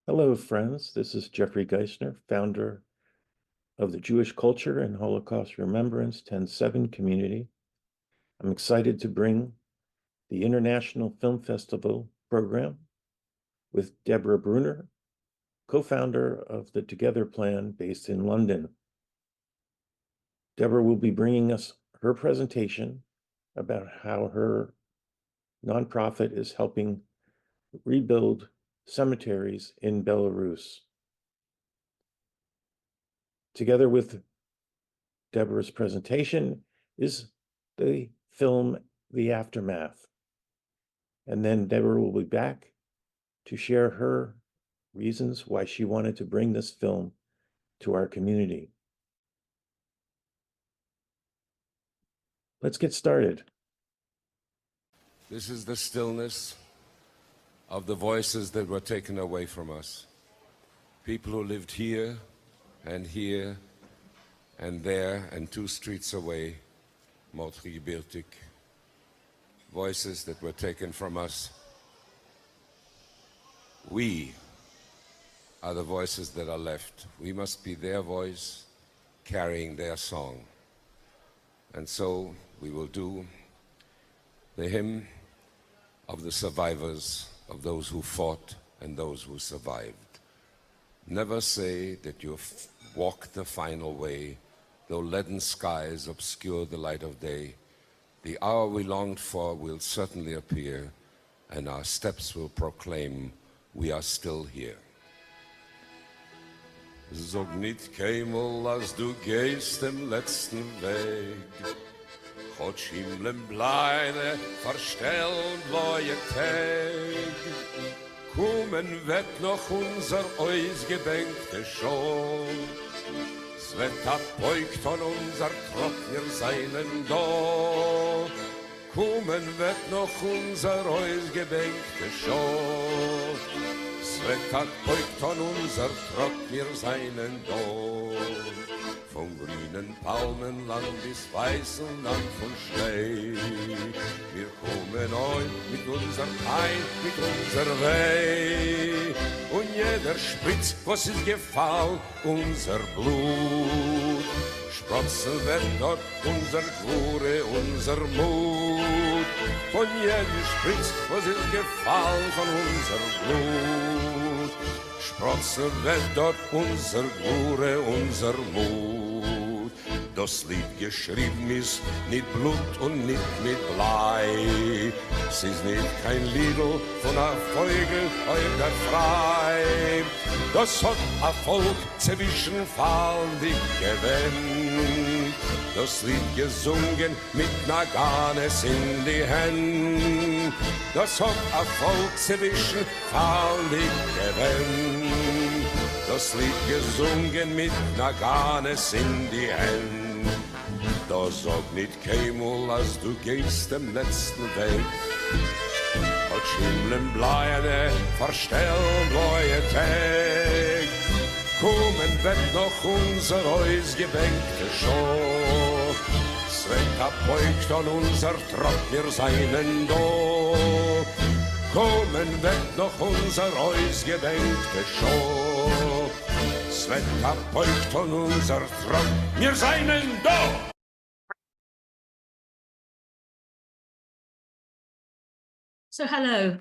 Hello, friends. This is Jeffrey Geisner, founder of the Jewish Culture and Holocaust Remembrance 10-7 community. I'm excited to bring the International Film Festival program with Debra Brunner, co-founder of the Together Plan based in London. Debra will be bringing us her presentation about how her nonprofit is helping rebuild cemeteries in Belarus. Together with Debra's presentation is the film, The Aftermath. And then Debra will be back to share her reasons why she wanted to bring this film to our community. Let's get started. This is the stillness of the voices that were taken away from us. People who lived here and there and 2 streets away, Motri-Gebirtig. Voices that were taken from us. We are the voices that are left. We must be their voice, carrying their song. And so we will do the hymn of the survivors, of those who fought and those who survived. Never say that you've walked the final way, though leaden skies obscure the light of day. The hour we longed for will certainly appear, and our steps will proclaim we are still here. Sag nicht keinmal, als du gehst dem letzten Weg. Gott Himmeln bleide, verstellt neue Tag. Kommen wird noch unser ausgebänkte Show. Es wird abbeugt von unser Trott, wir seinen da. Kommen wird noch unser ausgebänkte Show. Es wird abbeugt von unser Trott, wir seinen da. Vom grünen Palmenland bis weißen Land von Schnee. Wir kommen heut mit unserem Pein, mit unser Weh. Und jeder spritzt, was ist gefallen, unser Blut. Sprotzen wird dort unser Gwure, unser Mut. Von jedem spritzt, was ist gefallen, von unser Blut. Sprotzen wird dort unser Gwure, unser Mut. Das Lied geschrieben ist nicht Blut und nicht mit Blei. Es ist nicht kein Liedl von a Vogel oder frei. Das hat a Volk zwischen fallendig gewinnt. Das Lied gesungen mit Naganes in die Hände. Das hat a Volk zwischen fallendig gewinnt. Das Lied gesungen mit Naganes in die Hände. Da sag nicht keinmal, als du gehst dem letzten Weg. Hat Schimmeln bleierne, verstellen neue Tag. Kommen wird noch unser ausgebänkte Show. Es wird abbeugt an unser Trott, wir seinen da. Kommen wird noch unser ausgebänkte Show. Es wird abbeugt an unser Trott, wir seinen da. So hello,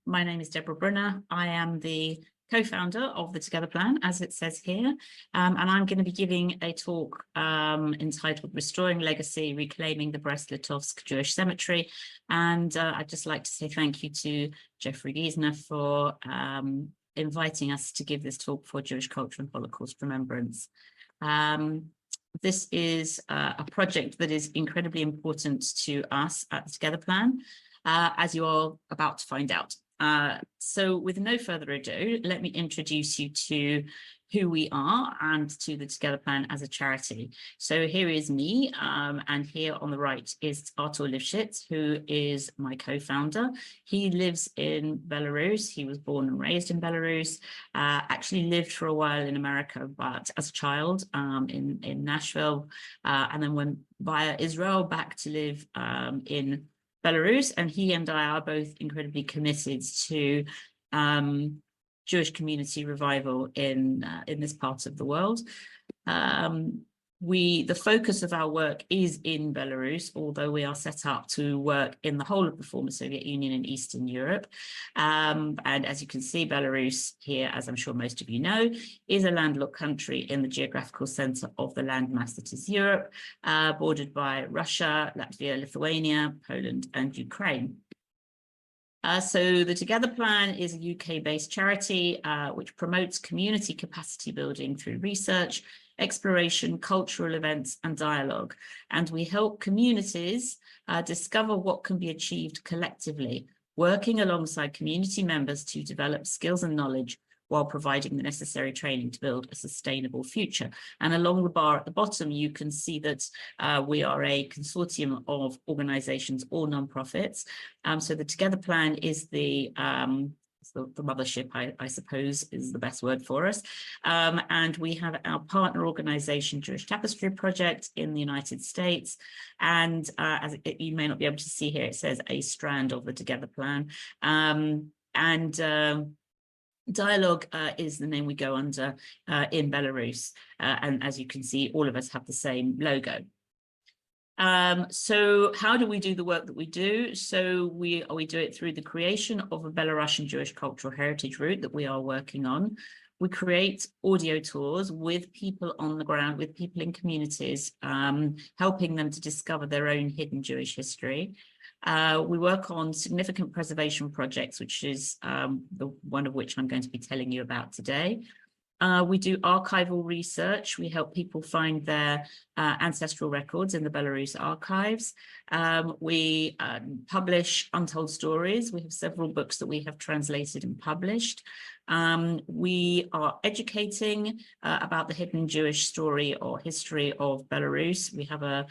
my name is Debra Brunner. I am the co-founder of the Together Plan, as it says here, and I'm going to be giving a talk entitled Restoring Legacy, Reclaiming the Brest-Litovsk Jewish Cemetery. And I'd just like to say thank you to Jeffrey Geisner for inviting us to give this talk for Jewish Culture and Holocaust Remembrance. This is a project that is incredibly important to us at the Together Plan, as you are about to find out. So with no further ado, let me introduce you to who we are and to the Together Plan as a charity. So here is me, and here on the right is Artur Lifshitz, who is my co-founder. He lives in Belarus. He was born and raised in Belarus, actually lived for a while in America, but as a child in Nashville, and then went via Israel back to live in Belarus. And he and I are both incredibly committed to Jewish community revival in this part of the world. The focus of our work is in Belarus, although we are set up to work in the whole of the former Soviet Union and Eastern Europe. And as you can see, Belarus here, as I'm sure most of you know, is a landlocked country in the geographical center of the landmass that is Europe, bordered by Russia, Latvia, Lithuania, Poland, and Ukraine. So the Together Plan is a UK-based charity which promotes community capacity building through research, exploration, cultural events, and dialogue. And we help communities discover what can be achieved collectively, working alongside community members to develop skills and knowledge while providing the necessary training to build a sustainable future. And along the bar at the bottom, you can see that we are a consortium of organizations, all nonprofits. So the Together Plan is the mothership, I suppose, is the best word for us. And we have our partner organization, Jewish Tapestry Project in the United States. And you may not be able to see here, it says a strand of the Together Plan. Dialogue is the name we go under in Belarus. And as you can see, all of us have the same logo. So how do we do the work that we do? So we do it through the creation of a Belarusian Jewish cultural heritage route that we are working on. We create audio tours with people on the ground, with people in communities, helping them to discover their own hidden Jewish history. We work on significant preservation projects, which is the one of which I'm going to be telling you about today. We do archival research. We help people find their ancestral records in the Belarus archives. We publish untold stories. We have several books that we have translated and published. We are educating about the hidden Jewish story or history of Belarus. We have a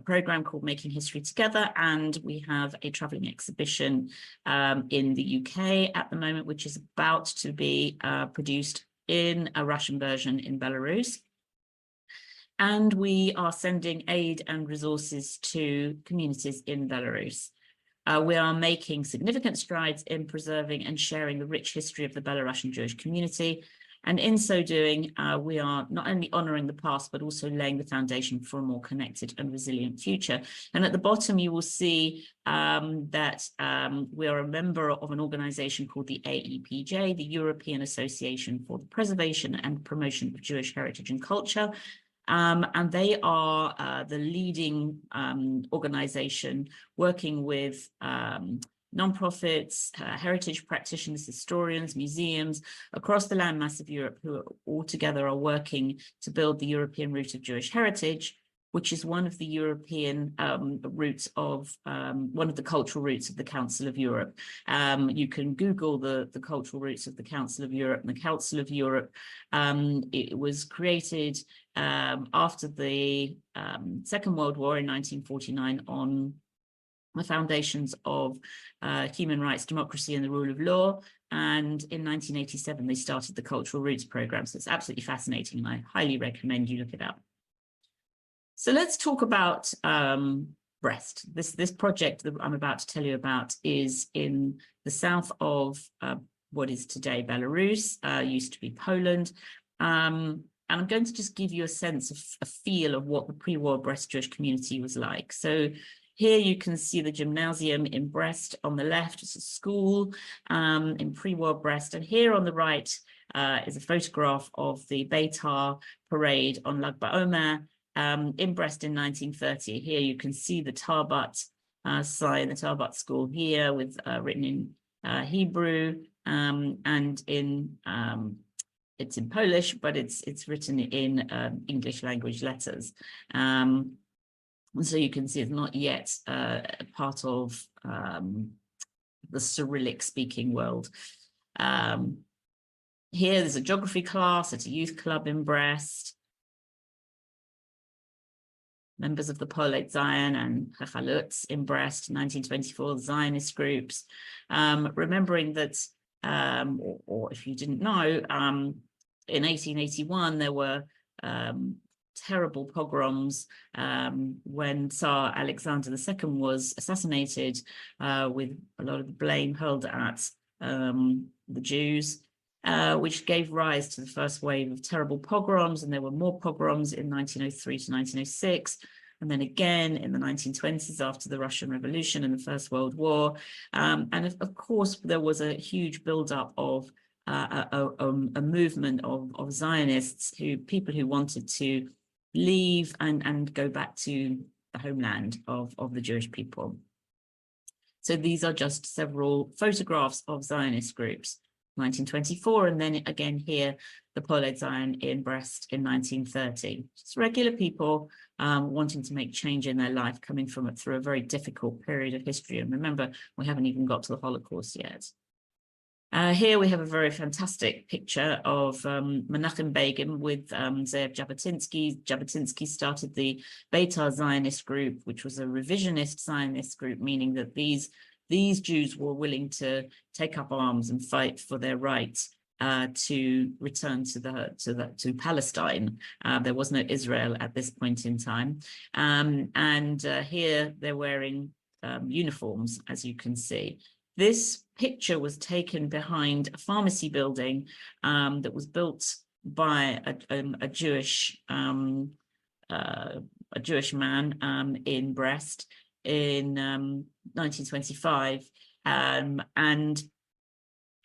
program called Making History Together, and we have a traveling exhibition in the UK at the moment, which is about to be produced in a Russian version in Belarus. And we are sending aid and resources to communities in Belarus. We are making significant strides in preserving and sharing the rich history of the Belarusian Jewish community. And in so doing, we are not only honoring the past, but also laying the foundation for a more connected and resilient future. And at the bottom, you will see that we are a member of an organization called the AEPJ, the European Association for the Preservation and Promotion of Jewish Heritage and Culture. And they are the leading organization working with nonprofits, heritage practitioners, historians, museums across the landmass of Europe who all together are working to build the European root of Jewish heritage, which is one of the European roots of, one of the cultural roots of the Council of Europe. You can Google the cultural roots of the Council of Europe. And the Council of Europe, it was created after the Second World War in 1949 on the foundations of human rights, democracy, and the rule of law. And in 1987, they started the Cultural Roots program. So it's absolutely fascinating, and I highly recommend you look it up. So let's talk about Brest. This project that I'm about to tell you about is in the south of what is today Belarus, used to be Poland. And I'm going to just give you a sense of a feel of what the pre-war Brest Jewish community was like. So here you can see the gymnasium in Brest on the left. It's a school in pre-war Brest. And here on the right is a photograph of the Beitar parade on Lag BaOmer in Brest in 1930. Here you can see the Tarbat sign, the Tarbat school here with written in Hebrew and in it's in Polish, but it's written in English language letters. And so you can see it's not yet part of the Cyrillic speaking world. Here there's a geography class at a youth club in Brest. Members of the Polet Zion and Chachalut in Brest, 1924, the Zionist groups. Remembering that, or if you didn't know, in 1881, there were terrible pogroms when Tsar Alexander II was assassinated, with a lot of the blame hurled at the Jews. which gave rise to the first wave of terrible pogroms, and there were more pogroms in 1903 to 1906, and then again in the 1920s after the Russian Revolution and the First World War. And of course, there was a huge buildup of a movement of Zionists, people who wanted to leave and go back to the homeland of the Jewish people. So these are just several photographs of Zionist groups, 1924, and then again here, the Poled Zion in Brest in 1930. Just regular people wanting to make change in their life, coming through a very difficult period of history. And remember, we haven't even got to the Holocaust yet. Here we have a very fantastic picture of Menachem Begin with Ze'ev Jabotinsky. Jabotinsky started the Beitar Zionist group, which was a revisionist Zionist group, meaning that these Jews were willing to take up arms and fight for their right to return to Palestine. There was no Israel at this point in time, and here they're wearing uniforms, as you can see. This picture was taken behind a pharmacy building that was built by a Jewish man in Brest in 1925, and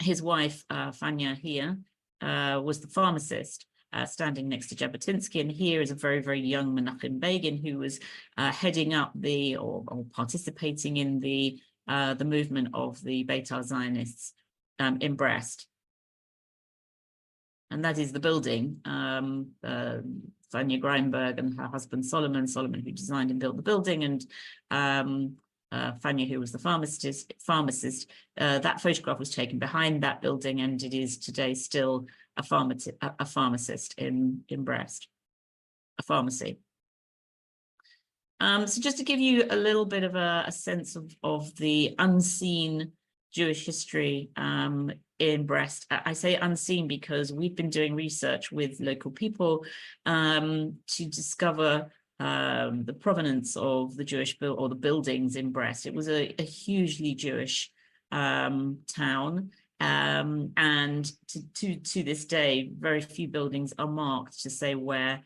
his wife Fanya here was the pharmacist standing next to Jabotinsky, and here is a very, very young Menachem Begin who was heading up or participating in the movement of the Beitar Zionists in Brest. And that is the building. Fanya Greinberg and her husband Solomon who designed and built the building, and Fanya, who was the pharmacist. That photograph was taken behind that building, and it is today still a pharmacist in Brest, a pharmacy. So just to give you a little bit of a sense of the unseen Jewish history in Brest. I say unseen because we've been doing research with local people to discover the provenance of the Jewish or the buildings in Brest. It was a hugely Jewish town, and to this day, very few buildings are marked to say where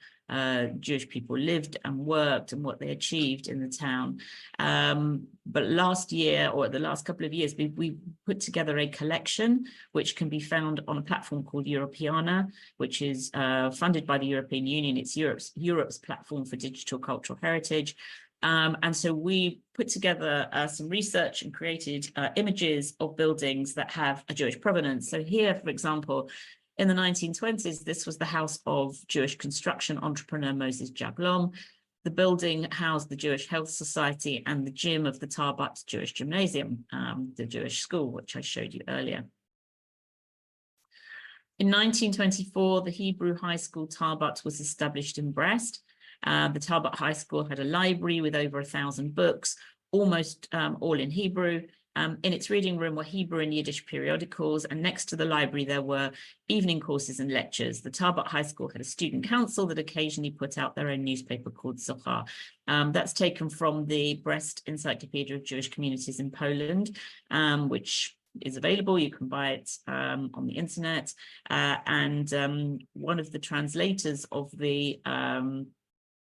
Jewish people lived and worked and what they achieved in the town. But last year, or the last couple of years, we put together a collection which can be found on a platform called Europeana, which is funded by the European Union. It's Europe's platform for digital cultural heritage. And so we put together some research and created images of buildings that have a Jewish provenance. So here, for example, in the 1920s, this was the house of Jewish construction entrepreneur Moses Jablom. The building housed the Jewish Health Society and the gym of the Tarbat Jewish Gymnasium, the Jewish school, which I showed you earlier. In 1924, the Hebrew High School Tarbat was established in Brest. The Tarbat High School had a library with over 1,000 books, almost all in Hebrew. In its reading room were Hebrew and Yiddish periodicals, and next to the library there were evening courses and lectures. The Tarbat High School had a student council that occasionally put out their own newspaper called Zohar. That's taken from the Brest Encyclopedia of Jewish Communities in Poland, which is available. You can buy it on the internet. And one of the translators of the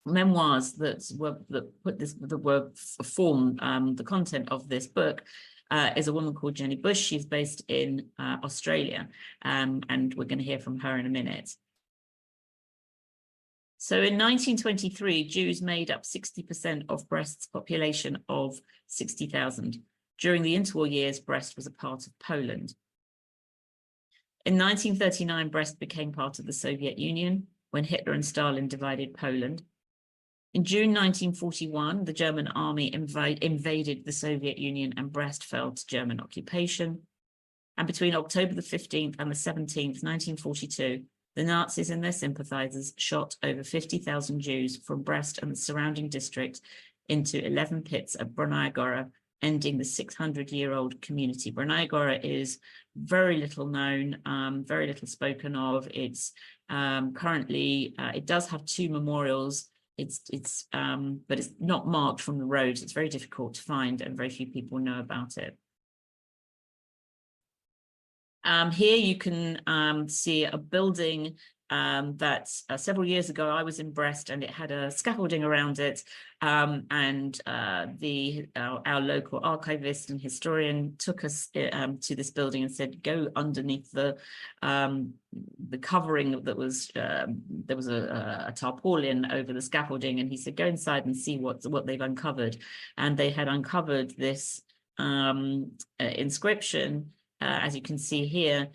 memoirs that form the content of this book is a woman called Jenny Bush. She's based in Australia, and we're going to hear from her in a minute. So in 1923, Jews made up 60% of Brest's population of 60,000. During the interwar years, Brest was a part of Poland. In 1939, Brest became part of the Soviet Union when Hitler and Stalin divided Poland. In June 1941, the German army invaded the Soviet Union and Brest fell to German occupation. And between October the 15th and the 17th, 1942, the Nazis and their sympathizers shot over 50,000 Jews from Brest and the surrounding district into 11 pits at Brunner Gora, ending the 600-year-old community. Brunner Gora is very little known, very little spoken of. It's currently, it does have 2 memorials. But it's not marked from the roads. It's very difficult to find, and very few people know about it. Here you can see a building that several years ago I was in Brest, and it had a scaffolding around it, and our local archivist and historian took us to this building and said, go underneath the covering that was there was a tarpaulin over the scaffolding, and he said, go inside and see what they've uncovered. And they had uncovered this inscription, as you can see here,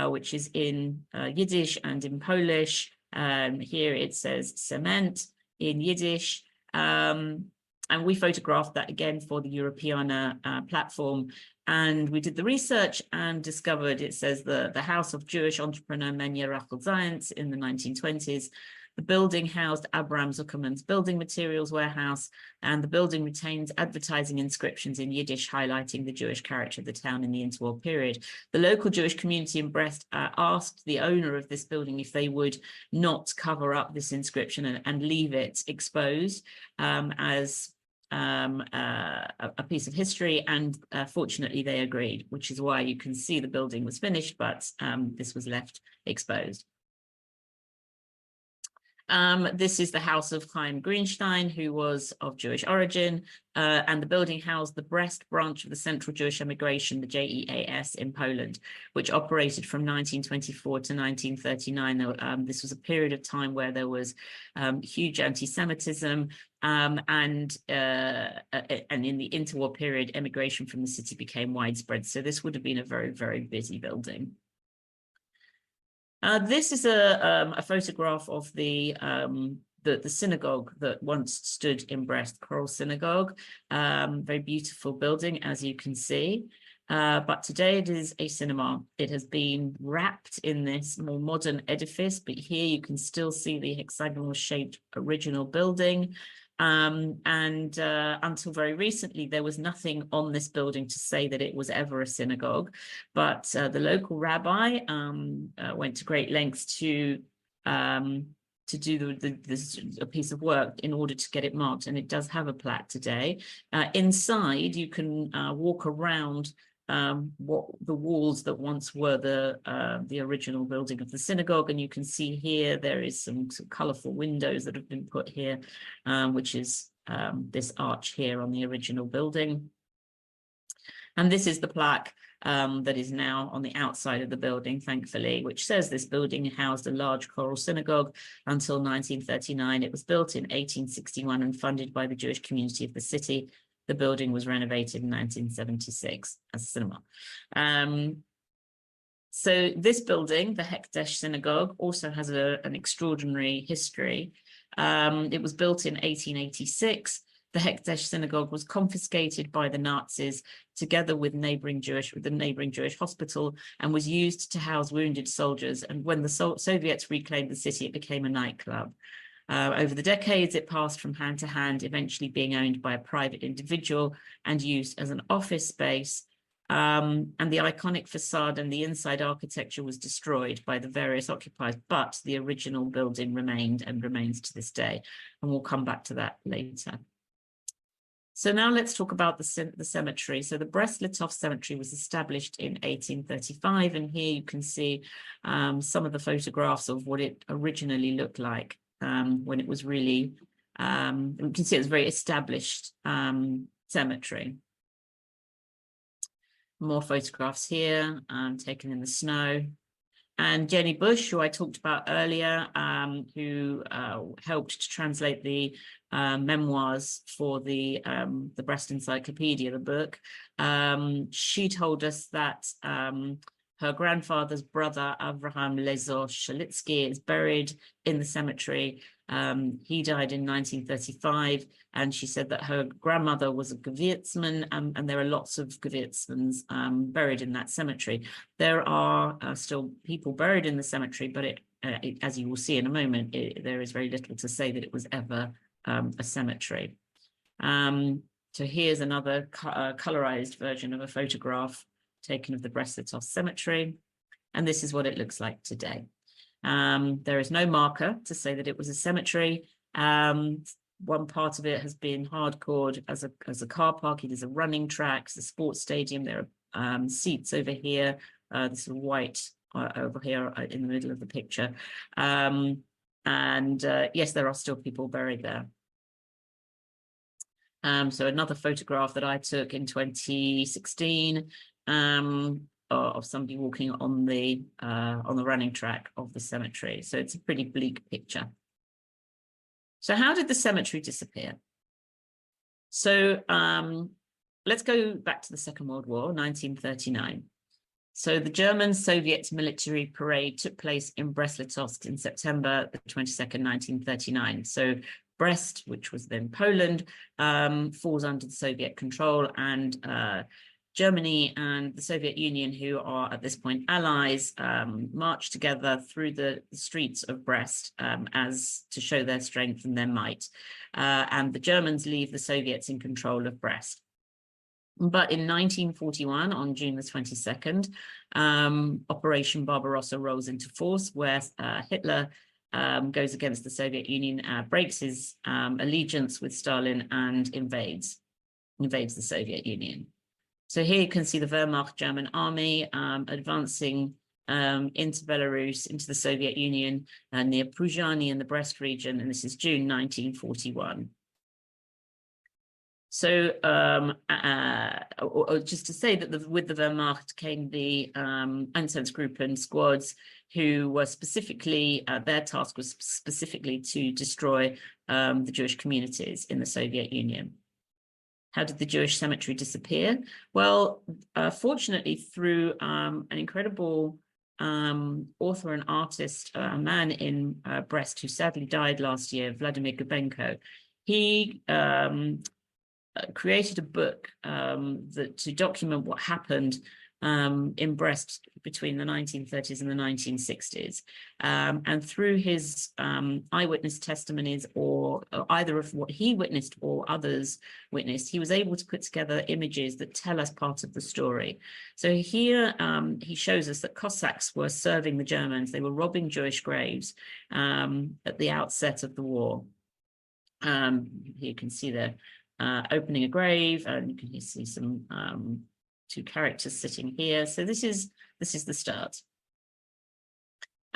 which is in Yiddish and in Polish. Here it says cement in Yiddish. And we photographed that again for the Europeana platform. And we did the research and discovered it says the house of Jewish entrepreneur Menye Rachel Zayantz in the 1920s. The building housed Abraham Zuckerman's building materials warehouse, and the building retains advertising inscriptions in Yiddish highlighting the Jewish character of the town in the interwar period. The local Jewish community in Brest asked the owner of this building if they would not cover up this inscription and leave it exposed as a piece of history, and fortunately they agreed, which is why you can see the building was finished, but this was left exposed. This is the house of Chaim Greenstein, who was of Jewish origin, and the building housed the Brest branch of the Central Jewish Emigration, the JEAS, in Poland, which operated from 1924 to 1939. This was a period of time where there was huge anti-Semitism, and in the interwar period, emigration from the city became widespread. So this would have been a very, very busy building. This is a photograph of the synagogue that once stood in Brest, Choral Synagogue. Very beautiful building, as you can see. But today it is a cinema. It has been wrapped in this more modern edifice, but here you can still see the hexagonal shaped original building. Until very recently, there was nothing on this building to say that it was ever a synagogue, but the local rabbi went to great lengths to do this piece of work in order to get it marked, and it does have a plaque today. Inside, you can walk around what the walls that once were the original building of the synagogue, and you can see here there is some colorful windows that have been put here, which is this arch here on the original building. And this is the plaque that is now on the outside of the building, thankfully, which says this building housed a large choral synagogue until 1939. It was built in 1861 and funded by the Jewish community of the city. The building was renovated in 1976 as a cinema. So this building, the Hekdesh Synagogue, also has an extraordinary history. It was built in 1886. The Hekdesh Synagogue was confiscated by the Nazis together with the neighboring Jewish hospital, and was used to house wounded soldiers. And when the Soviets reclaimed the city, it became a nightclub. Over the decades, it passed from hand to hand, eventually being owned by a private individual and used as an office space. And the iconic facade and the inside architecture was destroyed by the various occupiers, but the original building remained and remains to this day. And we'll come back to that later. So now let's talk about the cemetery. So the Brest-Litovsk cemetery was established in 1835. And here you can see some of the photographs of what it originally looked like. When it was really, you can see it was a very established cemetery. More photographs here, taken in the snow. And Jenny Bush, who I talked about earlier, who helped to translate the memoirs for the Brest Encyclopedia, the book. She told us that her grandfather's brother, Avraham Lezor Shalitsky, is buried in the cemetery. He died in 1935, and she said that her grandmother was a Gewürzmann, and there are lots of Gewürzmanns buried in that cemetery. There are still people buried in the cemetery, but as you will see in a moment, there is very little to say that it was ever a cemetery. So here's another colorized version of a photograph taken of the Brest-Litovsk cemetery, and this is what it looks like today. There is no marker to say that it was a cemetery. One part of it has been hardcored as a car park. It is a running track, it's a sports stadium. There are seats over here this white over here in the middle of the picture. Yes, there are still people buried there. So another photograph that I took in 2016 of somebody walking on the running track of the cemetery. So it's a pretty bleak picture. So how did the cemetery disappear? So let's go back to the Second World War, 1939. So the German-Soviet military parade took place in Brest-Litovsk in September the 22nd, 1939. So Brest, which was then Poland, falls under the Soviet control, and Germany and the Soviet Union, who are at this point allies, march together through the streets of Brest as to show their strength and their might. And the Germans leave the Soviets in control of Brest. But in 1941, on June the 22nd, Operation Barbarossa rolls into force, where Hitler goes against the Soviet Union, breaks his allegiance with Stalin, and invades the Soviet Union. So here you can see the Wehrmacht German army advancing into Belarus, into the Soviet Union, near Pruzhany in the Brest region, and this is June 1941. So just to say that with the Wehrmacht came the Einsatzgruppen squads, who were specifically, their task was specifically to destroy the Jewish communities in the Soviet Union. How did the Jewish cemetery disappear? Well, fortunately, through an incredible author and artist, a man in Brest who sadly died last year, Vladimir Gubenko, he created a book to document what happened in Brest between the 1930s and the 1960s. And through his eyewitness testimonies, or either of what he witnessed or others witnessed, he was able to put together images that tell us part of the story. So here he shows us that Cossacks were serving the Germans. They were robbing Jewish graves at the outset of the war. Here you can see they're opening a grave, and you can see some two characters sitting here. So this is the start.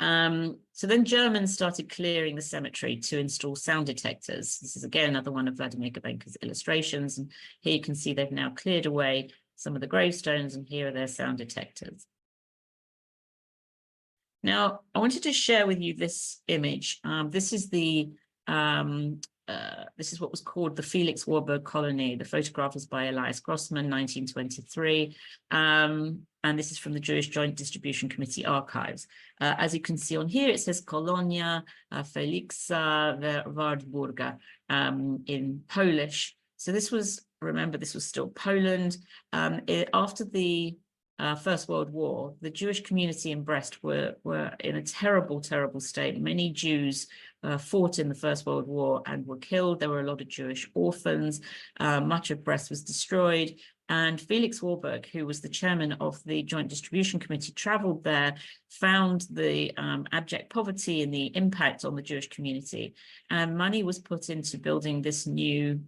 So then Germans started clearing the cemetery to install sound detectors. This is again another one of Vladimir Gubenko's illustrations, and here you can see they've now cleared away some of the gravestones, and here are their sound detectors. Now, I wanted to share with you this image. This is this is what was called the Felix Warburg colony. The photograph is by Elias Grossman, 1923. And this is from the Jewish Joint Distribution Committee archives. As you can see on here, it says Kolonia Felixa Warburga in Polish. So this was, remember, this was still Poland. After the First World War, the Jewish community in Brest were in a terrible, terrible state. Many Jews fought in the First World War and were killed. There were a lot of Jewish orphans. Much of Brest was destroyed. And Felix Warburg, who was the chairman of the Joint Distribution Committee, traveled there, found the abject poverty and the impact on the Jewish community. And money was put into building this new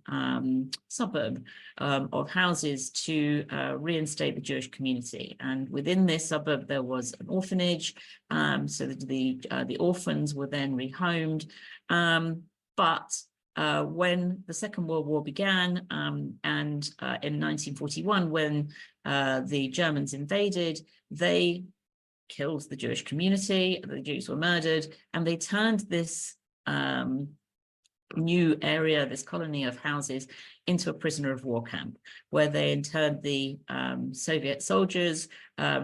suburb of houses to reinstate the Jewish community. And within this suburb, there was an orphanage, so that the orphans were then rehomed. But when the Second World War began, and in 1941, when the Germans invaded, they killed the Jewish community, the Jews were murdered, and they turned this new area, this colony of houses, into a prisoner of war camp, where they interned the Soviet soldiers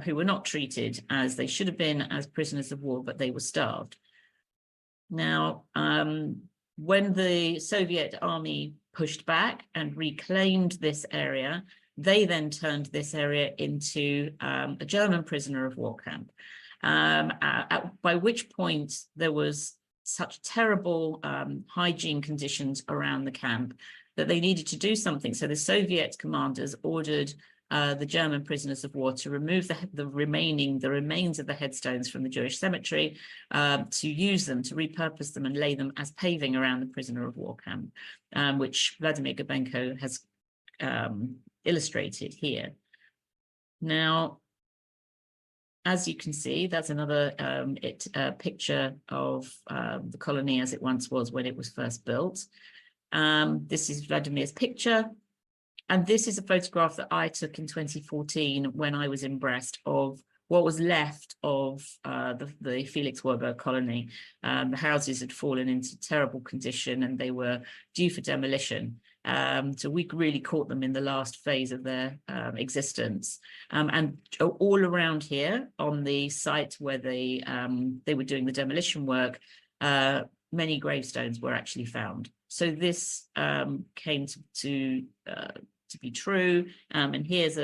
who were not treated as they should have been as prisoners of war, but they were starved. Now, when the Soviet army pushed back and reclaimed this area, they then turned this area into a German prisoner of war camp, by which point there was such terrible hygiene conditions around the camp that they needed to do something. So the Soviet commanders ordered the German prisoners of war to remove the remains of the headstones from the Jewish cemetery, to use them, to repurpose them and lay them as paving around the prisoner of war camp, which Vladimir Gubenko has illustrated here. Now, as you can see, that's another picture of the colony as it once was when it was first built. This is Vladimir's picture. And this is a photograph that I took in 2014 when I was in Brest of what was left of the Felix Warburg colony. The houses had fallen into terrible condition and they were due for demolition. So we really caught them in the last phase of their existence. And all around here on the site where they were doing the demolition work, many gravestones were actually found. So this came to be true. And here's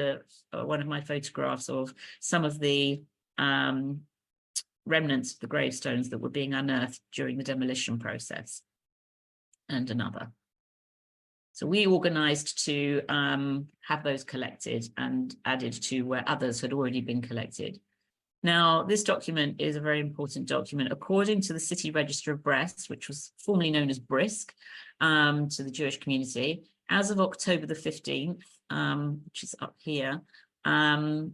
one of my photographs of some of the remnants of the gravestones that were being unearthed during the demolition process, and another. So we organized to have those collected and added to where others had already been collected. Now, this document is a very important document. According to the City Register of Brest, which was formerly known as Brisk, to the Jewish community, as of October the 15th, which is up here, in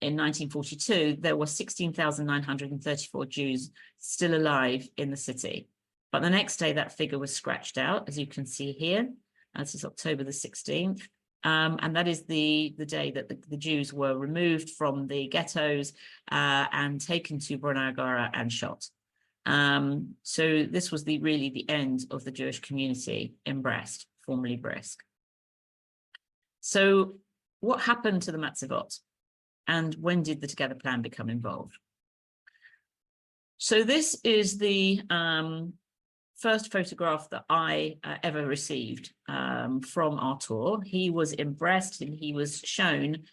1942, there were 16,934 Jews still alive in the city. But the next day, that figure was scratched out, as you can see here. This is October the 16th. And that is the day that the Jews were removed from the ghettos and taken to Brunner and shot. So this was really the end of the Jewish community in Brest, formerly Brisk. So what happened to the Matzevot? And when did the Together Plan become involved? So this is the first photograph that I ever received from Artur. He was in Brest and he was shown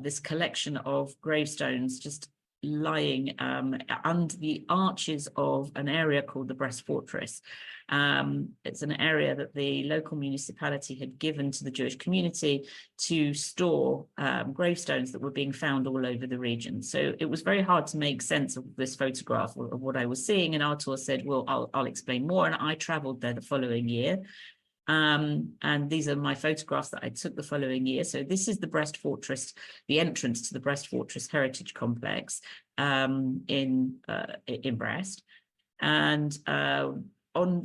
this collection of gravestones just lying under the arches of an area called the Brest Fortress. It's an area that the local municipality had given to the Jewish community to store gravestones that were being found all over the region. So it was very hard to make sense of this photograph of what I was seeing. And Artur said, well, I'll explain more. And I traveled there the following year. And these are my photographs that I took the following year. So this is the Brest Fortress, the entrance to the Brest Fortress Heritage Complex in Brest. And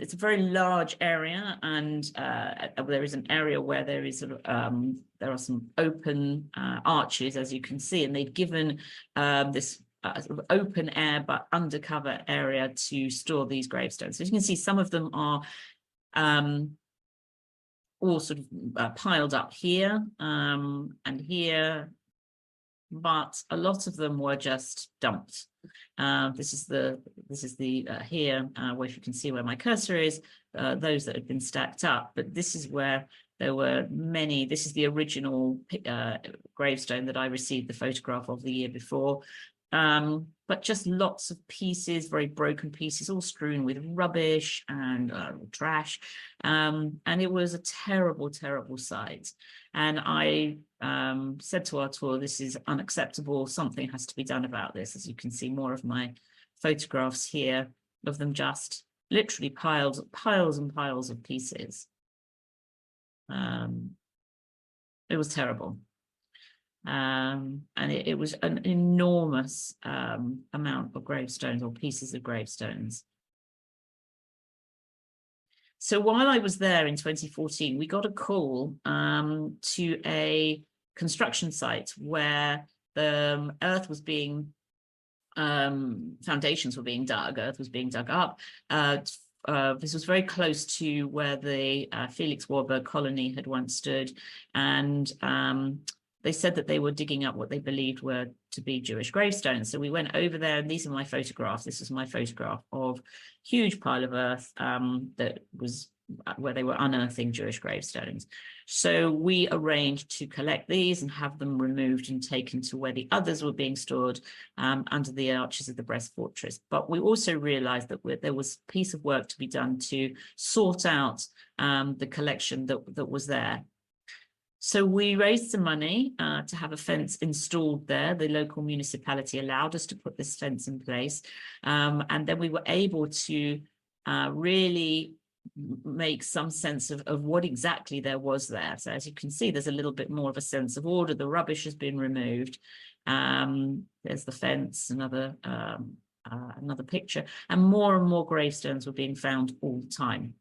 it's a very large area, and there is an area where there is there are some open arches, as you can see, and they've given this sort of open air but undercover area to store these gravestones. So you can see some of them are all sort of piled up here and here, but a lot of them were just dumped. This is the here, where if you can see where my cursor is, those that had been stacked up, but this is where there were many. This is the original gravestone that I received the photograph of the year before. But just lots of pieces, very broken pieces, all strewn with rubbish and trash. And it was a terrible, terrible sight. And I said to Artur, this is unacceptable. Something has to be done about this. As you can see, more of my photographs here of them just literally piles and piles of pieces. It was terrible. And it was an enormous amount of gravestones or pieces of gravestones. So while I was there in 2014, we got a call to a construction site where the earth was being, foundations were being dug, earth was being dug up. This was very close to where the Felix Warburg colony had once stood, and they said that they were digging up what they believed were to be Jewish gravestones. So we went over there, and these are my photographs. This is my photograph of a huge pile of earth that was where they were unearthing Jewish gravestones. So we arranged to collect these and have them removed and taken to where the others were being stored under the arches of the Brest Fortress. But we also realized that there was a piece of work to be done to sort out the collection that was there. So we raised some money to have a fence installed there. The local municipality allowed us to put this fence in place. And then we were able to really make some sense of what exactly there was there. So as you can see, there's a little bit more of a sense of order. The rubbish has been removed. There's the fence, another picture, and more gravestones were being found all the time.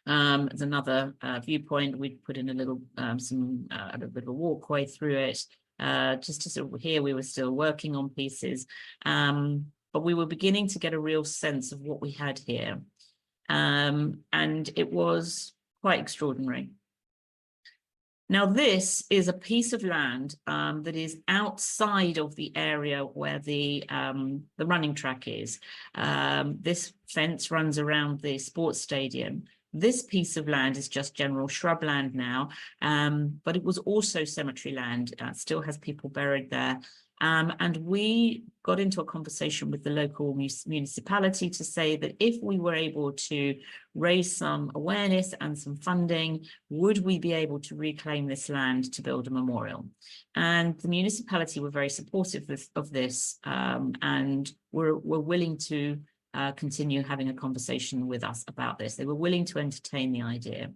There's another viewpoint. We put in a little a little bit of a walkway through it, just to sort of, here we were still working on pieces, but we were beginning to get a real sense of what we had here. And it was quite extraordinary. Now, this is a piece of land that is outside of the area where the running track is. This fence runs around the sports stadium. This piece of land is just general shrubland now, but it was also cemetery land. Still has people buried there. And we got into a conversation with the local municipality to say that if we were able to raise some awareness and some funding, would we be able to reclaim this land to build a memorial? And the municipality were very supportive of this, and were willing to continue having a conversation with us about this. They were willing to entertain the idea.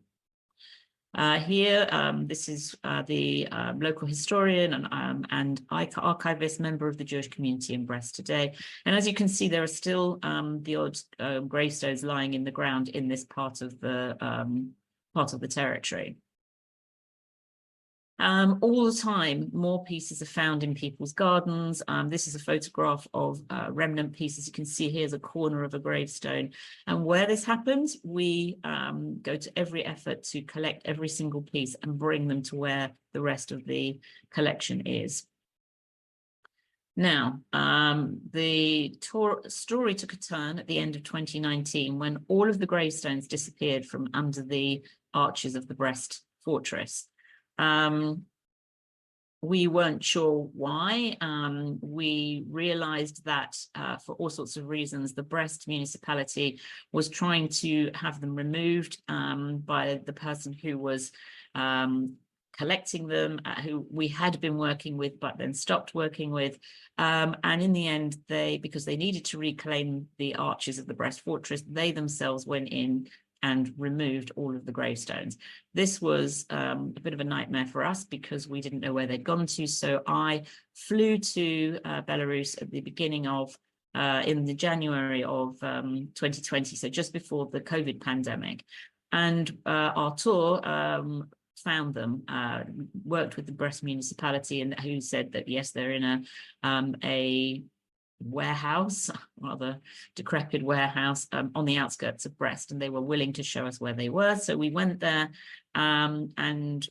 Here, this is the local historian and archivist, member of the Jewish community in Brest today. And as you can see, there are still the odd gravestones lying in the ground in this part of the territory. All the time, more pieces are found in people's gardens. This is a photograph of remnant pieces. You can see here's a corner of a gravestone. And where this happens, we go to every effort to collect every single piece and bring them to where the rest of the collection is. Now, the story took a turn at the end of 2019 when all of the gravestones disappeared from under the arches of the Brest fortress. We weren't sure why. We realized that for all sorts of reasons, the Brest municipality was trying to have them removed by the person who was collecting them, who we had been working with, but then stopped working with. And in the end, because they needed to reclaim the arches of the Brest fortress, they themselves went in and removed all of the gravestones. This was a bit of a nightmare for us because we didn't know where they'd gone to. So I flew to Belarus at the beginning of, in the January of 2020, so just before the COVID pandemic. And our tour found them, worked with the Brest municipality, and who said that, yes, they're in a warehouse, rather decrepit warehouse on the outskirts of Brest, and they were willing to show us where they were. So we went there and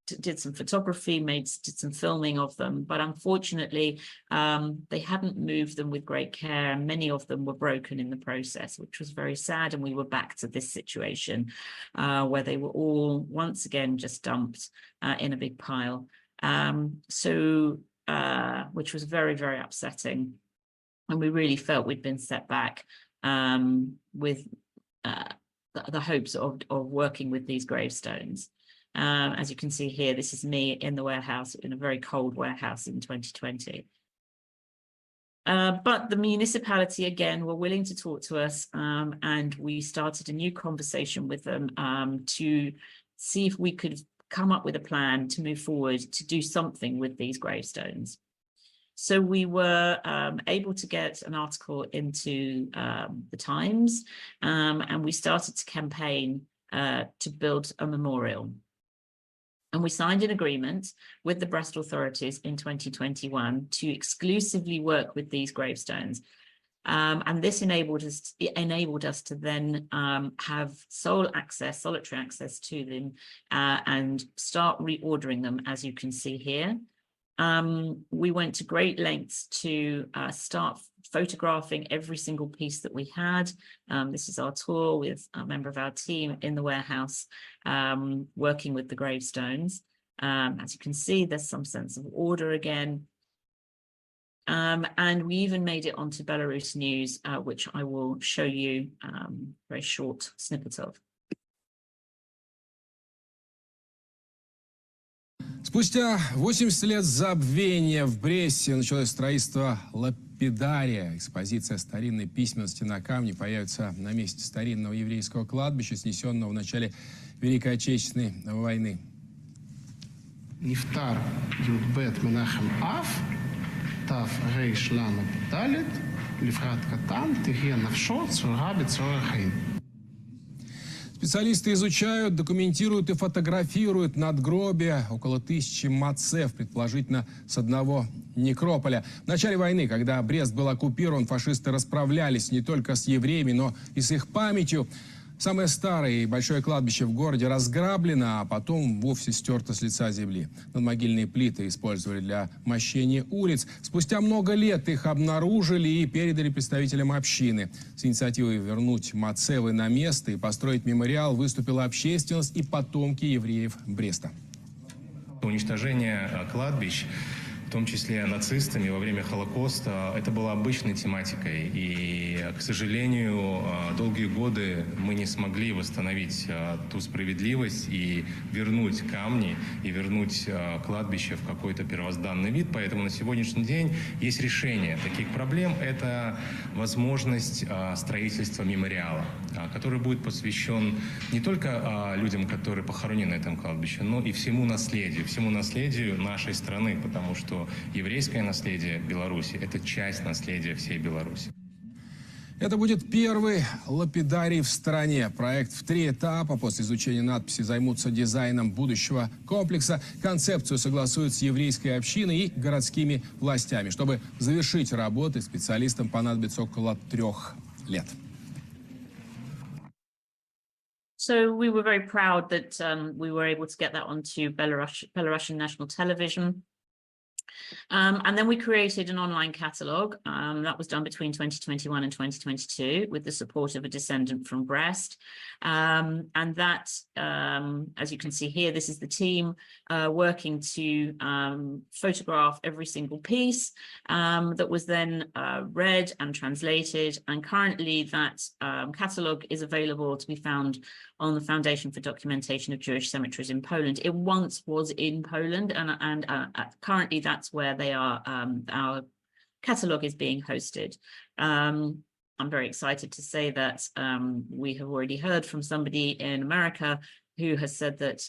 did some photography, did some filming of them, but unfortunately they hadn't moved them with great care, and many of them were broken in the process, which was very sad. And we were back to this situation where they were all once again just dumped in a big pile. Which was very, very upsetting. And we really felt we'd been set back with the hopes of working with these gravestones. As you can see here, this is me in the warehouse, in a very cold warehouse in 2020. But the municipality, again, were willing to talk to us, and we started a new conversation with them to see if we could come up with a plan to move forward to do something with these gravestones. So we were able to get an article into the Times, and we started to campaign to build a memorial. And we signed an agreement with the Brest authorities in 2021 to exclusively work with these gravestones. And this enabled us to then have solitary access to them and start reordering them, as you can see here. We went to great lengths to start photographing every single piece that we had. This is our tour with a member of our team in the warehouse, working with the gravestones. As you can see, there's some sense of order again. And we even made it onto Belarus News, which I will show you a very short snippet of. Спустя 80 лет забвения в Бресте началось строительство лапидария, экспозиция старинной письменности на камне, появится на месте старинного еврейского кладбища, снесенного в начале Великой Отечественной войны. נפטר י"ב מנחם אב, תרל"ד, לפרט קטן, תהיה נפשו צרורה בצרור החיים. Специалисты изучают, документируют и фотографируют надгробия, около 1000 мацев, предположительно с одного некрополя. В начале войны, когда Брест был оккупирован, фашисты расправлялись не только с евреями, но и с их памятью. Самое старое и большое кладбище в городе разграблено, а потом вовсе стерто с лица земли. Надмогильные плиты использовали для мощения улиц. Спустя много лет их обнаружили и передали представителям общины. С инициативой вернуть мацевы на место и построить мемориал выступила общественность и потомки евреев Бреста. Уничтожение кладбищ, в том числе нацистами во время Холокоста, это было обычной тематикой. И, к сожалению, долгие годы мы не смогли восстановить ту справедливость и вернуть камни, и вернуть кладбище в какой-то первозданный вид. Поэтому на сегодняшний день есть решение таких проблем. Это возможность строительства мемориала, который будет посвящен не только людям, которые похоронены на этом кладбище, но и всему наследию нашей страны, потому что еврейское наследие Беларуси – это часть наследия всей Беларуси. Это будет первый лапидарий в стране. Проект в 3 этапа. После изучения надписи займутся дизайном будущего комплекса. Концепцию согласуют с еврейской общиной и городскими властями. Чтобы завершить работы, специалистам понадобится около 3 лет. So we were very proud that we were able to get that onto Belarusian national television. And then we created an online catalogue that was done between 2021 and 2022 with the support of a descendant from Brest. And that, as you can see here, this is the team working to photograph every single piece that was then read and translated. And currently that catalogue is available to be found on the Foundation for Documentation of Jewish Cemeteries in Poland. It once was in Poland, and currently that's where they are. Our catalogue is being hosted. I'm very excited to say that we have already heard from somebody in America who has said that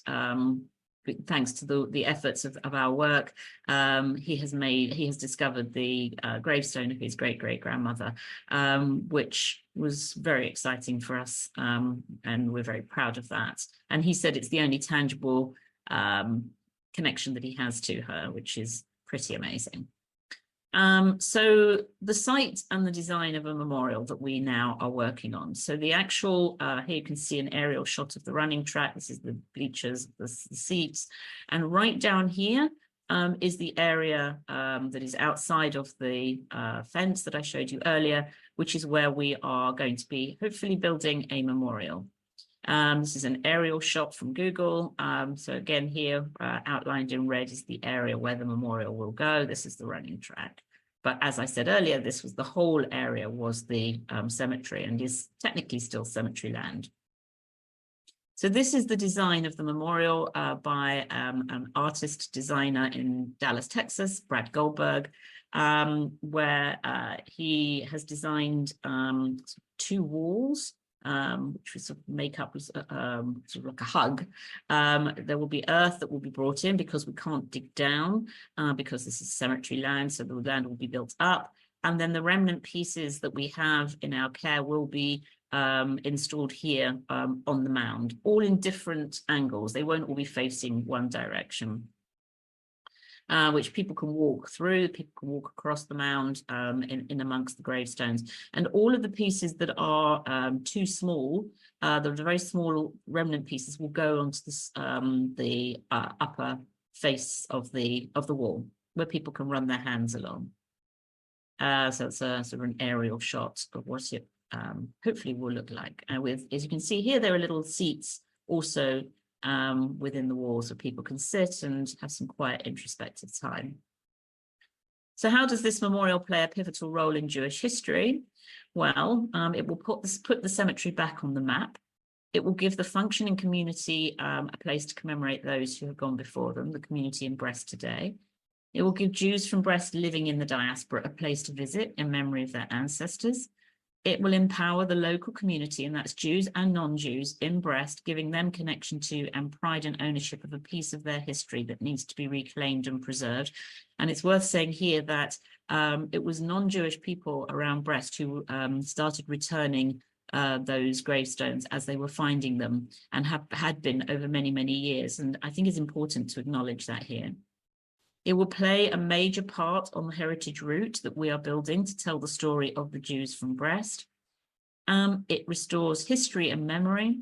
thanks to the efforts of our work, he has discovered the gravestone of his great-great-grandmother, which was very exciting for us, and we're very proud of that. And he said it's the only tangible connection that he has to her, which is pretty amazing. So the site and the design of a memorial that we now are working on. So the actual, here you can see an aerial shot of the running track. This is the bleachers, the seats. And right down here is the area that is outside of the fence that I showed you earlier, which is where we are going to be hopefully building a memorial. This is an aerial shot from Google. So again, here outlined in red is the area where the memorial will go. This is the running track. But as I said earlier, this was the whole area was the cemetery and is technically still cemetery land. So this is the design of the memorial by an artist designer in Dallas, Texas, Brad Goldberg, where he has designed 2 walls, which we sort of make up as sort of like a hug. There will be earth that will be brought in because we can't dig down because this is cemetery land, so the land will be built up. And then the remnant pieces that we have in our care will be installed here on the mound, all in different angles. They won't all be facing one direction. Which people can walk through, people can walk across the mound in amongst the gravestones. And all of the pieces that are too small, the very small remnant pieces will go onto this, the upper face of the wall, where people can run their hands along. So it's a sort of an aerial shot of what it hopefully will look like. And with, as you can see here, there are little seats also within the walls so people can sit and have some quiet introspective time. So how does this memorial play a pivotal role in Jewish history? Well, it will put the cemetery back on the map. It will give the functioning community a place to commemorate those who have gone before them, the community in Brest today. It will give Jews from Brest living in the diaspora a place to visit in memory of their ancestors. It will empower the local community, and that's Jews and non-Jews in Brest, giving them connection to and pride and ownership of a piece of their history that needs to be reclaimed and preserved. And it's worth saying here that it was non-Jewish people around Brest who started returning those gravestones as they were finding them, and had been over many, many years. And I think it's important to acknowledge that here. It will play a major part on the heritage route that we are building to tell the story of the Jews from Brest. It restores history and memory.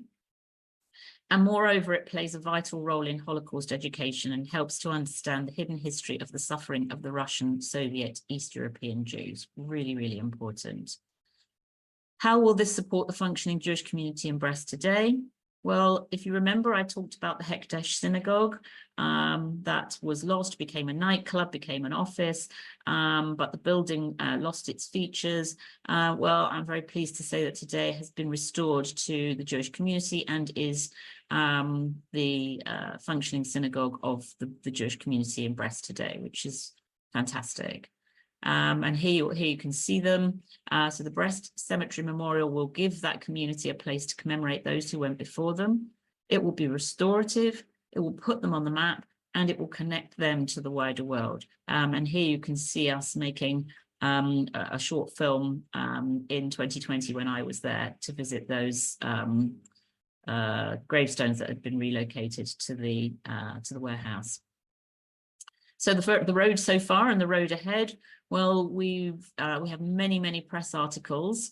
And moreover, it plays a vital role in Holocaust education and helps to understand the hidden history of the suffering of the Russian, Soviet, East European Jews. Really, really important. How will this support the functioning Jewish community in Brest today? Well, if you remember, I talked about the Hekdesh synagogue that was lost, became a nightclub, became an office, but the building lost its features. Well, I'm very pleased to say that today has been restored to the Jewish community and is the functioning synagogue of the Jewish community in Brest today, which is fantastic. And here you can see them. So the Brest Cemetery Memorial will give that community a place to commemorate those who went before them. It will be restorative, it will put them on the map, and it will connect them to the wider world. And here you can see us making a short film in 2020 when I was there to visit those gravestones that had been relocated to the warehouse. So the road so far and the road ahead, well, we have many, many press articles,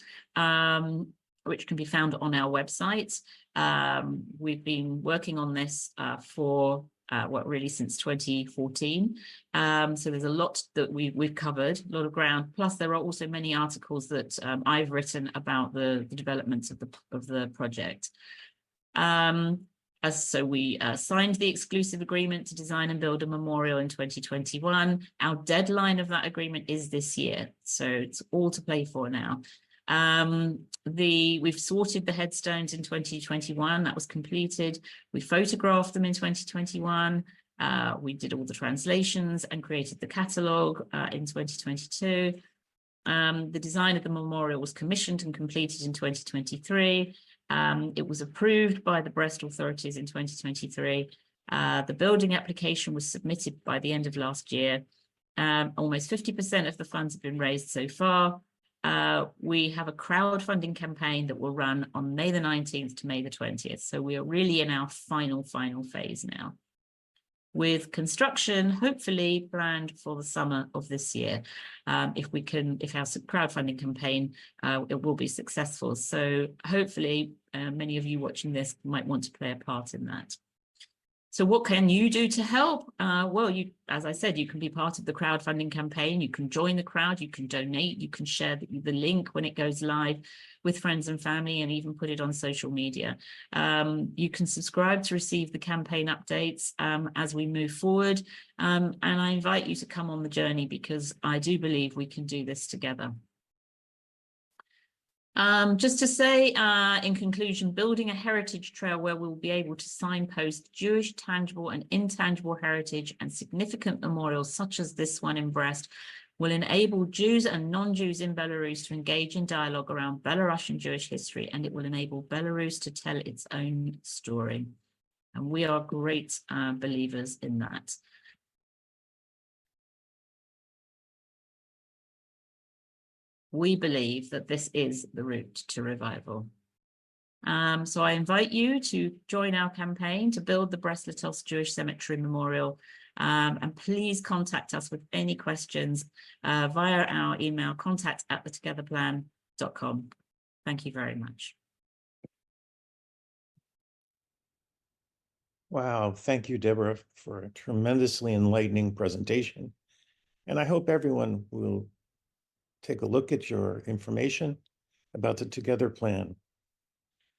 which can be found on our website. We've been working on this for really since 2014. So there's a lot that we've covered, a lot of ground. Plus, there are also many articles that I've written about the developments of the project. So we signed the exclusive agreement to design and build a memorial in 2021. Our deadline of that agreement is this year, so it's all to play for now. We've sorted the headstones in 2021. That was completed. We photographed them in 2021. We did all the translations and created the catalogue in 2022. The design of the memorial was commissioned and completed in 2023. It was approved by the Brest authorities in 2023. The building application was submitted by the end of last year. Almost 50% of the funds have been raised so far. We have a crowdfunding campaign that will run on May the 19th to May the 20th. So we are really in our final phase now, with construction hopefully planned for the summer of this year. If our crowdfunding campaign, it will be successful. So hopefully many of you watching this might want to play a part in that. So what can you do to help? Well, as I said, you can be part of the crowdfunding campaign. You can join the crowd, you can donate, you can share the link when it goes live with friends and family, and even put it on social media. You can subscribe to receive the campaign updates as we move forward. And I invite you to come on the journey, because I do believe we can do this together. Just to say, in conclusion, building a heritage trail where we'll be able to signpost Jewish tangible and intangible heritage and significant memorials such as this one in Brest will enable Jews and non-Jews in Belarus to engage in dialogue around Belarusian Jewish history, and it will enable Belarus to tell its own story. And we are great believers in that. We believe that this is the route to revival. So I invite you to join our campaign to build the Brest-Litovsk Jewish Cemetery Memorial. And please contact us with any questions via our email, contact@thetogetherplan.com. Thank you very much. Wow, thank you, Deborah, for a tremendously enlightening presentation. And I hope everyone will take a look at your information about the Together Plan.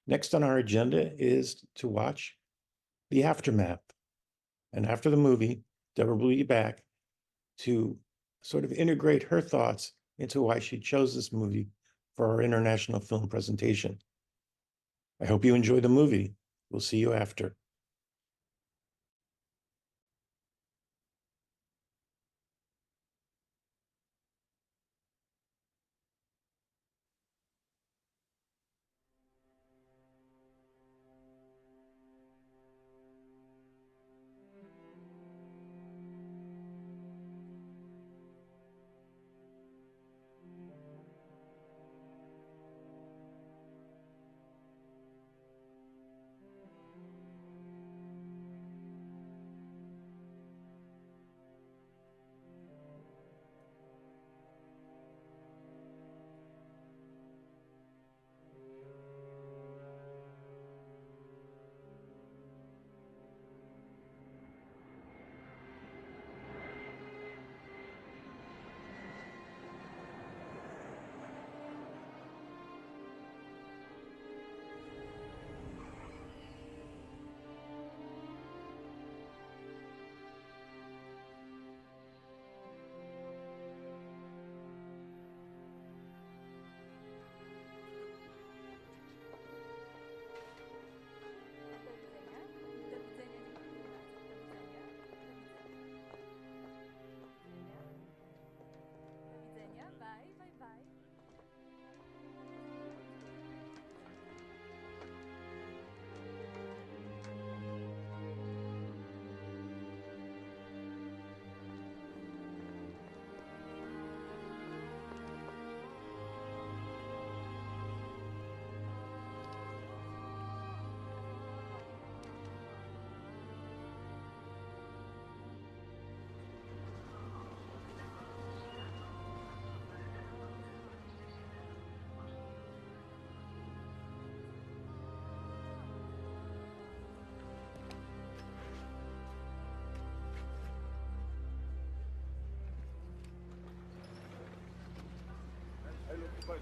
Next on our agenda is to watch the aftermath. And after the movie, Deborah will be back to sort of integrate her thoughts into why she chose this movie for our international film presentation. I hope you enjoy the movie. We'll see you after.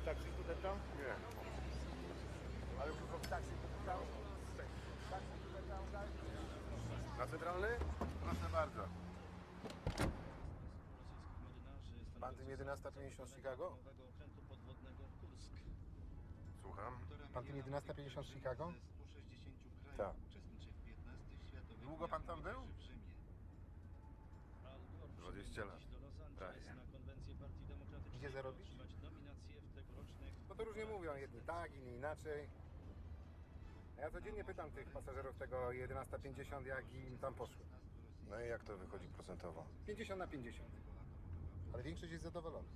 taxi tutaj tam? Nie. Ale w taxi tam? Taxi tutaj tam, tak? Na centralny? Proszę bardzo. Pan tym 11.50 z Chicago? Słucham? Pan tym 11.50 z Chicago? Tak. Długo pan tam był? 20 lat. Prawie. Gdzie zarobić? No to różnie mówią, jedni tak, inni inaczej. A ja codziennie pytam tych pasażerów tego 11.50, jak im tam poszło. No i jak to wychodzi procentowo? 50/50. Ale większość jest zadowolona.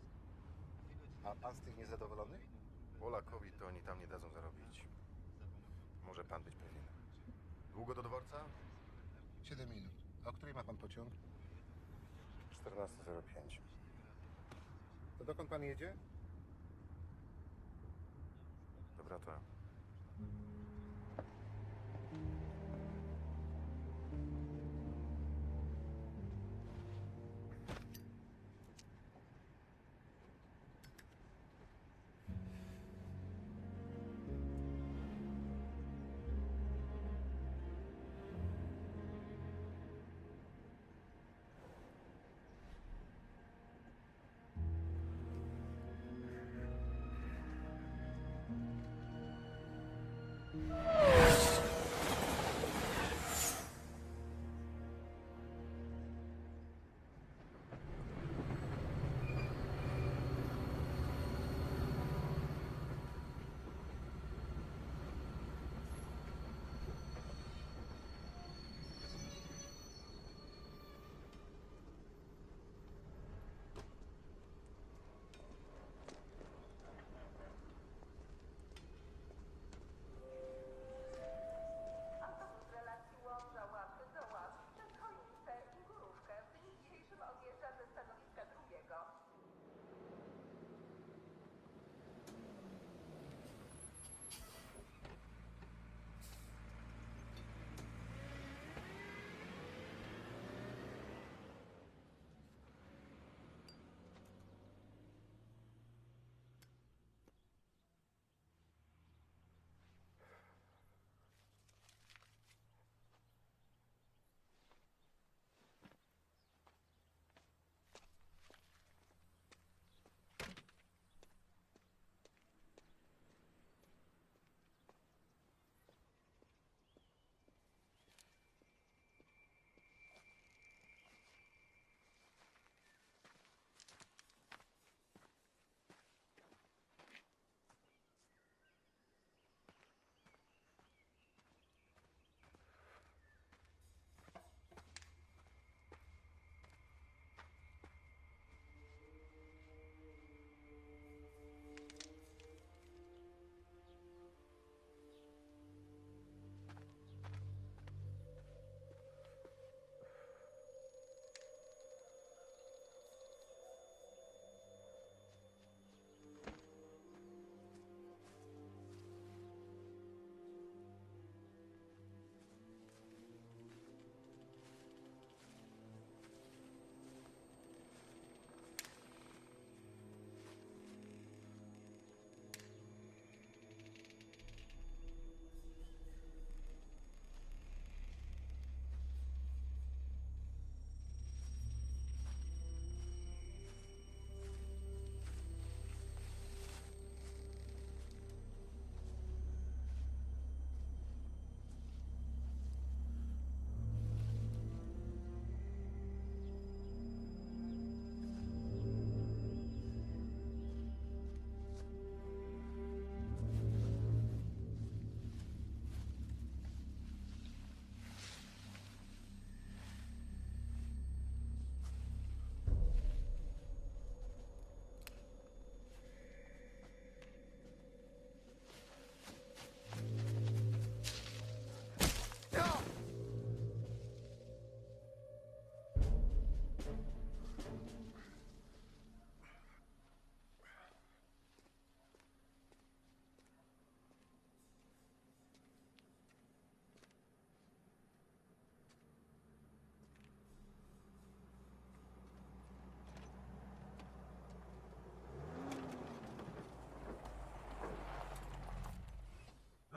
A pan z tych niezadowolonych? Polakowi to oni tam nie dadzą zarobić. Może pan być pewien. Długo do dworca? 7 minut. A o której ma pan pociąg? 14:05. To dokąd pan jedzie? Dobra, to.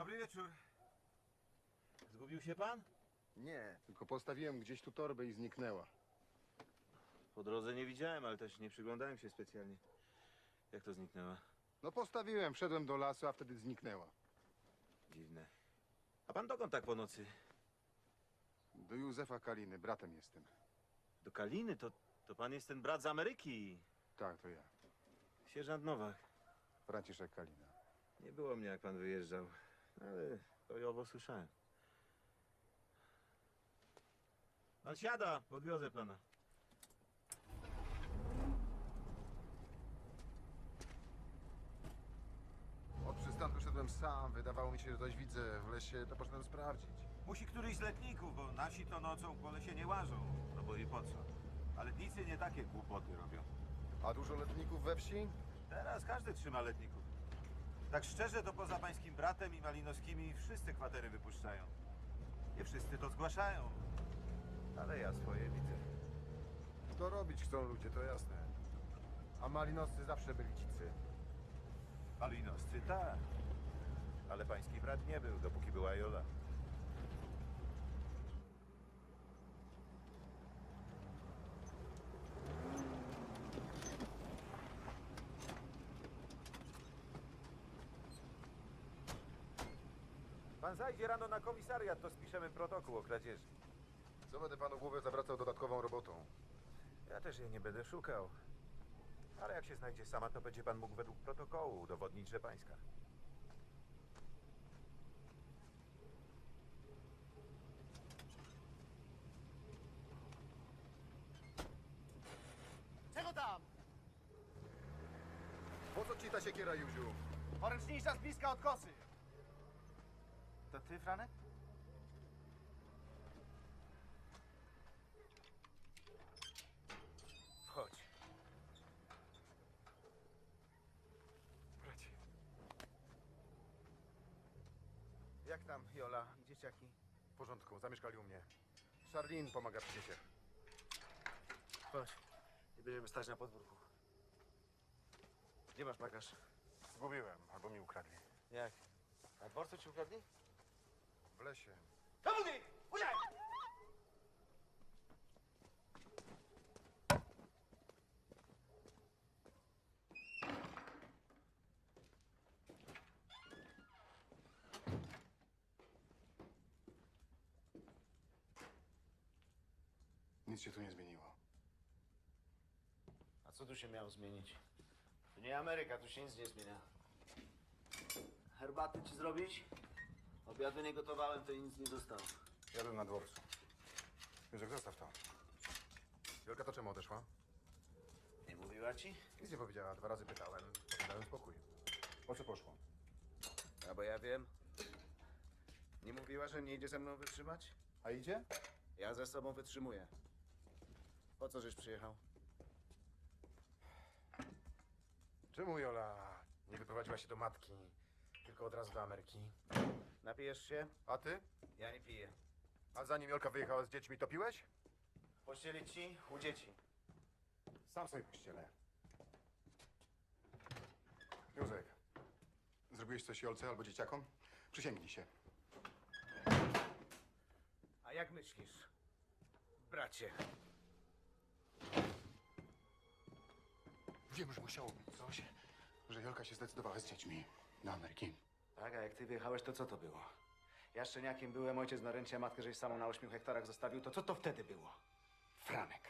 Dobry wieczór. Zgubił się pan? Nie, tylko postawiłem gdzieś tu torbę i zniknęła. Po drodze nie widziałem, ale też nie przyglądałem się specjalnie. Jak to zniknęła? No postawiłem, wszedłem do lasu, a wtedy zniknęła. Dziwne. A pan dokąd tak po nocy? Do Józefa Kaliny, bratem jestem. Do Kaliny? To pan jest ten brat z Ameryki. Tak, to ja. Sierżant Nowak. Franciszek Kalina. Nie było mnie, jak pan wyjeżdżał. Ale bojowo słyszałem. Pan siada, podwiozę pana. Od przystanku szedłem sam, wydawało mi się, że coś widzę w lesie, to poszedłem sprawdzić. Musi któryś z letników, bo nasi to nocą po lesie nie łażą. No bo i po co? A letnicy nie takie głupoty robią. A dużo letników we wsi? Teraz każdy trzyma letników. Tak szczerze, to poza pańskim bratem i Malinowskimi wszyscy kwatery wypuszczają. Nie wszyscy to zgłaszają. Ale ja swoje widzę. To robić chcą ludzie, to jasne. A malinowscy zawsze byli dzicy. Malinowscy tak. Ale pański brat nie był, dopóki była Jola. Pan zajdzie rano na komisariat, to spiszemy protokół o kradzieży. Co będę panu głowę zawracał dodatkową robotą? Ja też jej nie będę szukał. Ale jak się znajdzie sama, to będzie pan mógł według protokołu udowodnić, że pańska. Czego tam? Po co ci ta siekiera, Józiu? Poręczniejsza z bliska od kosy. To ty, Franek? Wchodź. Bracie. Jak tam, Jola i dzieciaki? W porządku, zamieszkali u mnie. Charlene pomaga przy dzieciach. Chodź. Nie będziemy stać na podwórku. Gdzie masz bagaż? Zgubiłem, albo mi ukradli. Jak? Na dworcu ci ukradli? W lesie. Dowódnik! Udział! Nic się tu nie zmieniło. A co tu się miało zmienić? To nie Ameryka, tu się nic nie zmienia. Herbaty ci zrobić? Obiadu nie gotowałem, to i nic nie zostało. Jadłem na dworcu. Józek, zostaw to. Wielka to czemu odeszła? Nie mówiła ci? Nic nie powiedziała, 2 razy pytałem. Potem dałem spokój. O co poszło? A bo ja wiem. Nie mówiła, że nie idzie ze mną wytrzymać? A idzie? Ja ze sobą wytrzymuję. Po co żeś przyjechał? Czemu Jola nie wyprowadziła się do matki, tylko od razu do Ameryki? Napijesz się? A ty? Ja nie piję. A zanim Jolka wyjechała z dziećmi, to piłeś? Pościelić ci? U dzieci. Sam sobie pościelę. Józek, zrobiłeś coś Jolce albo dzieciakom? Przysięgnij się. A jak myślisz, bracie? Wiem, że musiało być coś, że Jolka się zdecydowała z dziećmi do Ameryki. Tak, a jak ty wyjechałeś, to co to było? Ja szczeniakiem byłem, ojciec na rencie, a matkę żeś samą na 8 hektarach zostawił, to co to wtedy było? Franek.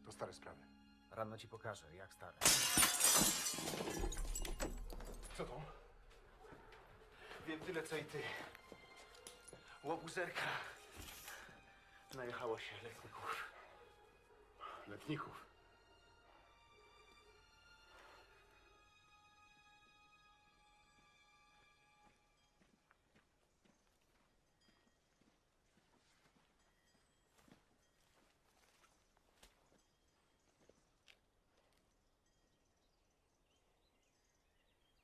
To stare sprawy. Rano ci pokażę, jak stare. Co to? Wiem tyle, co i ty. Łobuzerka. Najechało się letników. Letników.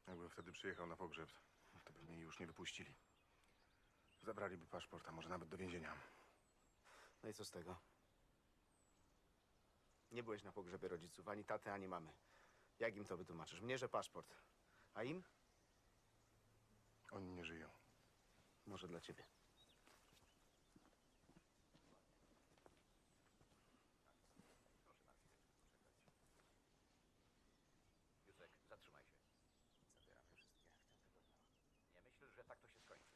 Jakbym wtedy przyjechał na pogrzeb, to by mnie już nie wypuścili. Zabraliby paszport, a może nawet do więzienia. No i co z tego? Nie byłeś na pogrzebie rodziców, ani taty, ani mamy. Jak im to wytłumaczysz? Mnie, że paszport. A im? Oni nie żyją. Może dla ciebie. Józek, zatrzymaj się. Zabieramy wszystkie w tym tygodniu. Nie myślisz, że tak to się skończy.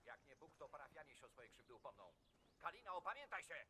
Jak nie Bóg, to parafianie się o swoje krzywdy upomną. Kalina, opamiętaj się!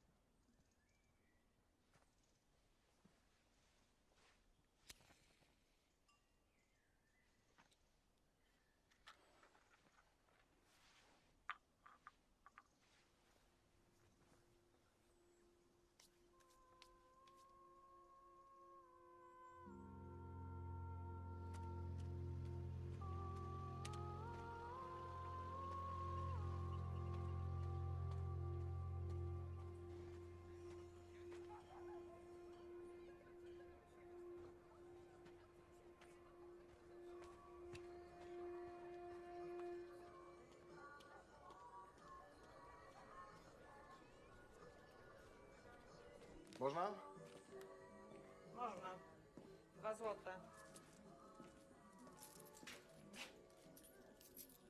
Można? Można. 2 złote.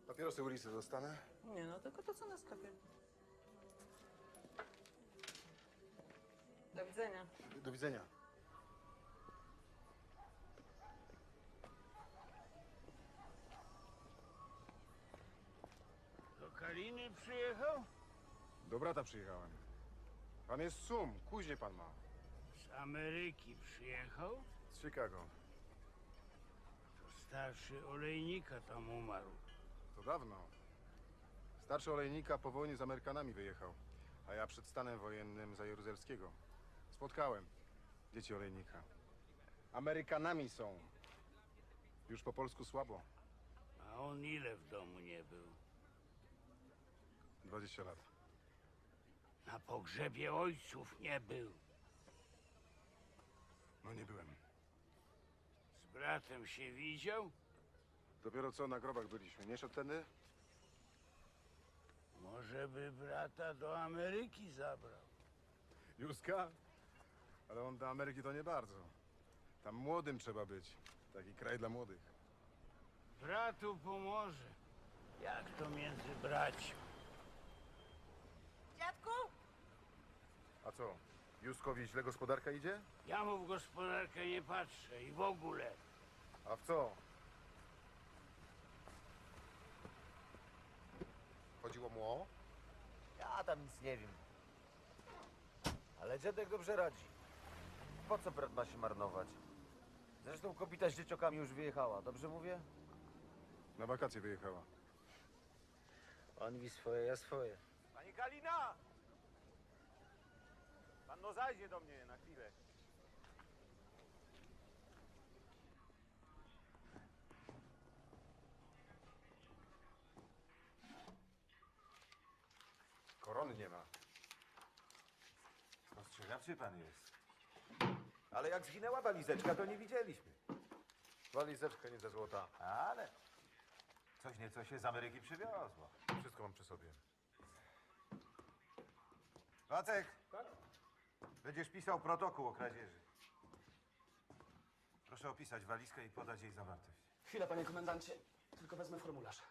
Papierosy ulicy dostanę? Nie no, tylko to co na sklepie. Do widzenia. Do widzenia. Do Kaliny przyjechał? Do brata przyjechałem. Pan jest z Sum, kuźnie pan ma. Z Ameryki przyjechał? Z Chicago. To starszy olejnika tam umarł. To dawno. Starszy olejnika po wojnie z Amerykanami wyjechał, a ja przed stanem wojennym za Jaruzelskiego. Spotkałem dzieci olejnika. Amerykanami są. Już po polsku słabo. A on ile w domu nie był? 20 lat. Na pogrzebie ojców nie był. No nie byłem. Z bratem się widział? Dopiero co na grobach byliśmy. Nie szedł tędy? Może by brata do Ameryki zabrał. Józka? Ale on do Ameryki to nie bardzo. Tam młodym trzeba być. Taki kraj dla młodych. Bratu pomoże. Jak to między braćmi? Dziadku? A co? Józkowi źle gospodarka idzie? Ja mu w gospodarkę nie patrzę i w ogóle. A w co? Chodziło mu o? Ja tam nic nie wiem. Ale dziadek dobrze radzi. Po co brat ma się marnować? Zresztą kobieta z dzieciokami już wyjechała, dobrze mówię? Na wakacje wyjechała. On mi swoje, ja swoje. Pani Kalina! Pan no zajdzie do mnie na chwilę. Korony nie ma. Ostrzegawczy pan jest. Ale jak zginęła walizeczka, to nie widzieliśmy. Walizeczka nie ze złota. Ale coś nieco się z Ameryki przywiozło. Wszystko mam przy sobie. Wacek, Tak? będziesz pisał protokół o kradzieży. Proszę opisać walizkę i podać jej zawartość. Chwila, panie komendancie. Tylko wezmę formularz.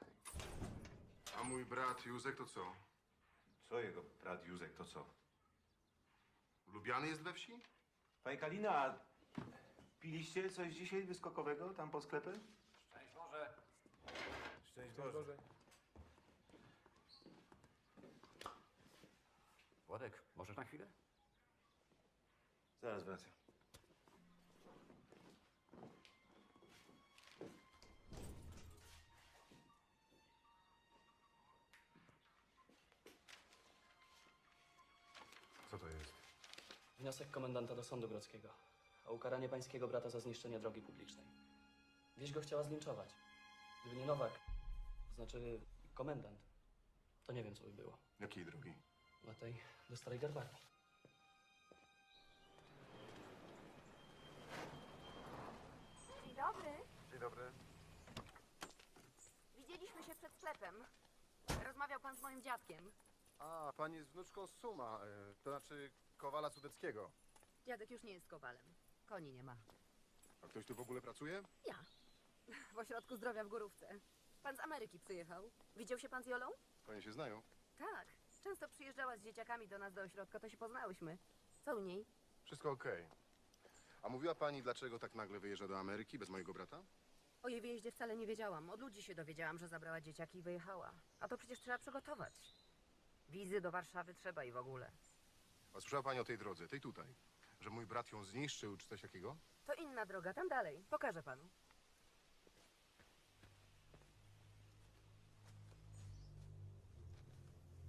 A mój brat Józek to co? Co jego brat Józek, to co? Lubiany jest we wsi? Pani Kalina, a piliście coś dzisiaj wyskokowego tam pod sklepem? Szczęść Boże! Szczęść Boże. Władek, możesz na chwilę? Zaraz wracam. Co to jest? Wniosek komendanta do sądu grodzkiego o ukaranie pańskiego brata za zniszczenie drogi publicznej. Wieś go chciała zlinczować. Gdyby nie Nowak, to znaczy komendant, to nie wiem, co by było. Jakiej drogi? Na tej do Starej Garbarki. Dzień dobry. Dzień dobry. Widzieliśmy się przed sklepem. Rozmawiał pan z moim dziadkiem. A, pani jest wnuczką Suma, to znaczy Kowala Sudeckiego. Dziadek już nie jest kowalem. Koni nie ma. A ktoś tu w ogóle pracuje? Ja. W ośrodku zdrowia w Górówce. Pan z Ameryki przyjechał. Widział się pan z Jolą? Panie się znają? Tak. Często przyjeżdżała z dzieciakami do nas do ośrodka, to się poznałyśmy. Co u niej? Wszystko okej. A mówiła pani, dlaczego tak nagle wyjeżdża do Ameryki bez mojego brata? O jej wyjeździe wcale nie wiedziałam. Od ludzi się dowiedziałam, że zabrała dzieciaki i wyjechała. A to przecież trzeba przygotować. Wizy do Warszawy trzeba i w ogóle. A słyszała pani o tej drodze, tej tutaj? Że mój brat ją zniszczył, czy coś takiego? To inna droga, tam dalej. Pokażę panu.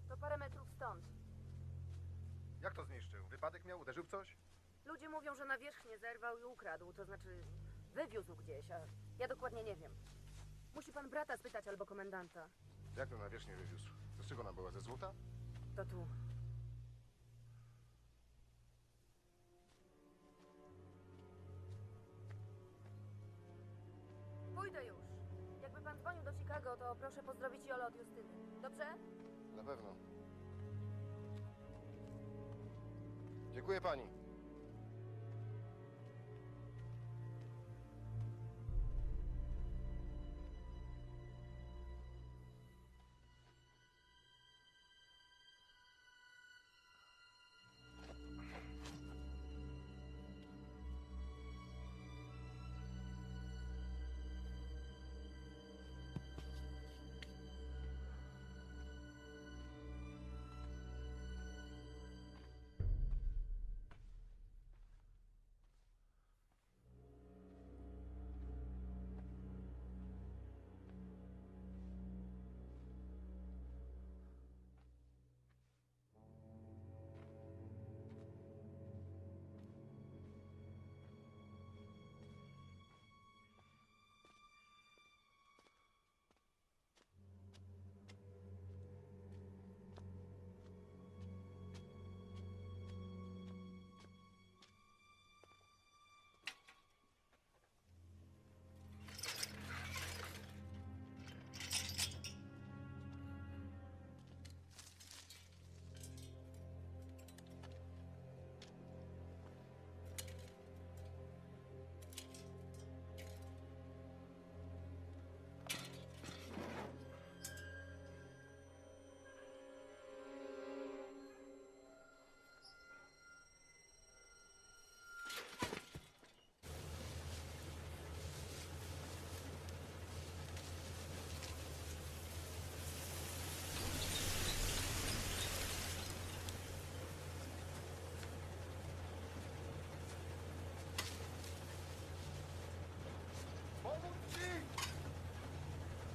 To parę metrów stąd. Jak to zniszczył? Wypadek miał? Uderzył w coś? Ludzie mówią, że na wierzchnię zerwał i ukradł, to znaczy wywiózł gdzieś, a ja dokładnie nie wiem. Musi pan brata spytać albo komendanta. Jak to na wierzchnię wywiózł? Z czego ona była? Ze złota? To tu. Pójdę już. Jakby pan dzwonił do Chicago, to proszę pozdrowić Jolę od Justyny. Dobrze? Na pewno. Dziękuję pani.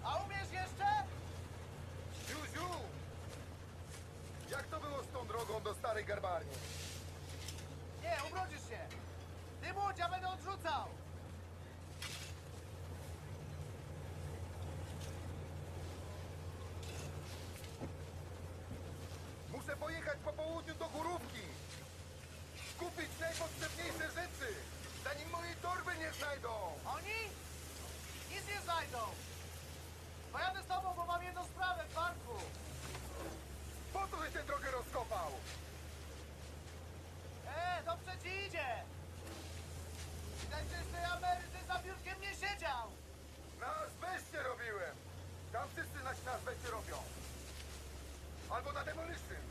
A umiesz jeszcze? Ziu! Jak to było z tą drogą do starej garbarni? Nie, ubrodzisz się. Ty młodź, ja będę odrzucał. Muszę pojechać po południu do Górówki. Kupić najpotrzebniejsze rzeczy, zanim mojej torby nie znajdą. Oni? Nic nie znajdą. Pojadę z tobą, bo mam jedną sprawę w parku. Po co żeś tę drogę rozkopał? Dobrze ci idzie. Widać, że z tej Ameryce za biurkiem nie siedział. Na azbestie robiłem. Tam wszyscy na azbestie robią. Albo na demolition.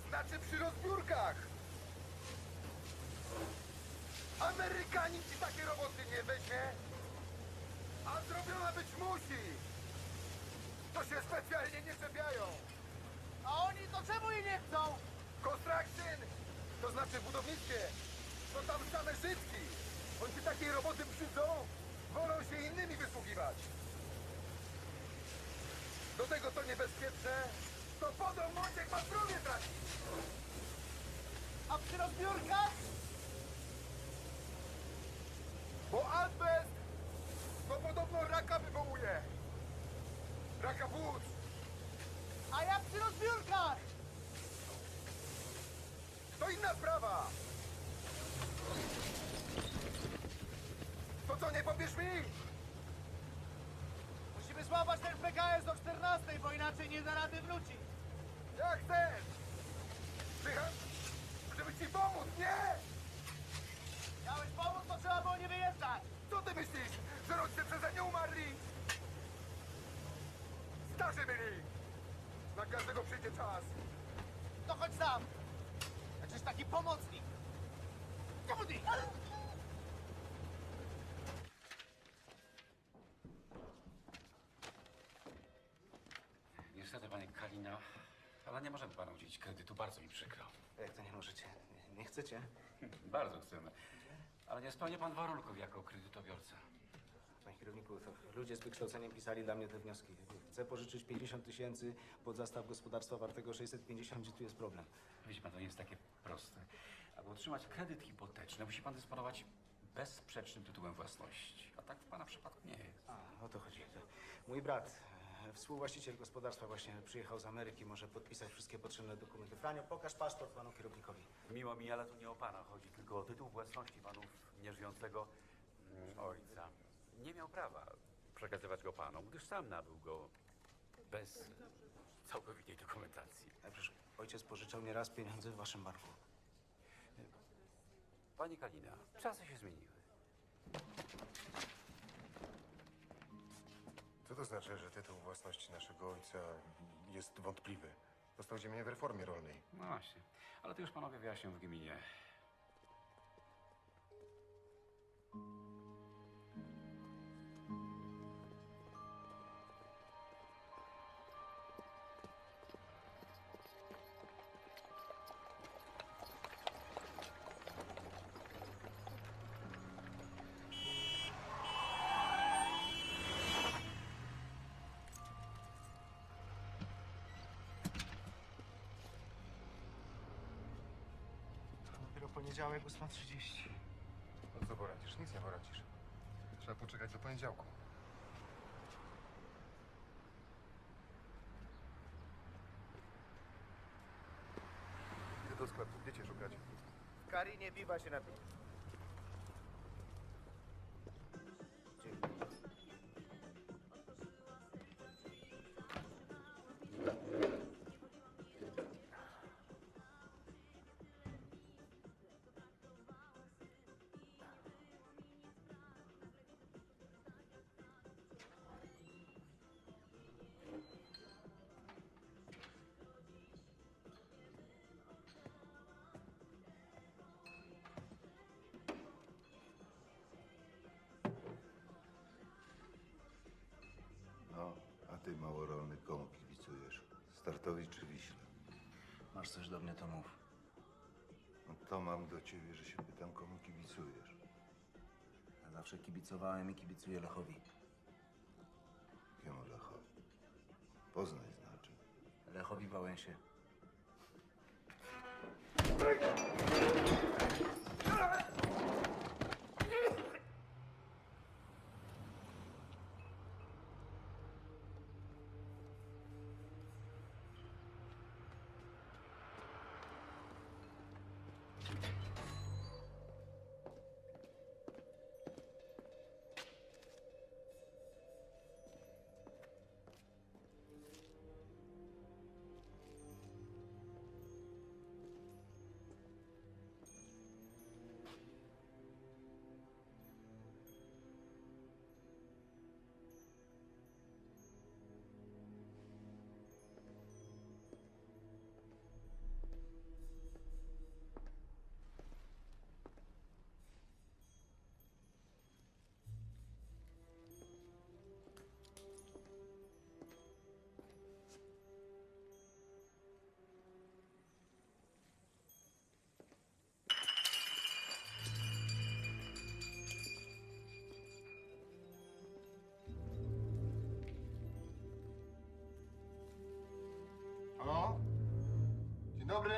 Znaczy przy rozbiórkach. Amerykanin ci takie roboty nie weźmie. A zrobiona być musi. To się specjalnie nie czepiają. A oni to czemu jej nie chcą? Construction, to znaczy w budownictwie. To tam same Żydki. Oni takiej roboty brzydzą, wolą się innymi wysługiwać. Do tego to niebezpieczne, to potem młodziek ma zdrowie tracić. A przy rozbiórkach? Bo azbest to podobno raka wywołuje. Raka płuc. A jak przy rozbiórkach? To inna sprawa. To co, nie powiesz mi? Musimy złapać ten PKS do 14, bo inaczej nie da rady wrócić. Jak chcesz. Przyjechać, żeby ci pomóc, nie? Miałeś pomóc, to trzeba było nie wyjeżdżać. Co ty myślisz, że rodzice przeze mnie umarli? Łukasz! To chodź sam! Przecież taki pomocnik! Dowódnik! Niestety, panie Kalina, ale nie możemy panu udzielić kredytu. Bardzo mi przykro. Jak to nie możecie? Nie chcecie? Bardzo chcemy. Ale nie spełnia pan warunków jako kredytobiorca. Panie kierowniku, to ludzie z wykształceniem pisali dla mnie te wnioski. Chcę pożyczyć 50 000 pod zastaw gospodarstwa wartego 650, gdzie tu jest problem. Widzi pan, to nie jest takie proste. Aby otrzymać kredyt hipoteczny, musi pan dysponować bezsprzecznym tytułem własności. A tak w pana przypadku nie jest. O to chodzi. Mój brat, współwłaściciel gospodarstwa, właśnie przyjechał z Ameryki. Może podpisać wszystkie potrzebne dokumenty. Franio, pokaż paszport panu kierownikowi. Miło mi, ale tu nie o pana chodzi, tylko o tytuł własności panów nieżyjącego ojca. Nie miał prawa przekazywać go panom, gdyż sam nabył go bez całkowitej dokumentacji. Ale przecież ojciec pożyczał nieraz pieniądze w waszym banku. Pani Kalina, czasy się zmieniły. Co to znaczy, że tytuł własności naszego ojca jest wątpliwy? Dostał ziemię w reformie rolnej. No właśnie, ale to już panowie wyjaśnią w gminie. Dopiero poniedziałek 8:30. No co poradzisz? Nic nie poradzisz. Trzeba poczekać do poniedziałku. Idę do sklepu. Gdzie cię szukać? W Karinie biwa się napije. No, a ty, małorolny, komu kibicujesz? Startowi czy Wiśle? Masz coś do mnie, to mów. No to mam do ciebie, że się pytam, komu kibicujesz. Ja zawsze kibicowałem i kibicuję Lechowi. Jakiemu Lechowi? Poznaj znaczy. Lechowi Wałęsie. Halo? Dzień dobry.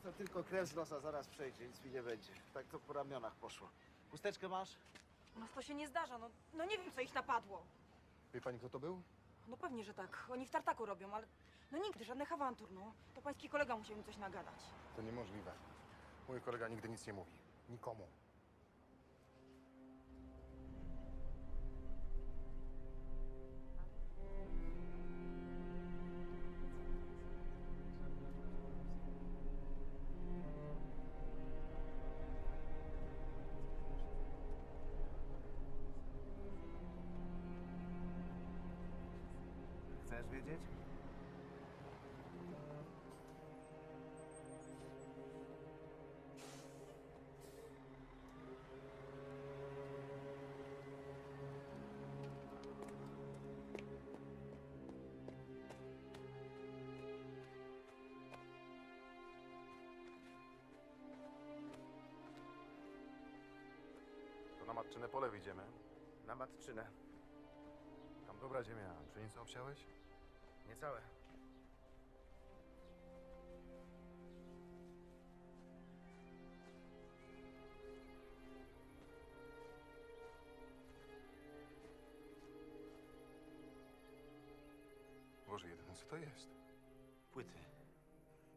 To tylko krew z nosa zaraz przejdzie, nic mi nie będzie. Tak to po ramionach poszło. Chusteczkę masz? No to się nie zdarza, no nie wiem, co ich napadło. Wie pani, kto to był? No pewnie, że tak. Oni w tartaku robią, ale no nigdy, żadnych awantur, no. To pański kolega musiał im coś nagadać. To niemożliwe. Mój kolega nigdy nic nie mówi. Nikomu. Chcesz wiedzieć? To na matczyne pole wyjdziemy. Na matczynę. Tam dobra ziemia. Pszenicę obsiałeś? Niecałe. Boże, jedyne co to jest? Płyty.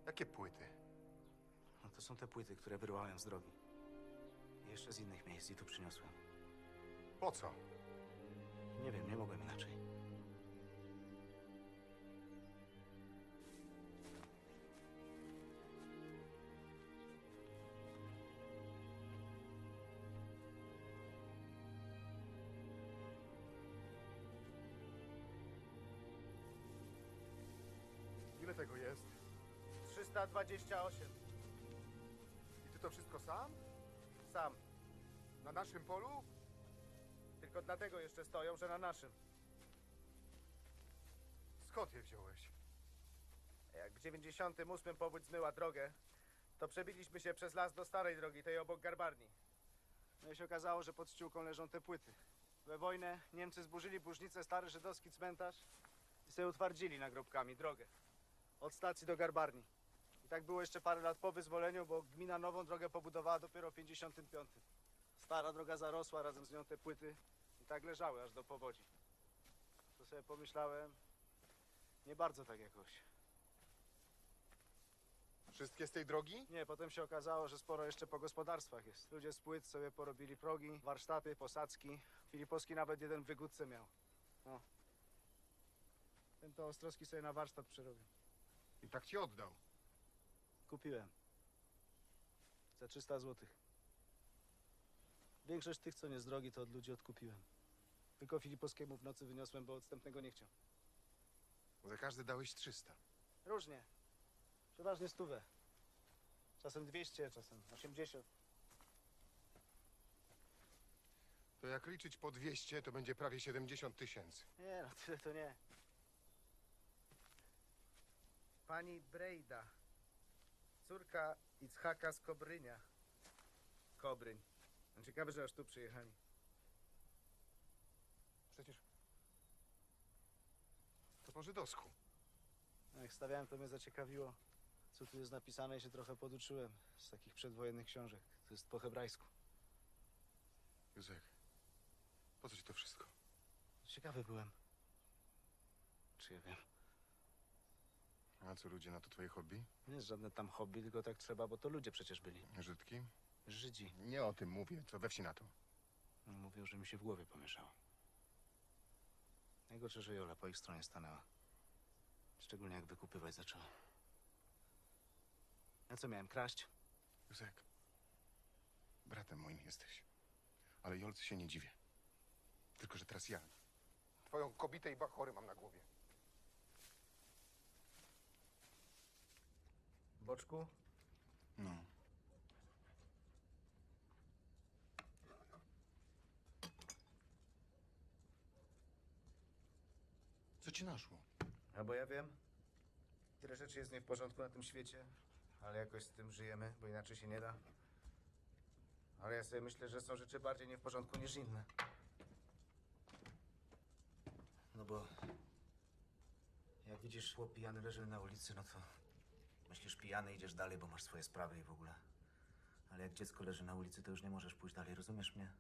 Jakie płyty? No to są te płyty, które wyrwałem z drogi. I jeszcze z innych miejsc i tu przyniosłem. Po co? Nie wiem, nie mogłem inaczej. Ile tego jest? 328. I ty to wszystko sam? Sam. Na naszym polu? Tylko dlatego jeszcze stoją, że na naszym. Skąd je wziąłeś? Jak w 98 powódź zmyła drogę, to przebiliśmy się przez las do starej drogi, tej obok garbarni. No i się okazało, że pod ściółką leżą te płyty. We wojnę Niemcy zburzyli Burznicę, stary żydowski cmentarz i sobie utwardzili nagrobkami drogę. Od stacji do garbarni. I tak było jeszcze parę lat po wyzwoleniu, bo gmina nową drogę pobudowała dopiero w 55. Stara droga zarosła, razem z nią te płyty i tak leżały aż do powodzi. To sobie pomyślałem, nie bardzo tak jakoś. Wszystkie z tej drogi? Nie, potem się okazało, że sporo jeszcze po gospodarstwach jest. Ludzie z płyt sobie porobili progi, warsztaty, posadzki. Filipowski nawet jeden w wygódce miał. No. Ten to Ostrowski sobie na warsztat przerobił. I tak ci oddał. Kupiłem. Za 300 zł. Większość tych, co nie z drogi, to od ludzi odkupiłem. Tylko Filipowskiemu w nocy wyniosłem, bo odstępnego nie chciał. Za każdy dałeś 300. Różnie. Przeważnie 100. Czasem 200, czasem 80. To jak liczyć po 200, to będzie prawie 70 000. Nie no, tyle to nie. Pani Brejda. Córka Ichaka z Kobrynia. Kobryń. No, ciekawe, że aż tu przyjechali. Przecież to po żydowsku. No, jak stawiałem, to mnie zaciekawiło, co tu jest napisane i się trochę poduczyłem z takich przedwojennych książek. To jest po hebrajsku. Józek, po co ci to wszystko? Ciekawy byłem. Czy ja wiem? A co, ludzie na to twoje hobby? Nie jest żadne tam hobby, tylko tak trzeba, bo to ludzie przecież byli. Żydki? Żydzi. Nie o tym mówię, co we wsi na to. No, mówią, że mi się w głowie pomieszało. Najgorsze, że Jola po ich stronie stanęła. Szczególnie jak wykupywać zaczęła. A co miałem, kraść? Józek, bratem moim jesteś. Ale Jolce się nie dziwię. Tylko, że teraz ja twoją kobietę i bachory mam na głowie. Boczku? No. Co ci naszło? A bo ja wiem. Tyle rzeczy jest nie w porządku na tym świecie, ale jakoś z tym żyjemy, bo inaczej się nie da. Ale ja sobie myślę, że są rzeczy bardziej nie w porządku niż inne. No bo jak widzisz, chłop pijany leży na ulicy, no to Myślisz, pijany idziesz dalej, bo masz swoje sprawy i w ogóle. Ale jak dziecko leży na ulicy, to już nie możesz pójść dalej, rozumiesz mnie?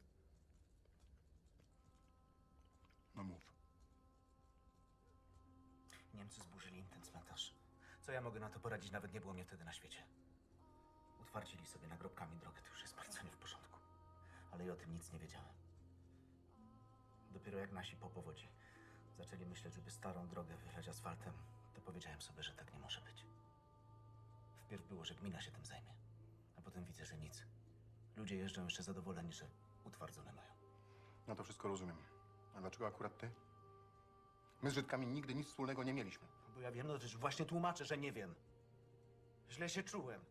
No mów. Niemcy zburzyli im ten cmentarz. Co ja mogę na to poradzić? Nawet nie było mnie wtedy na świecie. Utwardzili sobie nagrobkami drogę, to już jest bardzo nie w porządku. Ale i o tym nic nie wiedziałem. Dopiero jak nasi po powodzi zaczęli myśleć, żeby starą drogę wylać asfaltem, to powiedziałem sobie, że tak nie może być. Wpierw było, że gmina się tym zajmie, a potem widzę, że nic. Ludzie jeżdżą jeszcze zadowoleni, że utwardzone mają. No to wszystko rozumiem. A dlaczego akurat ty? My z Żydkami nigdy nic wspólnego nie mieliśmy. Bo ja wiem, no też właśnie tłumaczę, że nie wiem. Źle się czułem.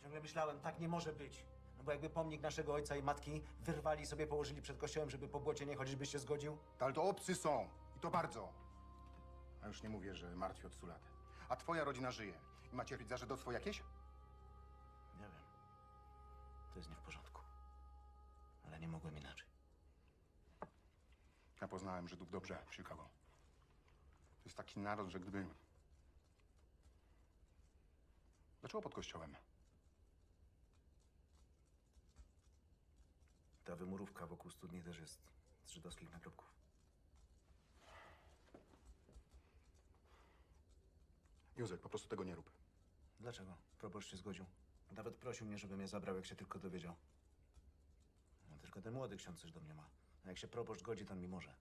Ciągle myślałem, tak nie może być. No bo jakby pomnik naszego ojca i matki wyrwali sobie, położyli przed kościołem, żeby po błocie nie chodzić, byś się zgodził? Ale to obcy są. I to bardzo. A już nie mówię, że martwi od 100 lat. A twoja rodzina żyje. I macie cierpieć za żydostwo jakieś? Nie wiem. To jest nie w porządku. Ale nie mogłem inaczej. Ja poznałem Żydów dobrze w Chicago. To jest taki naród, że gdyby... Dlaczego pod kościołem? Ta wymurówka wokół studni też jest z żydowskich nagrobków. Józek, po prostu tego nie rób. Dlaczego? Proboszcz się zgodził. Nawet prosił mnie, żebym je zabrał, jak się tylko dowiedział. No, tylko ten młody ksiądz coś do mnie ma. A jak się proboszcz godzi, to on mi może.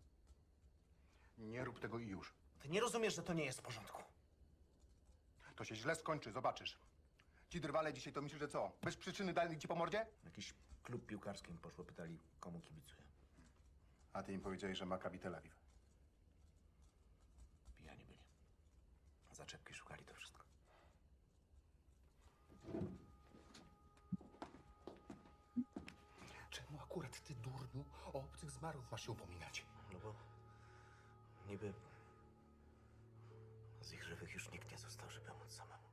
Nie rób tego i już. Ty nie rozumiesz, że to nie jest w porządku. To się źle skończy, zobaczysz. Ci drwale dzisiaj to myślisz, że co? Bez przyczyny dali ci po mordzie? Jakiś klub piłkarski im poszło, pytali, komu kibicuje. A ty im powiedziałeś, że Maccabi Tel Awiw. Pijani byli. Zaczepki szukali, to wszystko. Czemu akurat ty, durniu, o obcych zmarłych masz się upominać? No bo niby z ich żywych już nikt nie został, żeby móc samemu.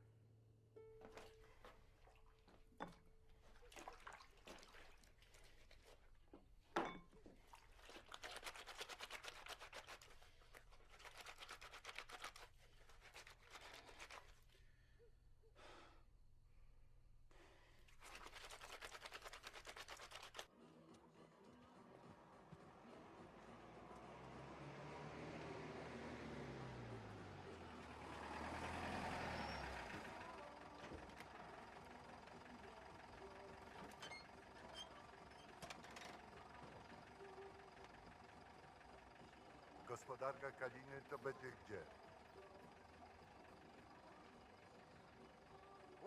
Gospodarka Kaliny to będzie gdzie?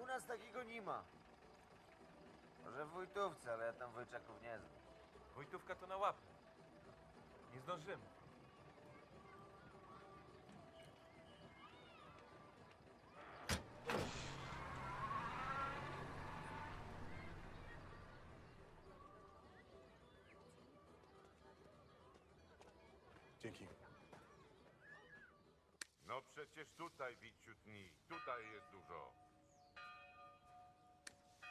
U nas takiego nie ma. Może w Wojtówce, ale ja tam Wojczaków nie znam. Wojtówka to na łapę. Nie zdążymy. Dzięki. No przecież tutaj, Wiciutni, tutaj jest dużo.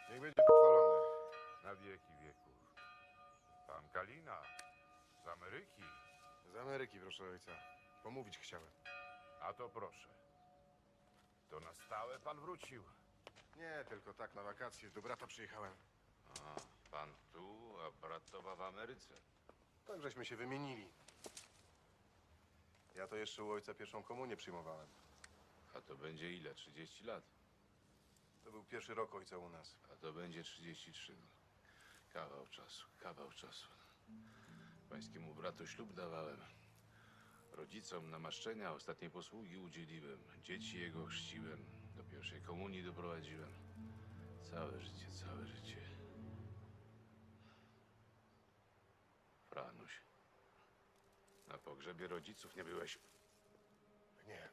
Niech będzie pochwalony. Na wieki wieków. Pan Kalina. Z Ameryki. Z Ameryki, proszę ojca. Pomówić chciałem. A to proszę. To na stałe pan wrócił. Nie, tylko tak, na wakacje. Do brata przyjechałem. A, pan tu, a bratowa w Ameryce. Tak żeśmy się wymienili. Ja to jeszcze u ojca pierwszą komunię przyjmowałem. A to będzie ile? 30 lat? To był pierwszy rok ojca u nas. A to będzie 33. Kawał czasu, kawał czasu. Pańskiemu bratu ślub dawałem. Rodzicom namaszczenia, ostatniej posługi udzieliłem. Dzieci jego chrzciłem. Do pierwszej komunii doprowadziłem. Całe życie, całe życie. Franuś. Na pogrzebie rodziców nie byłeś? Nie.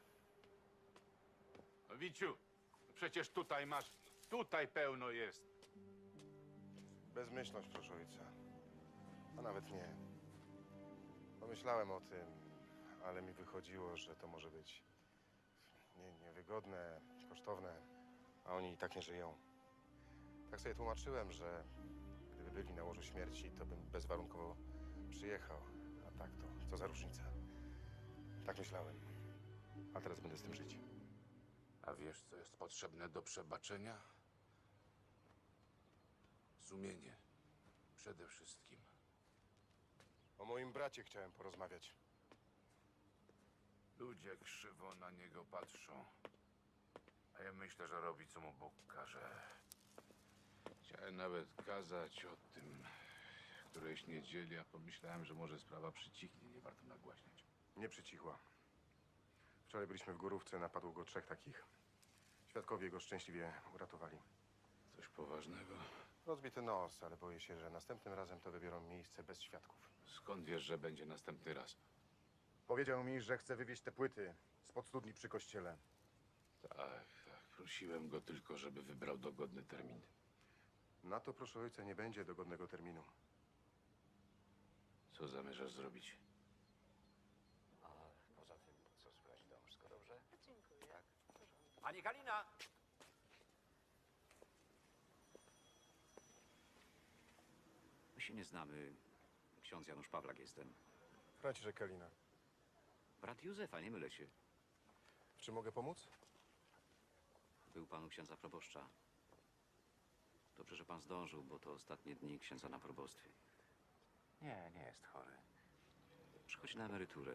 No Wiciu, przecież tutaj masz, tutaj pełno jest. Bezmyślność, proszę ojca. A nawet nie. Pomyślałem o tym, ale mi wychodziło, że to może być niewygodne, kosztowne, a oni i tak nie żyją. Tak sobie tłumaczyłem, że gdyby byli na łożu śmierci, to bym bezwarunkowo przyjechał. A tak to, co za różnica. Tak myślałem. A teraz będę z tym żyć. A wiesz, co jest potrzebne do przebaczenia? Sumienie. Przede wszystkim. O moim bracie chciałem porozmawiać. Ludzie krzywo na niego patrzą. A ja myślę, że robi, co mu Bóg każe. Chciałem nawet kazać o tym którejś niedzieli, a pomyślałem, że może sprawa przycichnie. Nie warto nagłaśniać. Nie przycichła. Wczoraj byliśmy w Górówce, napadło go 3 takich. Świadkowie go szczęśliwie uratowali. Coś poważnego? Rozbity nos, ale boję się, że następnym razem to wybiorą miejsce bez świadków. Skąd wiesz, że będzie następny raz? Powiedział mi, że chce wywieźć te płyty spod studni przy kościele. Tak. Prosiłem go tylko, żeby wybrał dogodny termin. Na to, proszę ojca, nie będzie dogodnego terminu. Co zamierzasz zrobić? A poza tym, co słychać w domu? Wszystko dobrze? Dziękuję. Tak. Pani Kalina! My się nie znamy. Ksiądz Janusz Pawlak jestem. Franciszek Kalina. Brat Józefa, nie mylę się. W czym mogę pomóc? Był pan u księdza proboszcza. Dobrze, że pan zdążył, bo to ostatnie dni księdza na probostwie. Nie jest chory. Przychodzi na emeryturę.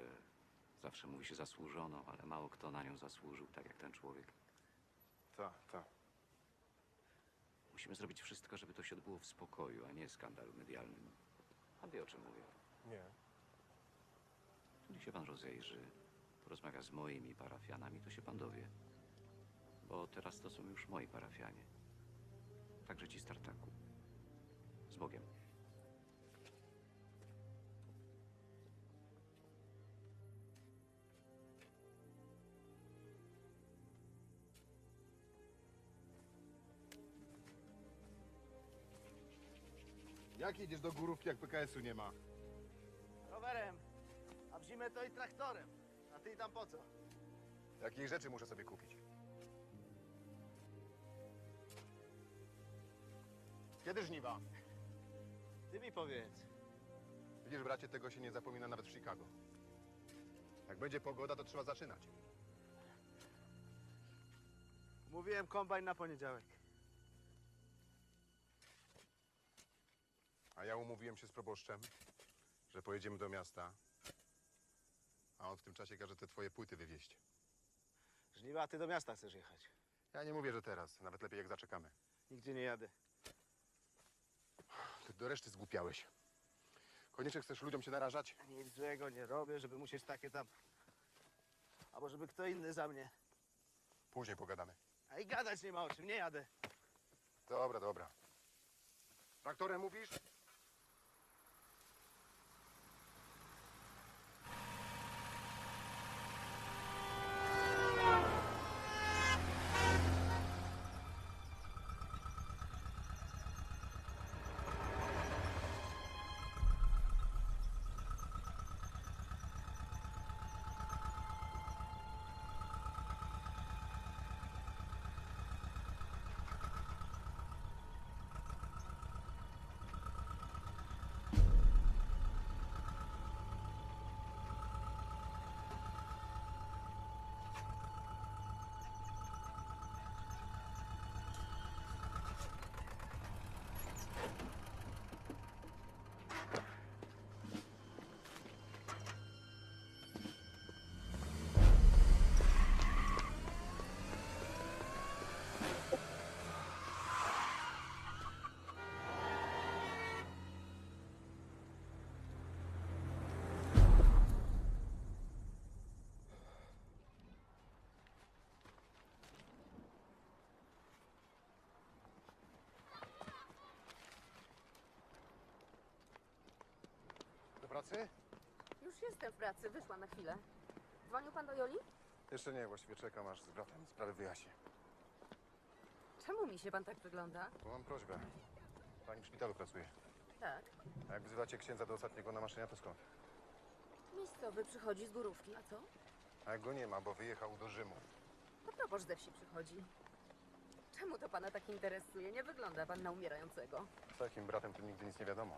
Zawsze mówi się zasłużoną, ale mało kto na nią zasłużył, tak jak ten człowiek. Tak. Musimy zrobić wszystko, żeby to się odbyło w spokoju, a nie skandalu medialnym. Pan wie, o czym mówię. Nie. Kiedy się pan rozejrzy, porozmawia z moimi parafianami, to się pan dowie. Bo teraz to są już moi parafianie. Także ci z Tartaku. Z Bogiem. Jak idziesz do Górówki, jak PKS-u nie ma? Rowerem, a w zimę to i traktorem. A ty tam po co? Jakiej rzeczy muszę sobie kupić? Kiedy żniwa? Ty mi powiedz. Widzisz, bracie, tego się nie zapomina nawet w Chicago. Jak będzie pogoda, to trzeba zaczynać. Mówiłem kombajn na poniedziałek. A ja umówiłem się z proboszczem, że pojedziemy do miasta, a on w tym czasie każe te twoje płyty wywieźć. Żniwa, a ty do miasta chcesz jechać. Ja nie mówię, że teraz. Nawet lepiej, jak zaczekamy. Nigdzie nie jadę. Ty do reszty zgłupiałeś. Koniecznie chcesz ludziom się narażać? Nic złego nie robię, żeby musieć takie tam... Albo żeby kto inny za mnie. Później pogadamy. A i gadać nie ma o czym, nie jadę. Dobra. Traktorem mówisz? Do pracy? Już jestem w pracy, wyszłam na chwilę. Dzwonił pan do Joli? Jeszcze nie, właściwie czekam, aż z bratem sprawę wyjaśnię. Czemu mi się pan tak wygląda? Bo mam prośbę. Pani w szpitalu pracuje. Tak. A jak wzywacie księdza do ostatniego namaszczenia, to skąd? Miejscowy przychodzi z Górówki, a co? A jak go nie ma, bo wyjechał do Rzymu. To proboszcz ze wsi przychodzi. Czemu to pana tak interesuje? Nie wygląda pan na umierającego. Z takim bratem to nigdy nic nie wiadomo.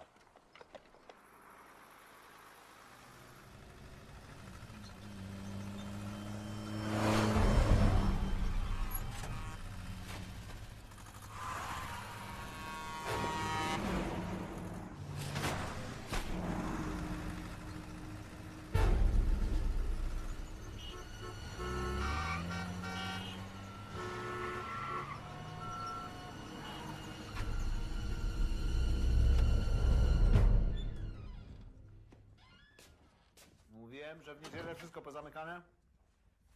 że w niedzielę wszystko pozamykane?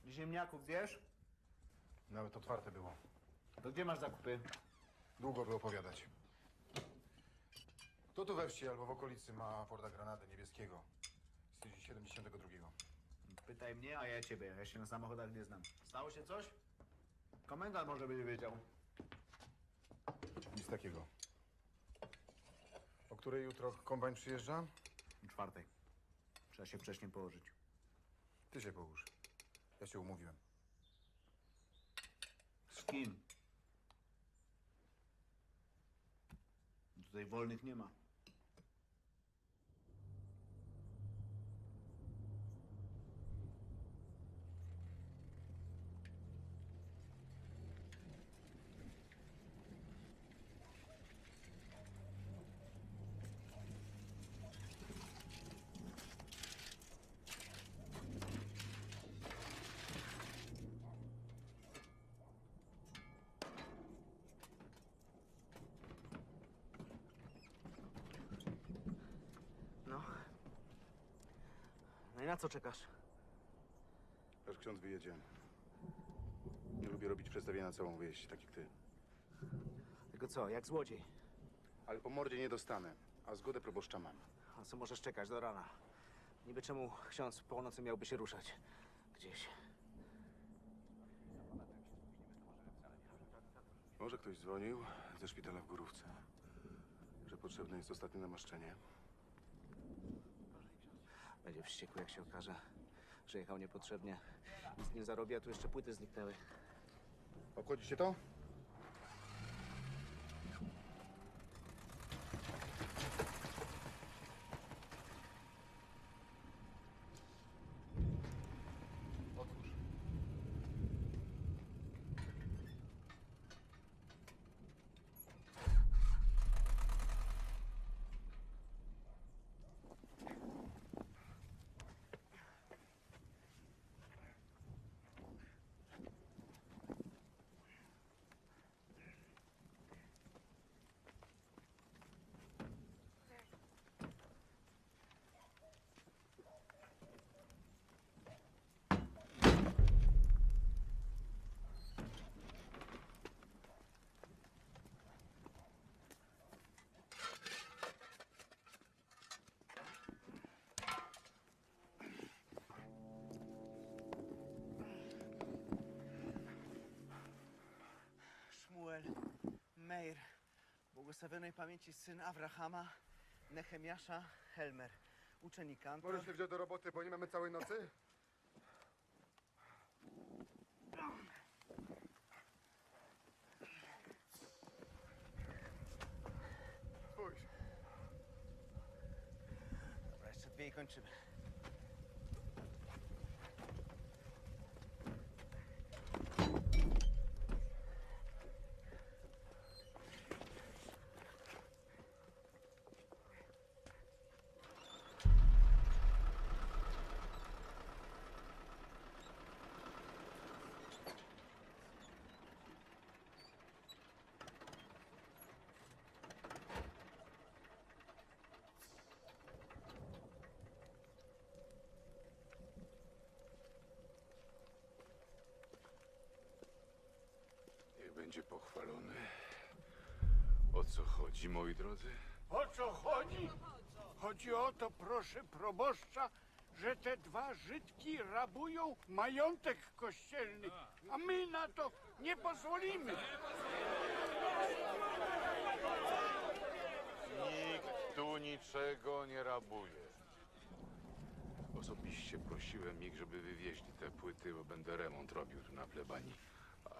Ziemniaków wiesz? Nawet otwarte było. To gdzie masz zakupy? Długo by opowiadać. Kto tu we wsi albo w okolicy ma Forda Granadę niebieskiego z 72? Pytaj mnie, a ja ciebie. Ja się na samochodach nie znam. Stało się coś? Komendant może by wiedział. Nic takiego. O której jutro kombajn przyjeżdża? 4. Trzeba się wcześniej położyć. Ty się połóż. Ja się umówiłem. Z kim? Tutaj wolnych nie ma. No i na co czekasz? Aż ksiądz wyjedzie. Nie lubię robić przedstawienia na całą wieś, tak jak ty. Tylko co, jak złodziej? Ale po mordzie nie dostanę, a zgodę proboszcza mam. A co możesz czekać do rana? Niby czemu ksiądz po nocy miałby się ruszać? Gdzieś. Może ktoś dzwonił ze szpitala w Górówce, że potrzebne jest ostatnie namaszczenie. Będzie wściekły, jak się okaże, że jechał niepotrzebnie. Nic nie zarobi, a tu jeszcze płyty zniknęły. Obchodzi cię to? Otwórz. Meir, błogosławionej pamięci syn Abrahama, Nehemiasza, Helmer, uczennik Kantor. Możesz się wziąć do roboty, bo nie mamy całej nocy? Spójrz. Dobra, jeszcze 2 i kończymy. Będzie pochwalony. O co chodzi, moi drodzy? O co chodzi? Chodzi o to, proszę proboszcza, że te 2 Żydki rabują majątek kościelny, a my na to nie pozwolimy. Nikt tu niczego nie rabuje. Osobiście prosiłem ich, żeby wywieźli te płyty, bo będę remont robił tu na plebanii.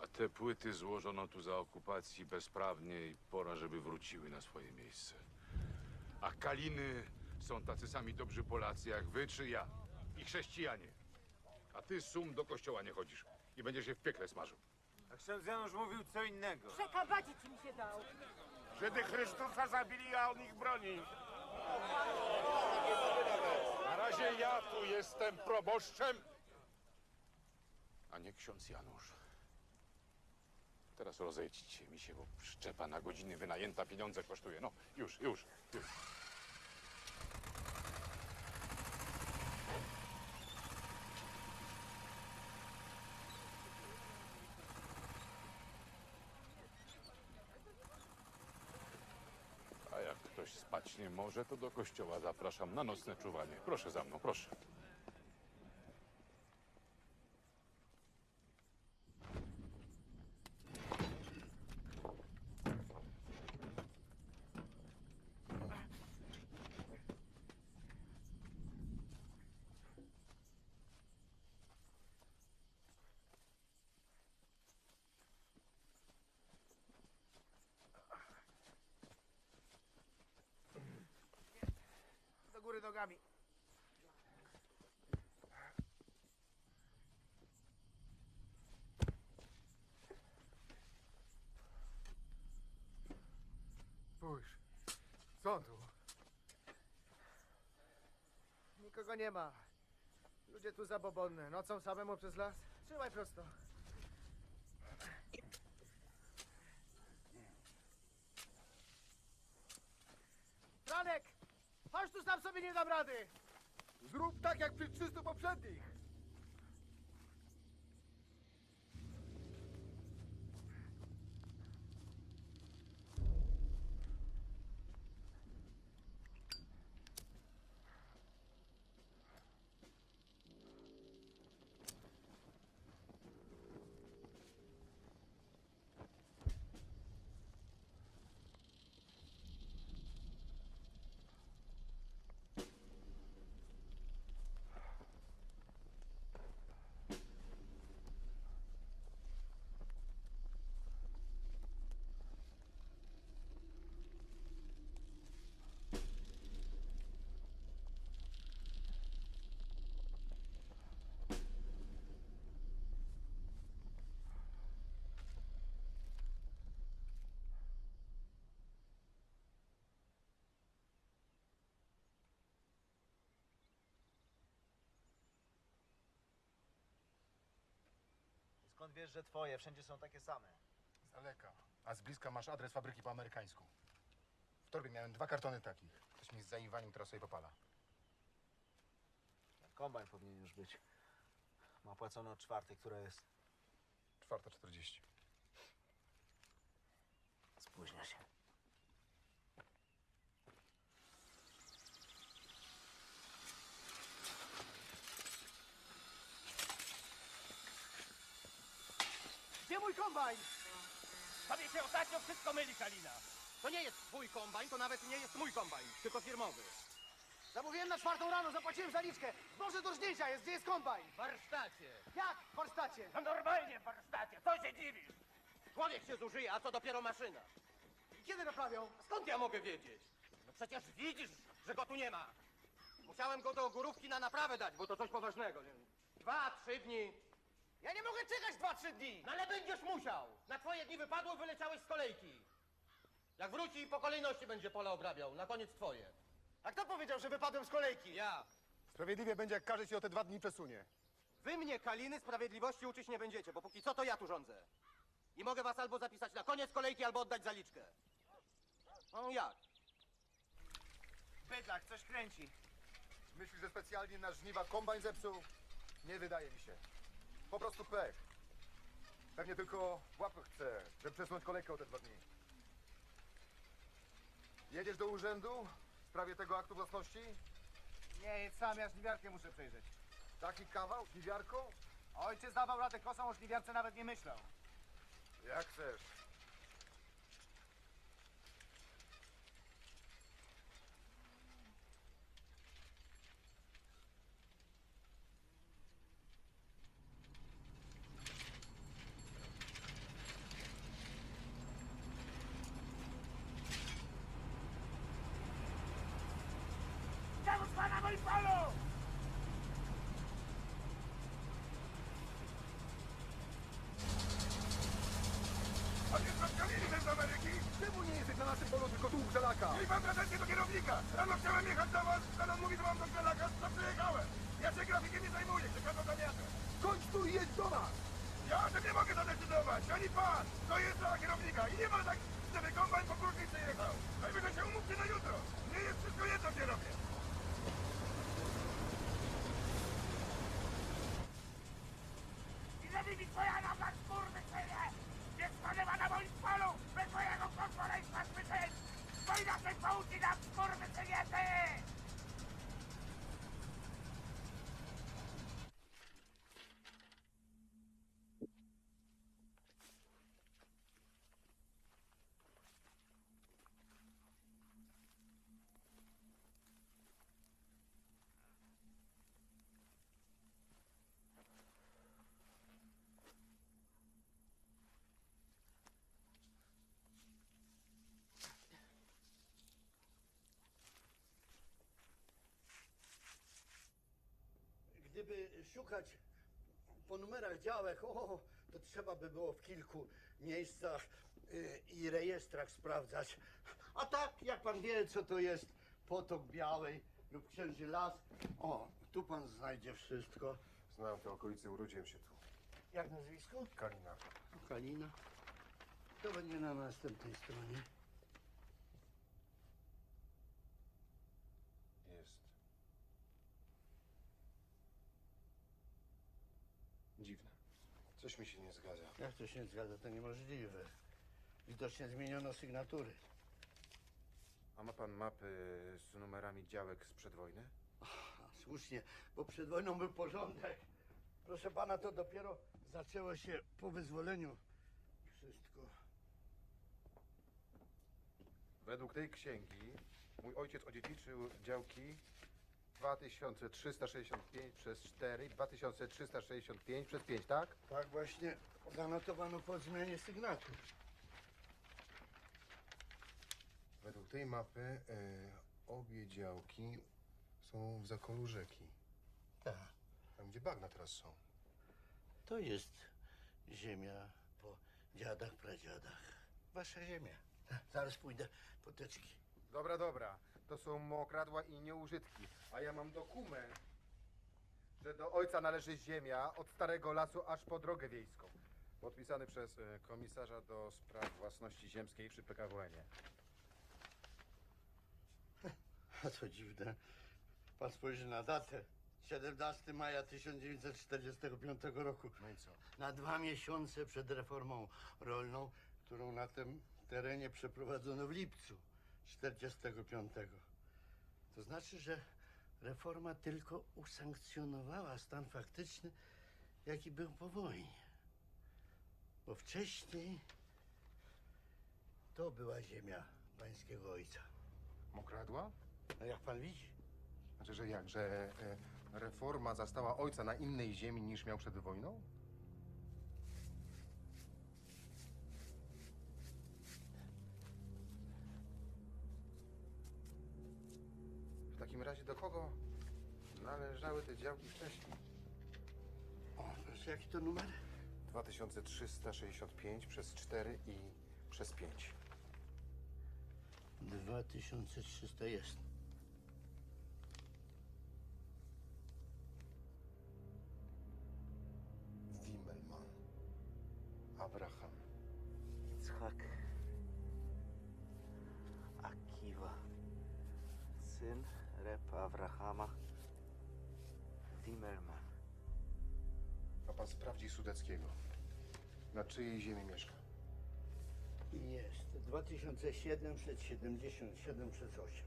A te płyty złożono tu za okupacji bezprawnie i pora, żeby wróciły na swoje miejsce. A Kaliny są tacy sami dobrzy Polacy jak wy czy ja. I chrześcijanie. A ty, Sum, do kościoła nie chodzisz i będziesz się w piekle smażył. A ksiądz Janusz mówił co innego. Przekabacić mi się dał. Żydy Chrystusa zabili, a on ich broni. Na razie ja tu jestem proboszczem, a nie ksiądz Janusz. Teraz rozejdźcie mi się, bo przyczepa na godziny wynajęta pieniądze kosztuje. No, już. spać nie może, to do kościoła zapraszam na nocne czuwanie. Proszę za mną, proszę. Do góry nogami. Spójrz, co tu? Nikogo nie ma. Ludzie tu zabobonne. Nocą samemu przez las. Trzymaj prosto. Franek! Chodź tu, sam sobie nie dam rady! Zrób tak jak przy 300 poprzednich. Skąd wiesz, że twoje? Wszędzie są takie same. Z daleka. A z bliska masz adres fabryki po amerykańsku. W torbie miałem 2 kartony takich. Ktoś mi z zaiwaniem teraz sobie popala. Kombajn powinien już być. Ma płacone od 4, która jest? 4:40. Spóźnia się. Gdzie mój kombajn? Tobie się ostatnio wszystko myli, Kalina. To nie jest twój kombajn, to nawet nie jest mój kombajn, tylko firmowy. Zamówiłem na 4 rano, zapłaciłem zaliczkę. Może do rżnięcia jest, gdzie jest kombajn? W warsztacie. Jak w warsztacie? No normalnie w warsztacie, co się dziwisz? Człowiek się zużyje, a co dopiero maszyna. Kiedy naprawią? Skąd ja mogę wiedzieć? No przecież widzisz, że go tu nie ma. Musiałem go do Górówki na naprawę dać, bo to coś poważnego. Nie? 2-3 dni. Ja nie mogę czekać 2-3 dni! No ale będziesz musiał. Na twoje dni wypadło, wyleciałeś z kolejki. Jak wróci, po kolejności będzie pole obrabiał. Na koniec twoje. A kto powiedział, że wypadłem z kolejki? Ja. Sprawiedliwie będzie, jak każdy się o te 2 dni przesunie. Wy mnie, Kaliny, sprawiedliwości uczyć nie będziecie, bo póki co to ja tu rządzę. I mogę was albo zapisać na koniec kolejki, albo oddać zaliczkę. No jak? Bydlak, coś kręci. Myślisz, że specjalnie na żniwa kombajn zepsuł? Nie wydaje mi się. Po prostu pech. Pewnie tylko w łapach chce, żeby przesunąć kolejkę o te 2 dni. Jedziesz do urzędu w sprawie tego aktu własności? Nie, jedź sam, ja żniwiarkę muszę przejrzeć. Taki kawał z żniwiarką? Ojciec dawał radę kosą, o żniwiarce nawet nie myślał. Jak chcesz. Zawód pana moim polu! A nie spotkali się z Ameryki? Czemu nie jesteś na naszym polu, tylko tu u Żelaka? Mieli pan pretensje do kierownika. Rano chciałem jechać do was, ale on mówi, że mam do Żelaka, to przyjechałem. Ja się grafikiem nie zajmuję, czekam na miasto. Kończ tu i jedź do nas! Ja o tym nie mogę zadecydować, ani pan. To jest dla kierownika i nie ma tak, żeby kombajn po krótkiej przyjechał. Najwyżej się umówcie na jutro. Nie jest wszystko jedno, gdzie robię. Ile mi twoja noga, skurwysynie! Nie stanęła na moim polu bez mojego pozwoleństwa zwycięstw! Kto inaczej pouczy nas, skurwysyniety! Gdyby szukać po numerach działek, to trzeba by było w kilku miejscach i rejestrach sprawdzać. A tak, jak pan wie, co to jest Potok Białej lub Księży Las, tu pan znajdzie wszystko. Znam te okolice, urodziłem się tu. Jak nazwisko? Kalina. Kalina. To będzie na następnej stronie. Jest. Dziwne. Coś mi się nie zgadza. Jak to się nie zgadza? To niemożliwe. Widocznie zmieniono sygnatury. A ma pan mapy z numerami działek sprzed wojny? Słusznie, bo przed wojną był porządek. Proszę pana, to dopiero zaczęło się po wyzwoleniu. Wszystko. Według tej księgi mój ojciec odziedziczył działki 2365 przez 4, 2365 przez 5, tak? Tak właśnie zanotowano po zmianie sygnatur. Według tej mapy obie działki są w zakolu rzeki. Tak. Tam, gdzie bagna teraz są. To jest ziemia po dziadach, pradziadach. Wasza ziemia. Zaraz pójdę po teczki. Dobra, dobra. To są mokradła i nieużytki. A ja mam dokument, że do ojca należy ziemia od Starego Lasu aż po drogę wiejską. Podpisany przez komisarza do spraw własności ziemskiej przy PKWN-ie. A to dziwne. Pan spojrzy na datę. 17 maja 1945 roku. No i co? Na 2 miesiące przed reformą rolną, którą na tym terenie przeprowadzono w lipcu 1945. To znaczy, że reforma tylko usankcjonowała stan faktyczny, jaki był po wojnie. Bo wcześniej to była ziemia pańskiego ojca. Mokradła? No jak pan widzi. Znaczy, że jak? Że reforma zastała ojca na innej ziemi niż miał przed wojną? W takim razie do kogo należały te działki wcześniej? O, proszę, jaki to numer? 2365 przez 4 i przez 5. 2300 jest. Wimmelman. Abraham. Yitzhak. Akiwa. Syn Repa Abrahama. Zimmerman. A pan sprawdzi Sudeckiego. Na czyjej ziemi mieszka? Jest. 2777 przez 8.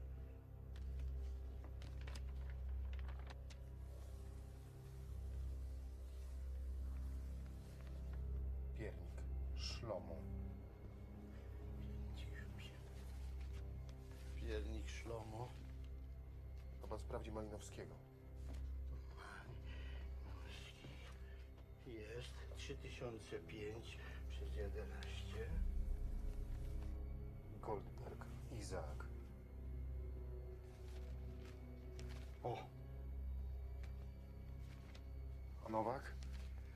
Piernik. Szlomo. Piernik Szlomo. A pan sprawdzi Malinowskiego. Jest. 3005 przez 11. Goldberg. Izaak. O! A Nowak?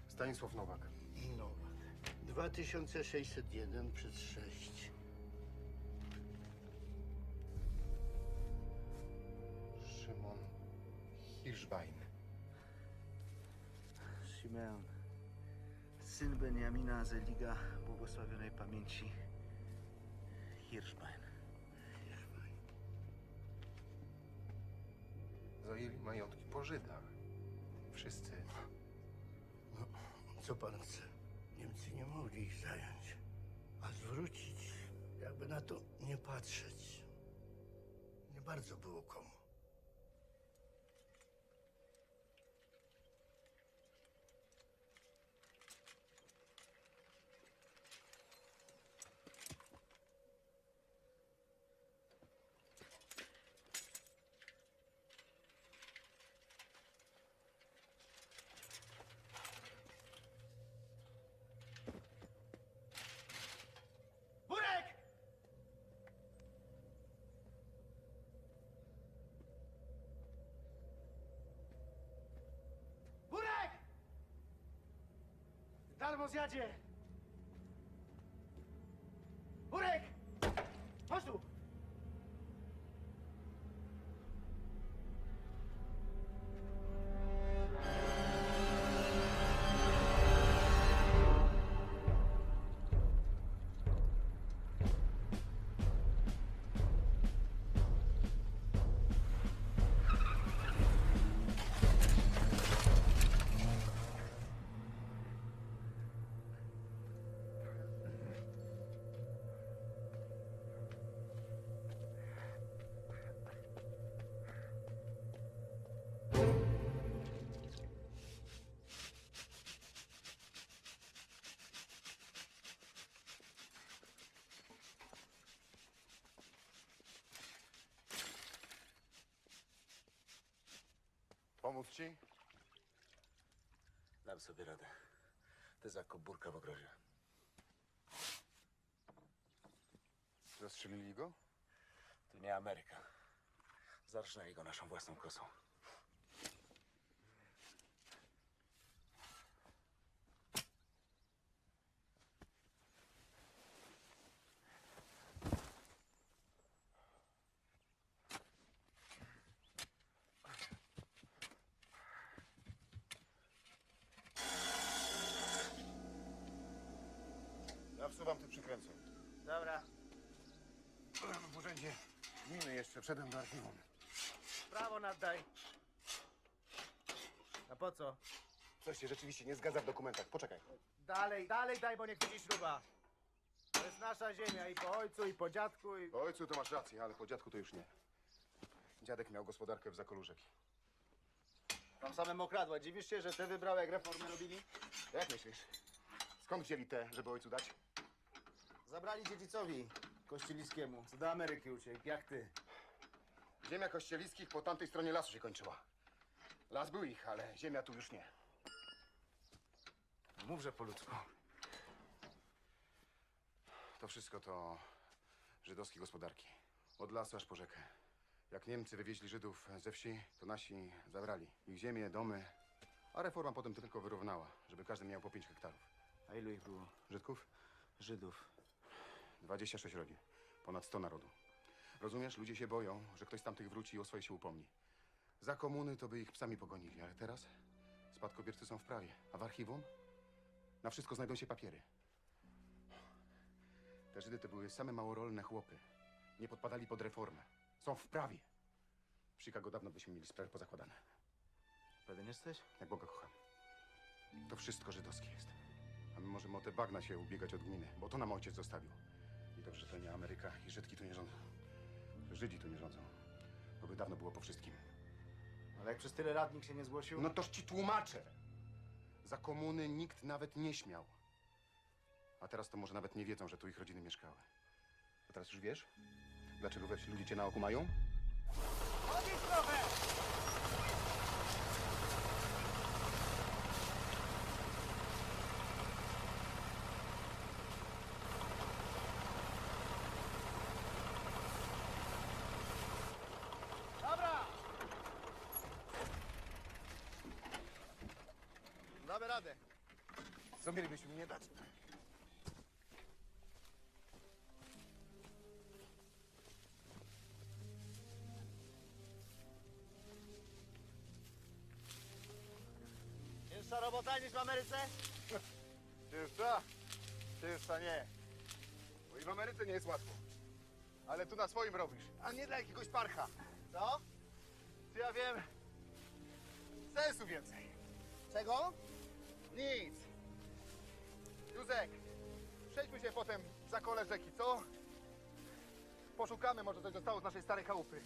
Stanisław Nowak. Nowak. 2601 przez 6. Szymon Hirschbein. Simeon. Syn Beniamina Zeliga, błogosławionej pamięci. Hirschbein. Zajęli majątki po Żydach. Wszyscy. No, co pan chce? Niemcy nie mogli ich zająć. A zwrócić, jakby na to nie patrzeć. bardzo było komu. Burek! Burek! Darmo zjadzie! Burek! Chodź tu! Pomóc ci? Dam sobie radę. Ty za koburka w ogrodzie. Zastrzelili go? To nie Ameryka. Zarżnęli go naszą własną kosą. Ja wsuwam, ty przykręcę. Dobra. Byłem w urzędzie gminy jeszcze, wszedłem do archiwum. Prawo naddaj. A po co? Coś się rzeczywiście nie zgadza w dokumentach. Poczekaj. Dalej, dalej daj, bo nie chwyci śruba. To jest nasza ziemia i po ojcu, i po dziadku, i... Po ojcu to masz rację, ale po dziadku to już nie. Dziadek miał gospodarkę w Zakolu Rzeki. Tam same mokradła. Dziwisz się, że te wybrały, jak reformy robili? Jak myślisz? Skąd wzięli te, żeby ojcu dać? Zabrali dziedzicowi Kościeliskiemu, co do Ameryki uciekł, jak ty. Ziemia Kościeliskich po tamtej stronie lasu się kończyła. Las był ich, ale ziemia tu już nie. Mówże po ludzku. To wszystko to żydowskie gospodarki. Od lasu aż po rzekę. Jak Niemcy wywieźli Żydów ze wsi, to nasi zabrali ich ziemię, domy, a reforma potem to tylko wyrównała, żeby każdy miał po 5 hektarów. A ilu ich było? Żydków? Żydów. 26 rodzin. Ponad 100 narodu. Rozumiesz? Ludzie się boją, że ktoś z tamtych wróci i o swoje się upomni. Za komuny to by ich psami pogonili, ale teraz spadkobiercy są w prawie, a w archiwum na wszystko znajdą się papiery. Te Żydy to były same małorolne chłopy. Nie podpadali pod reformę. Są w prawie. W Chicago dawno byśmy mieli sprawy pozakładane. Pewien jesteś? Jak Boga kocham. To wszystko żydowskie jest. A my możemy o te bagna się ubiegać od gminy, bo to nam ojciec zostawił. I dobrze, że to nie Ameryka i Żydki tu nie rządzą. Żydzi tu nie rządzą. Bo by dawno było po wszystkim. Ale jak przez tyle lat nikt się nie zgłosił? No toż ci tłumaczę. Za komuny nikt nawet nie śmiał. A teraz to może nawet nie wiedzą, że tu ich rodziny mieszkały. A teraz już wiesz, dlaczego we wsi ludzie cię na oku mają? Chodzisz trochę! Dobra! Damy radę. Co mielibyśmy mi nie dać? Cięższa robota niż w Ameryce? Cięższa? Cięższa nie. Bo i w Ameryce nie jest łatwo. Ale tu na swoim robisz, a nie dla jakiegoś parcha. Co? Czy ja wiem? Sensu więcej. Czego? Nic. Józek, przejdźmy się potem za kole rzeki, co? Poszukamy, może coś zostało z naszej starej chałupy.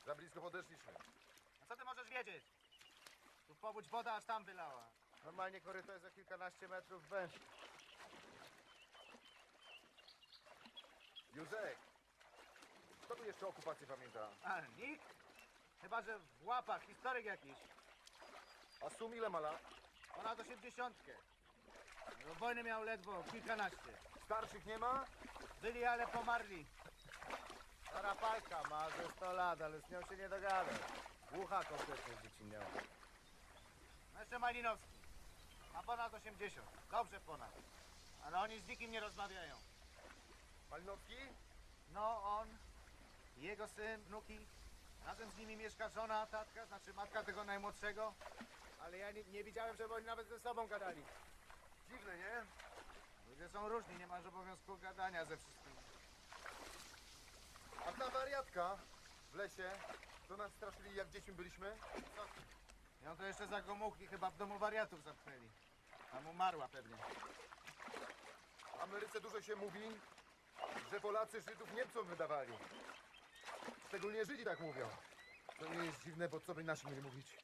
Za blisko podeszliśmy. A co ty możesz wiedzieć? Tu powódź woda aż tam wylała. Normalnie koryto jest za kilkanaście metrów węższe. Józek, kto tu jeszcze okupację pamięta? A, nikt? Chyba, że w łapach historyk jakiś. A sum ile ma lat? Ponad 80. Do wojny miał ledwo kilkanaście. Starszych nie ma? Byli, ale pomarli. Stara palka ma ze 100 lat, ale z nią się nie dogada. Głucha kompletnie zdziecinniała. No jeszcze Malinowski. Ma ponad 80. Dobrze ponad. Ale oni z nikim nie rozmawiają. Malinowski? No, on, jego syn, wnuki. Razem z nimi mieszka żona, tatka, znaczy matka tego najmłodszego. Ale ja nie widziałem, żeby oni nawet ze sobą gadali. Dziwne, nie? Ludzie są różni, nie masz obowiązku gadania ze wszystkimi. A ta wariatka w lesie, to nas straszyli jak dziećmi byliśmy? Co ty? Ją to jeszcze za gomułki chyba w domu wariatów zamknęli. Tam umarła pewnie. W Ameryce dużo się mówi, że Polacy Żydów Niemcom wydawali. Szczególnie Żydzi tak mówią. To nie jest dziwne, bo co by nasi mieli mówić?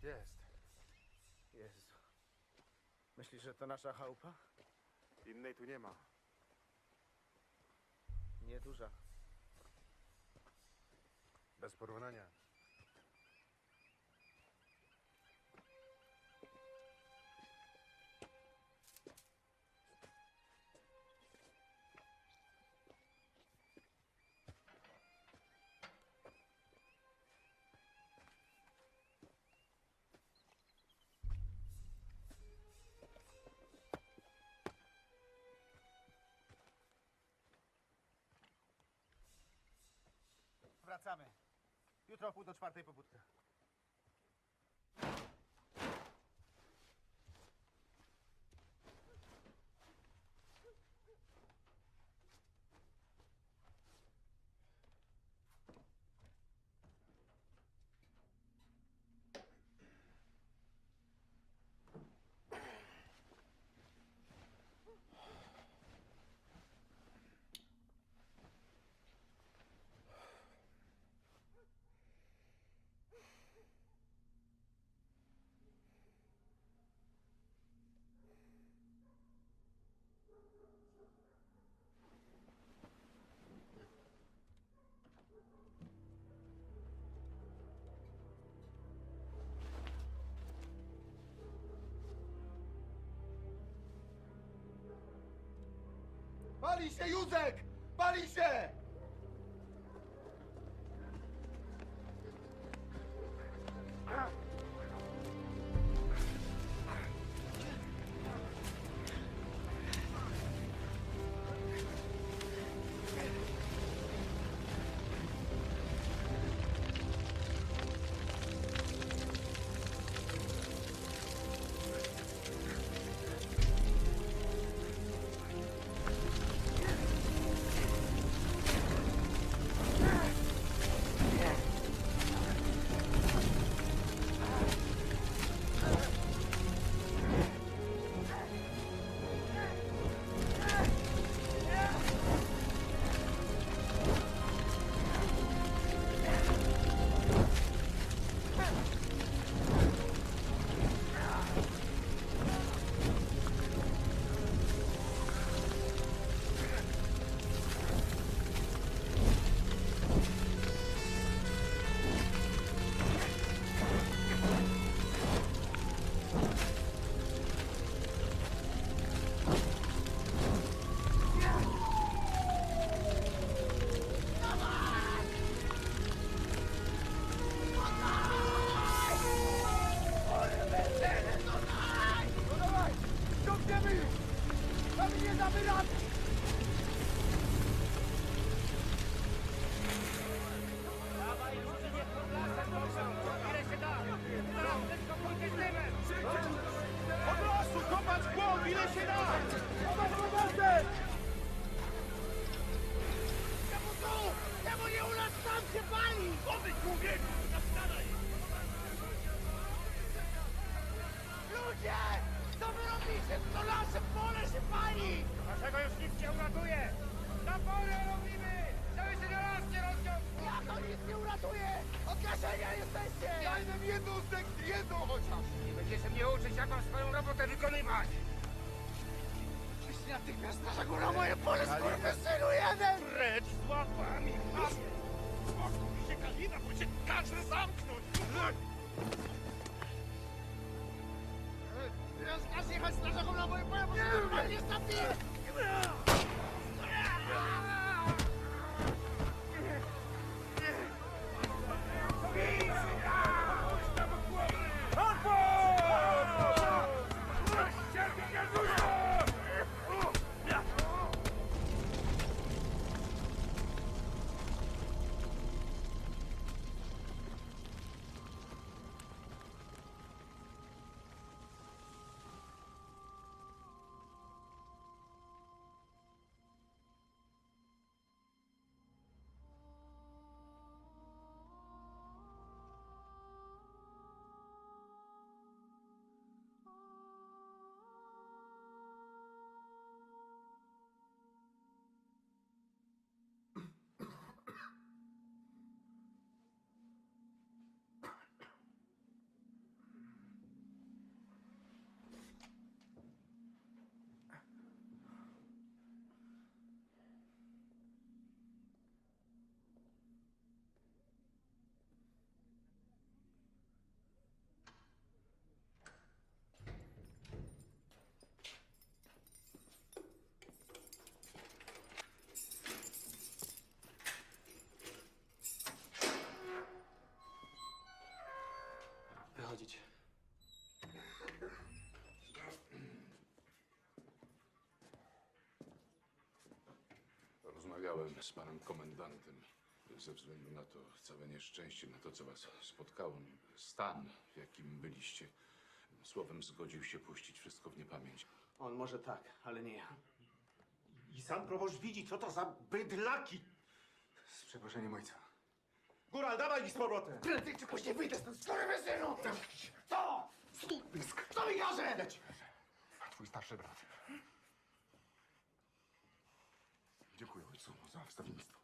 Jest. Jezu. Myślisz, że to nasza chałupa? Innej tu nie ma. Nieduża. Bez porównania. Wracamy. Jutro o 3:30 pobudka. Pali się, Józek! Pali się! Ludzie! Co wy robicie? To nasze pole się pali! Dlaczego już nikt stowarzyszenia jesteście! Dajmy mi jedną sekcję, jedną chociaż! Nie będziecie mnie uczyć, jak mam swoją robotę wykonywać! Czyś natychmiast na moje pole, skurwysynu jeden! Precz z łapami! Spokój się, Kalina, bo cię każę zamknąć! Rozkaż jechać strażakom na moje pole, bo się normalnie zabiję! Wychodzić. Rozmawiałem z panem komendantem ze względu na to całe nieszczęście, na to, co was spotkało. Stan, w jakim byliście. Słowem zgodził się puścić wszystko w niepamięć. On może tak, ale nie ja. I sam proboszcz widzi, co to za bydlaki! Z przeproszeniem ojca. Góral, dawaj ich z powrotem! Prędzej czy później wyjdę stąd, skurwysynu! Co? Minsk! Co mi każe? Leć! Twój starszy brat. Dziękuję ojcu za wstawiennictwo.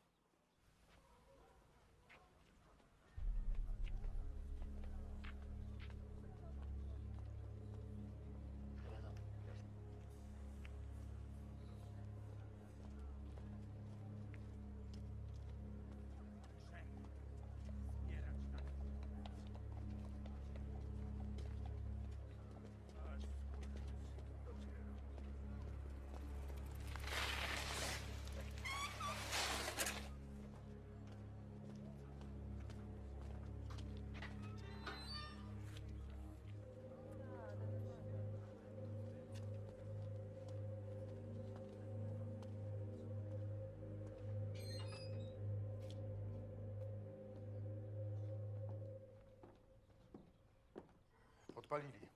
Podpalili.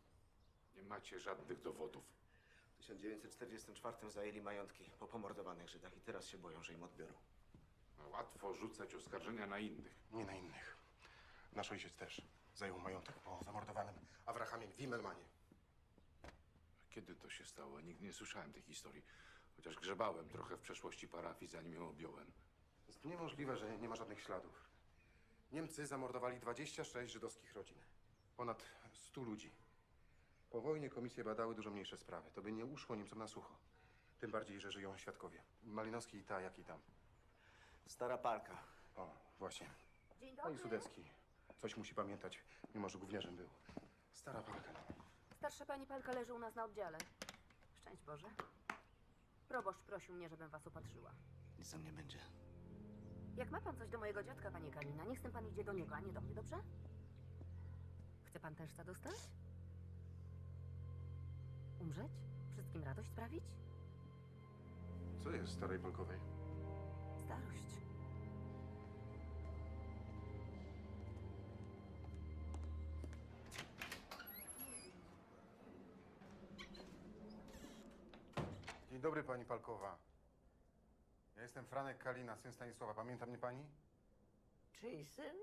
Nie macie żadnych dowodów. W 1944 zajęli majątki po pomordowanych Żydach i teraz się boją, że im odbiorą. Łatwo rzucać oskarżenia na innych. Nie na innych. Nasz ojciec też zajął majątek po zamordowanym Abrahamie w Wimmelmanie. Kiedy to się stało? Nigdy nie słyszałem tej historii. Chociaż grzebałem trochę w przeszłości parafii, zanim ją objąłem. Jest niemożliwe, że nie ma żadnych śladów. Niemcy zamordowali 26 żydowskich rodzin. Ponad 100 ludzi. Po wojnie komisje badały dużo mniejsze sprawy. To by nie uszło Niemcom na sucho. Tym bardziej, że żyją świadkowie. Malinowski i ta, jak i tam. Stara parka. O, właśnie. Dzień No dobry. i Sudecki. Coś musi pamiętać, mimo że gówniarzem był. Stara parka. Starsza pani Palka leży u nas na oddziale. Szczęść Boże. Proboszcz prosił mnie, żebym was opatrzyła. Nic tam nie będzie. Jak ma pan coś do mojego dziadka, panie Kalina, niech z tym pan idzie do niego, a nie do mnie, dobrze? Chce pan też dostać? Umrzeć? Wszystkim radość sprawić? Co jest starej Polkowej? Starość. Dzień dobry, pani Palkowa. Ja jestem Franek Kalina, syn Stanisława. Pamięta mnie pani? Czyj syn?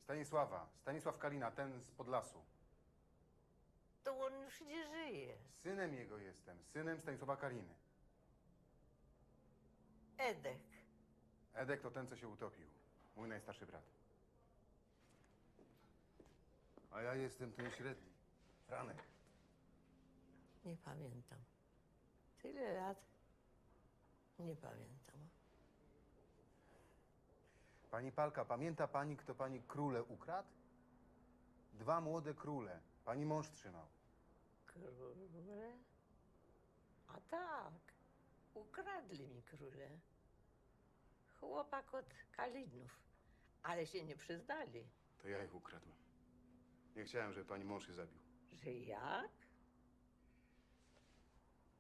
Stanisława. Stanisław Kalina, ten z Podlasu. To on już nie żyje. Synem jego jestem. Synem Stanisława Kaliny. Edek. Edek to ten, co się utopił. Mój najstarszy brat. A ja jestem ten średni. Franek. Nie pamiętam. Tyle lat. Nie pamiętam. Pani Palka, pamięta pani, kto pani króle ukradł? 2 młode króle. Pani mąż trzymał. Króle? A tak. Ukradli mi króle. Chłopak od Kalinów. Ale się nie przyznali. To ja ich ukradłem. Nie chciałem, żeby pani mąż je zabił. Że jak?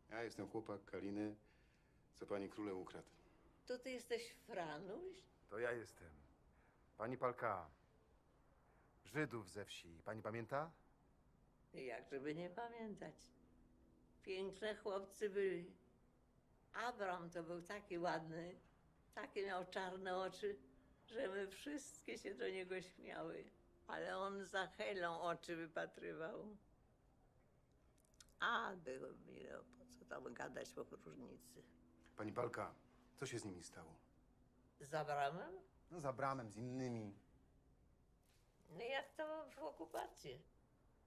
Ja jestem chłopak Kaliny, co pani króle ukradł. To ty jesteś Franuś? To ja jestem. Pani Palka. Żydów ze wsi. Pani pamięta? Jak żeby nie pamiętać. Piękne chłopcy byli. Abram to był taki ładny, takie miał czarne oczy, że my wszystkie się do niego śmiały. Ale on za Helą oczy wypatrywał. A było mi, no, po co tam gadać po próżnicy. Pani Palka, co się z nimi stało? Z Abramem? No z Abramem, z innymi. No jak to w okupacji.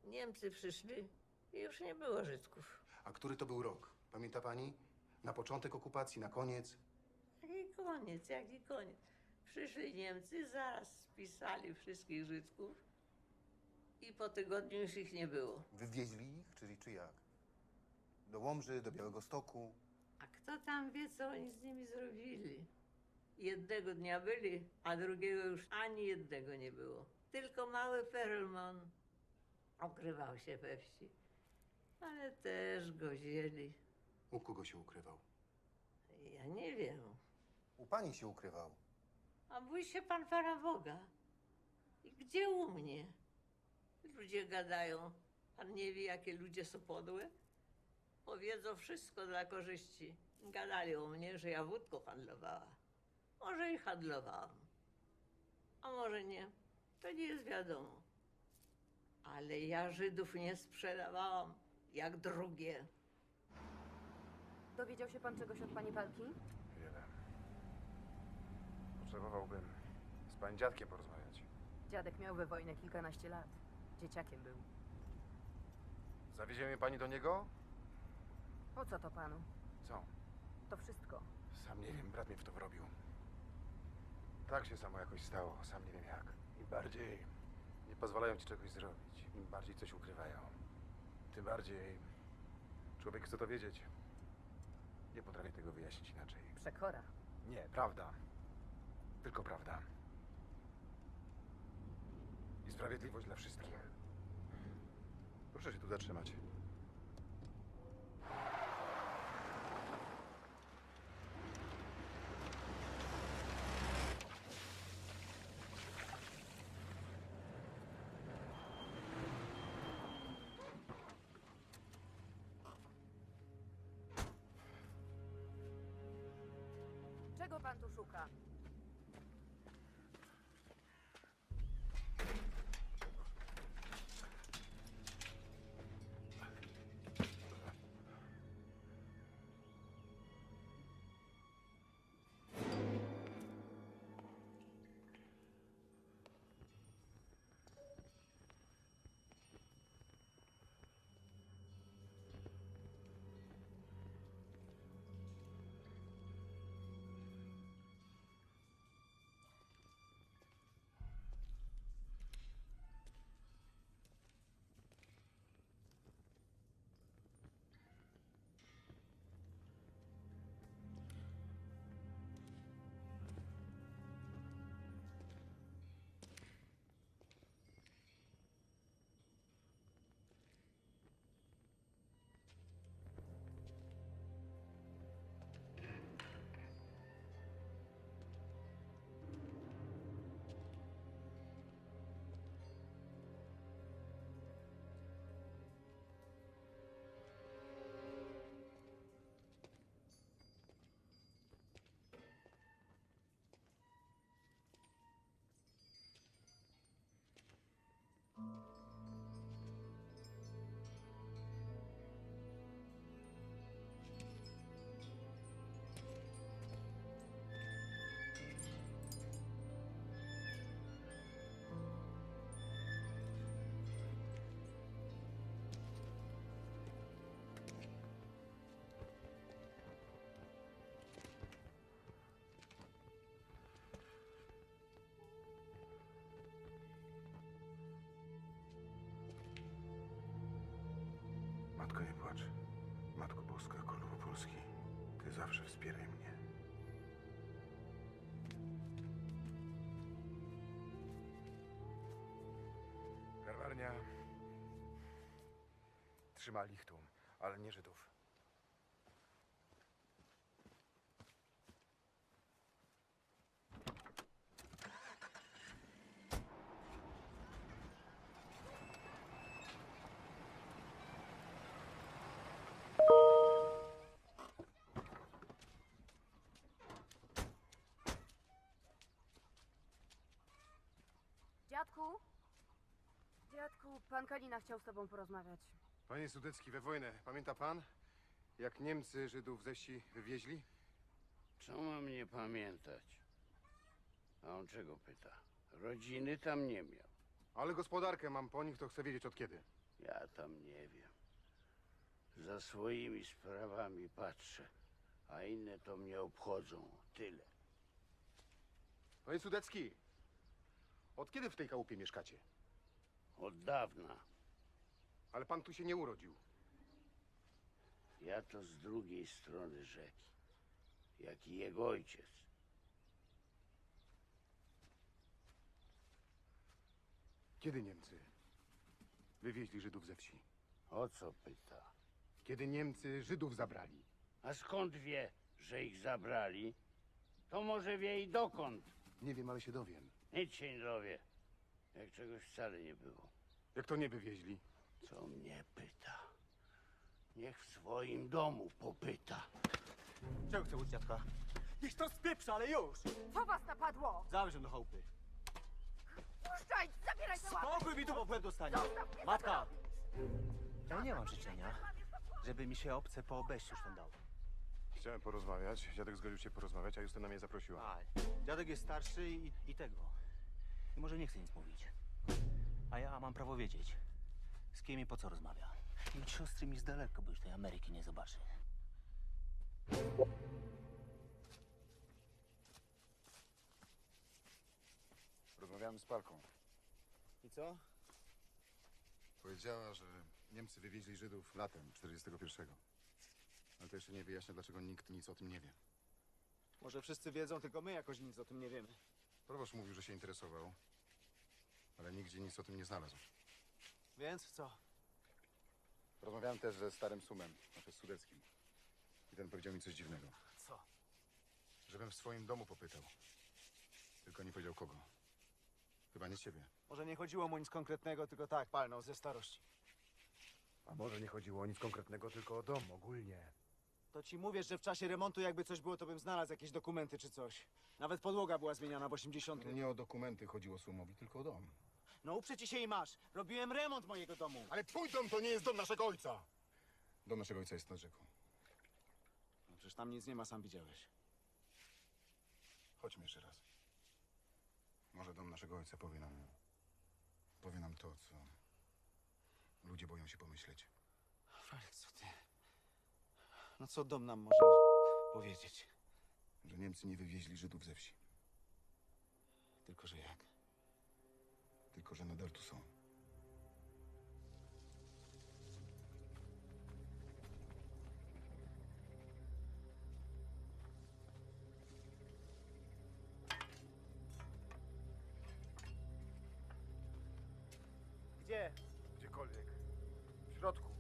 Niemcy przyszli i już nie było Żydków. A który to był rok? Pamięta pani? Na początek okupacji, na koniec? Jaki koniec. Przyszli Niemcy, zaraz spisali wszystkich Żydków i po tygodniu już ich nie było. Wywieźli ich, czy jak? Do Łomży, do Białegostoku? A kto tam wie, co oni z nimi zrobili? Jednego dnia byli, a drugiego już ani jednego nie było. Tylko mały Perelman ukrywał się we wsi. Ale też go wzięli. U kogo się ukrywał? Ja nie wiem. U pani się ukrywał. A bój się pan Pana Boga. I gdzie u mnie? Ludzie gadają. Pan nie wie, jakie ludzie są podłe? Powiedzą wszystko dla korzyści. Gadali o mnie, że ja wódką handlowała. Może i handlowałam. A może nie. To nie jest wiadomo. Ale ja Żydów nie sprzedawałam jak drugie. Dowiedział się pan czegoś od pani Palki? Wiele. Potrzebowałbym z panim dziadkiem porozmawiać. Dziadek miał we wojnę kilkanaście lat. Dzieciakiem był. Zawiezie mnie pani do niego? Po co to panu? Co? To wszystko. Sam nie wiem, brat mnie w to wrobił. Tak się samo jakoś stało, sam nie wiem jak. Im bardziej nie pozwalają ci czegoś zrobić, im bardziej coś ukrywają, tym bardziej człowiek chce to wiedzieć. Nie potrafię tego wyjaśnić inaczej. Przekora. Nie, prawda. Tylko prawda. I sprawiedliwość dla wszystkich. Proszę się tu zatrzymać. Czego pan tu szuka? zawsze wspieraj mnie. Garbarnia trzymali ich tu, ale nie Żydów. Dziadku, pan Kalina chciał z tobą porozmawiać. Panie Sudecki, we wojnę, pamięta pan, jak Niemcy Żydów ze wsi wywieźli? Co mam nie pamiętać? A on czego pyta? Rodziny tam nie miał. Ale gospodarkę mam po nich, to chcę wiedzieć od kiedy. Ja tam nie wiem. Za swoimi sprawami patrzę, a inne to mnie obchodzą. Tyle. Panie Sudecki, od kiedy w tej chałupie mieszkacie? Od dawna. Ale pan tu się nie urodził. Ja to z drugiej strony rzeki. Jak i jego ojciec. Kiedy Niemcy wywieźli Żydów ze wsi? O co pyta? Kiedy Niemcy Żydów zabrali? A skąd wie, że ich zabrali? To może wie i dokąd. Nie wiem, ale się dowiem. Nic się nie dowie. Jak czegoś wcale nie było. Jak to nie wywieźli? Co mnie pyta? Niech w swoim domu popyta. Czego chce u dziadka? Niech to spieprza, ale już! Co was napadło? Zawrze do chałupy. Puszczaj! Zabieraj te łapy! Spokój mi tu, bo w łeb dostanie. Zostaw mnie, Matka! Ja nie mam życzenia, żeby mi się obce po obejściu szwędało. Chciałem porozmawiać, dziadek zgodził się porozmawiać, a Justyna mnie zaprosiła. A, dziadek jest starszy i tego. I może nie chce nic mówić. A ja mam prawo wiedzieć, z kim i po co rozmawia. I od siostry mi z daleka, bo już tej Ameryki nie zobaczy. Rozmawiałem z Palką. I co? Powiedziała, że Niemcy wywieźli Żydów latem 41. Ale to jeszcze nie wyjaśnia, dlaczego nikt nic o tym nie wie. Może wszyscy wiedzą, tylko my jakoś nic o tym nie wiemy. Proboszcz mówił, że się interesował, ale nigdzie nic o tym nie znalazł. Więc co? Rozmawiałem też ze starym Sumem, znaczy z Sudeckim. I ten powiedział mi coś dziwnego. Co? Żebym w swoim domu popytał. Tylko nie powiedział kogo. Chyba nie ciebie. Może nie chodziło mu nic konkretnego, tylko tak, palnął ze starości. A może nie chodziło o nic konkretnego, tylko o dom ogólnie. To ci mówię, że w czasie remontu jakby coś było, to bym znalazł jakieś dokumenty czy coś. Nawet podłoga była zmieniana w 80. Nie o dokumenty chodziło Sumowi, tylko o dom. No uprze ci się i masz. Robiłem remont mojego domu. Ale twój dom to nie jest dom naszego ojca! Dom naszego ojca jest nad rzeką. No przecież tam nic nie ma, sam widziałeś. Chodźmy jeszcze raz. Może dom naszego ojca powie nam to, co ludzie boją się pomyśleć. Franek, co ty? No co dom nam może powiedzieć? Że Niemcy nie wywieźli Żydów ze wsi. Tylko, że jak? Tylko, że nadal tu są. Gdzie? Gdziekolwiek. W środku.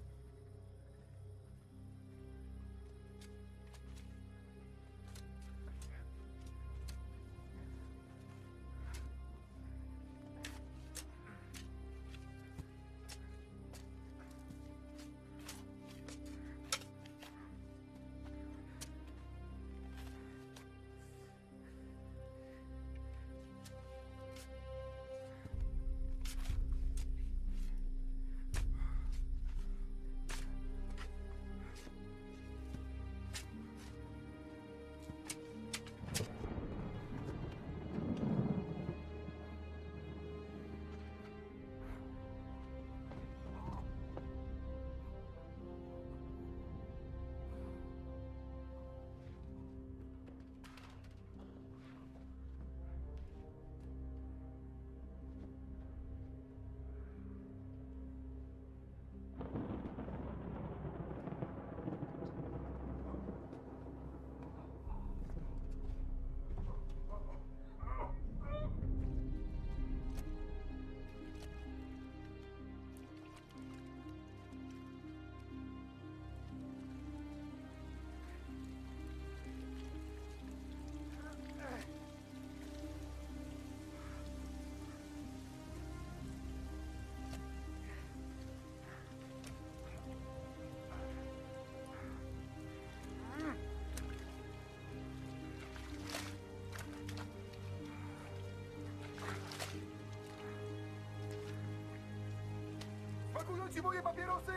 Smakują ci moje papierosy?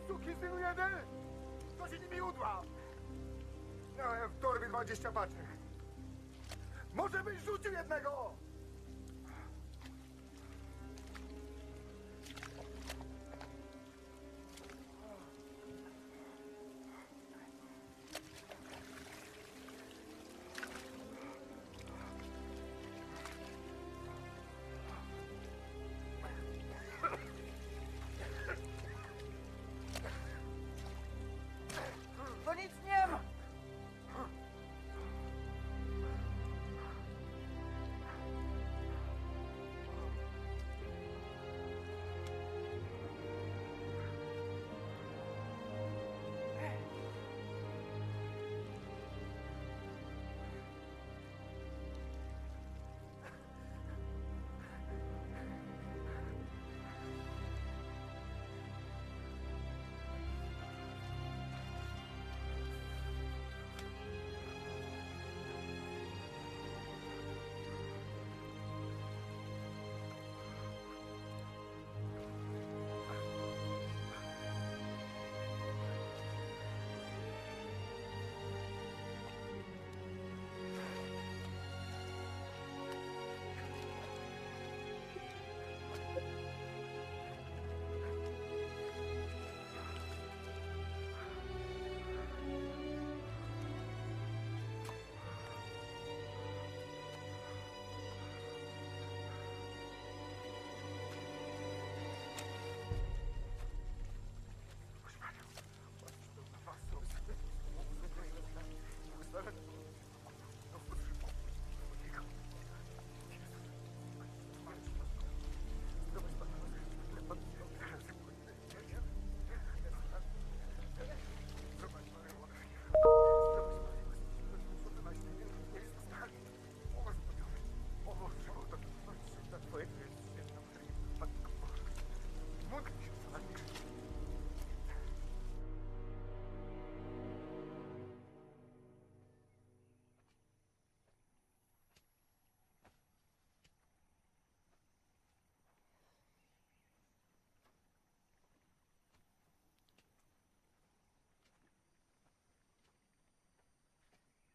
Suki synu jeden? Co się nimi udła? Miałem w torbie 20 paczek. Może byś rzucił jednego? To nic nie ma!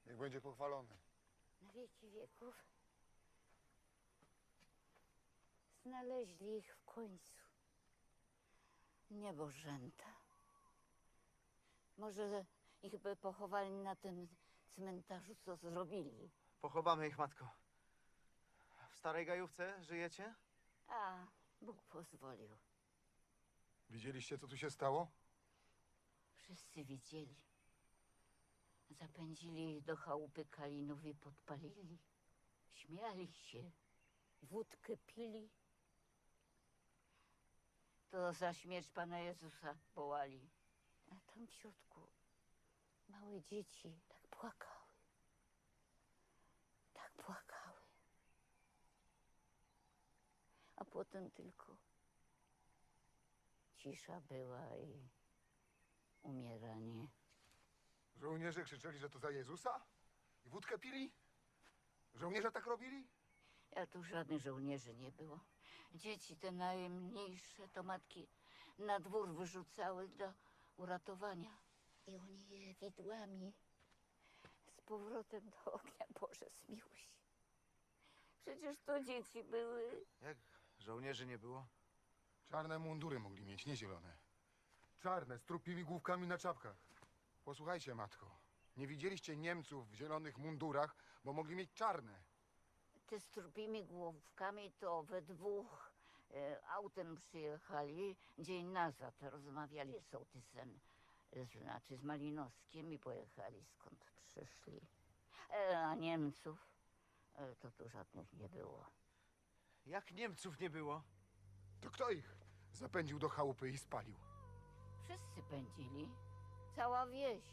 Niech będzie pochwalony. Na wieki wieków znaleźli ich w końcu. Niebożęta. Może ich by pochowali na tym cmentarzu, co zrobili. Pochowamy ich, matko. W starej gajówce żyjecie? A, Bóg pozwolił. Widzieliście, co tu się stało? Wszyscy widzieli. Zapędzili ich do chałupy kalinów i podpalili. Śmiali się. Wódkę pili. To za śmierć Pana Jezusa wołali. A tam w środku małe dzieci tak płakały. Tak płakały. A potem tylko cisza była i umieranie. Żołnierze krzyczeli, że to za Jezusa? I wódkę pili? Żołnierze tak robili? Ja tu żadnych żołnierzy nie było. Dzieci te najmniejsze to matki na dwór wyrzucały do uratowania. I oni je widłami z powrotem do ognia. Boże, zmiłuj się. Przecież to dzieci były. Jak żołnierzy nie było? Czarne mundury mogli mieć, nie zielone. Czarne, z trupimi główkami na czapkach. Posłuchajcie, matko. Nie widzieliście Niemców w zielonych mundurach, bo mogli mieć czarne. Te z trupimi główkami to we dwóch autem przyjechali. Dzień nazad rozmawiali z sołtysem, znaczy z Malinowskim i pojechali skąd przyszli. A Niemców to tu żadnych nie było. Jak Niemców nie było? To kto ich zapędził do chałupy i spalił? Wszyscy pędzili. Cała wieś.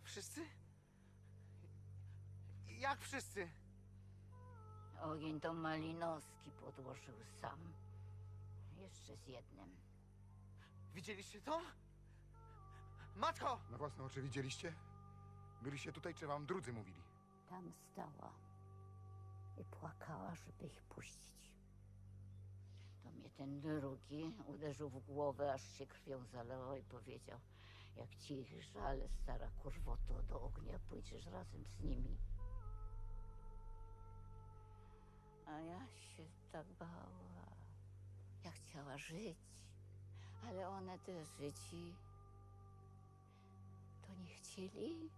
Wszyscy? Jak wszyscy? Ogień to Malinowski podłożył sam. Jeszcze z jednym. Widzieliście to? Matko! Na własne oczy widzieliście? Byliście tutaj, czy wam drudzy mówili? Tam stała i płakała, żeby ich puścić. To To mnie ten drugi uderzył w głowę, aż się krwią zalało i powiedział: jak ci ich żal, stara kurwoto, do ognia pójdziesz razem z nimi. A ja się tak bała. Ja chciała żyć, ale one też życi. To nie chcieli.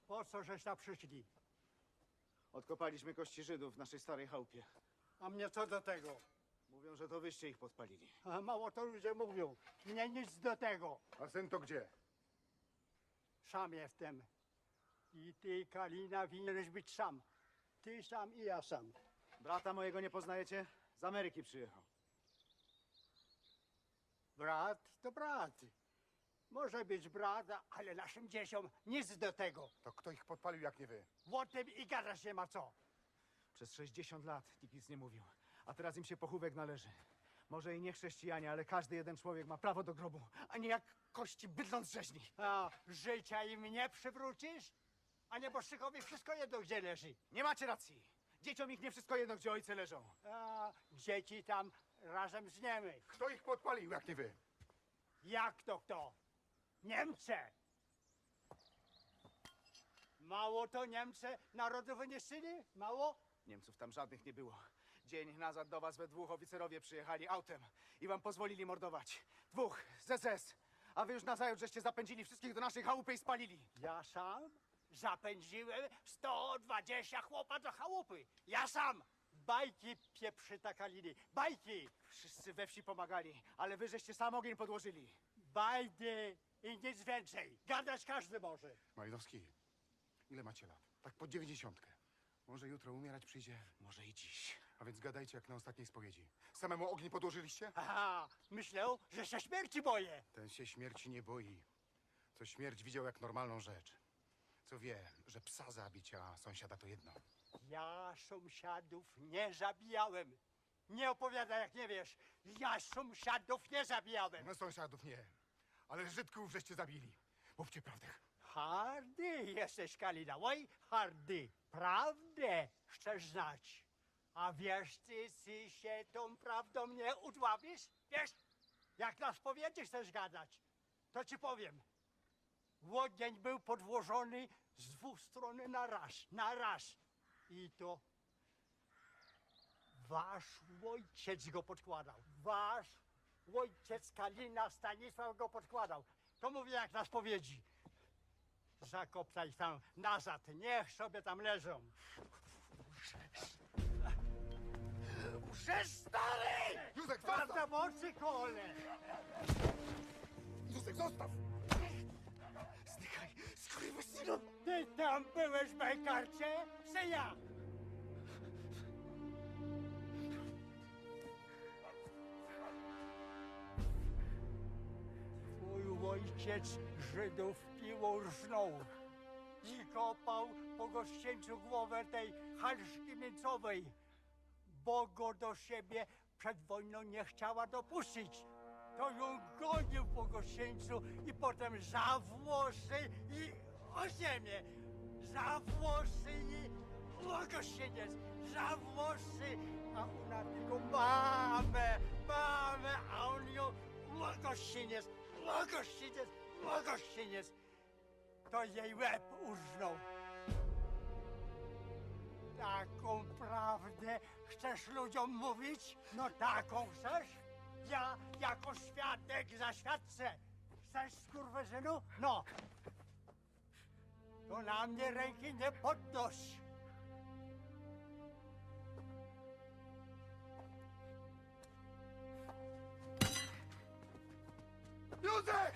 Po co żeś tam przyszli? Odkopaliśmy kości Żydów w naszej starej chałupie. A mnie co do tego? Mówią, że to wyście ich podpalili. A mało to ludzie mówią. Mnie nic do tego. A syn to gdzie? Sam jestem. I ty, Kalina, winieneś być sam. Ty sam i ja sam. Brata mojego nie poznajecie? Z Ameryki przyjechał. Brat to brat. Może być brat, ale naszym dzieciom nic do tego. To kto ich podpalił, jak nie wy? O tym i gadać nie ma co. Przez 60 lat nikt nic nie mówił, a teraz im się pochówek należy. Może i nie chrześcijanie, ale każdy jeden człowiek ma prawo do grobu, a nie jak kości bydląc rzeźni. A życia im nie przywrócisz? A nieboszczykowi wszystko jedno, gdzie leży. Nie macie racji. Dzieciom ich nie wszystko jedno, gdzie ojcy leżą. A dzieci tam razem z nimi. Kto ich podpalił, jak nie wy? Jak to kto? Niemcy! Mało to Niemcy narodu wyniszczyli? Mało? Niemców tam żadnych nie było. Dzień nazad do was we dwóch oficerowie przyjechali autem i wam pozwolili mordować. Dwóch z SS. A wy już nazajutrz żeście zapędzili wszystkich do naszej chałupy i spalili. Ja sam zapędziłem 120 chłopa do chałupy. Ja sam! Bajki pieprzyta Kaliny. Bajki! Wszyscy we wsi pomagali, ale wy żeście sam ogień podłożyli. Bajdy i nic więcej. Gadać każdy może. Malinowski, ile macie lat? Tak po 90. Może jutro umierać przyjdzie? Może i dziś. A więc gadajcie jak na ostatniej spowiedzi. Samemu ogień podłożyliście? Aha, myślę, że się śmierci boję. Ten się śmierci nie boi. Co śmierć widział jak normalną rzecz. Co wie, że psa zabić, a sąsiada to jedno. Ja sąsiadów nie zabijałem. Nie opowiadaj jak nie wiesz. Ja sąsiadów nie zabijałem. No sąsiadów nie, ale Żydków żeście zabili. Mówcie prawdę. Hardy jesteś, Kalina. Oj, hardy. Prawdę chcesz znać. A wiesz ty się tą prawdą nie udławisz? Wiesz, jak na spowiedzi chcesz gadać, to ci powiem. Łodzień był podłożony z dwóch stron na raz. I to wasz ojciec go podkładał. Wasz ojciec Kalina Stanisław go podkładał. To mówię jak na spowiedzi. Zakoptaj tam nazad, niech sobie tam leżą. Stary! Józek, Prawda w oczy kole. Józek, zostaw! Zdychaj, skurwysynu! Ty tam byłeś w bajkarcie, czy ja? Twój ojciec Żydów piłą rżnął i kopał po gościńcu głowę tej halszki mięcowej, bo go do siebie przed wojną nie chciała dopuścić. To ją gonił po gościńcu i potem za włosy i o ziemię. Za włosy i o gościniec. Za włosy, a ona tylko mamę, a on ją o gościniec, o gościniec, o gościniec. To jej łeb urżnął. Taką prawdę chcesz ludziom mówić? No taką chcesz? Ja jako świadek zaświadczę. Chcesz, skurwysynu? No. To na mnie ręki nie podnoś. Józek!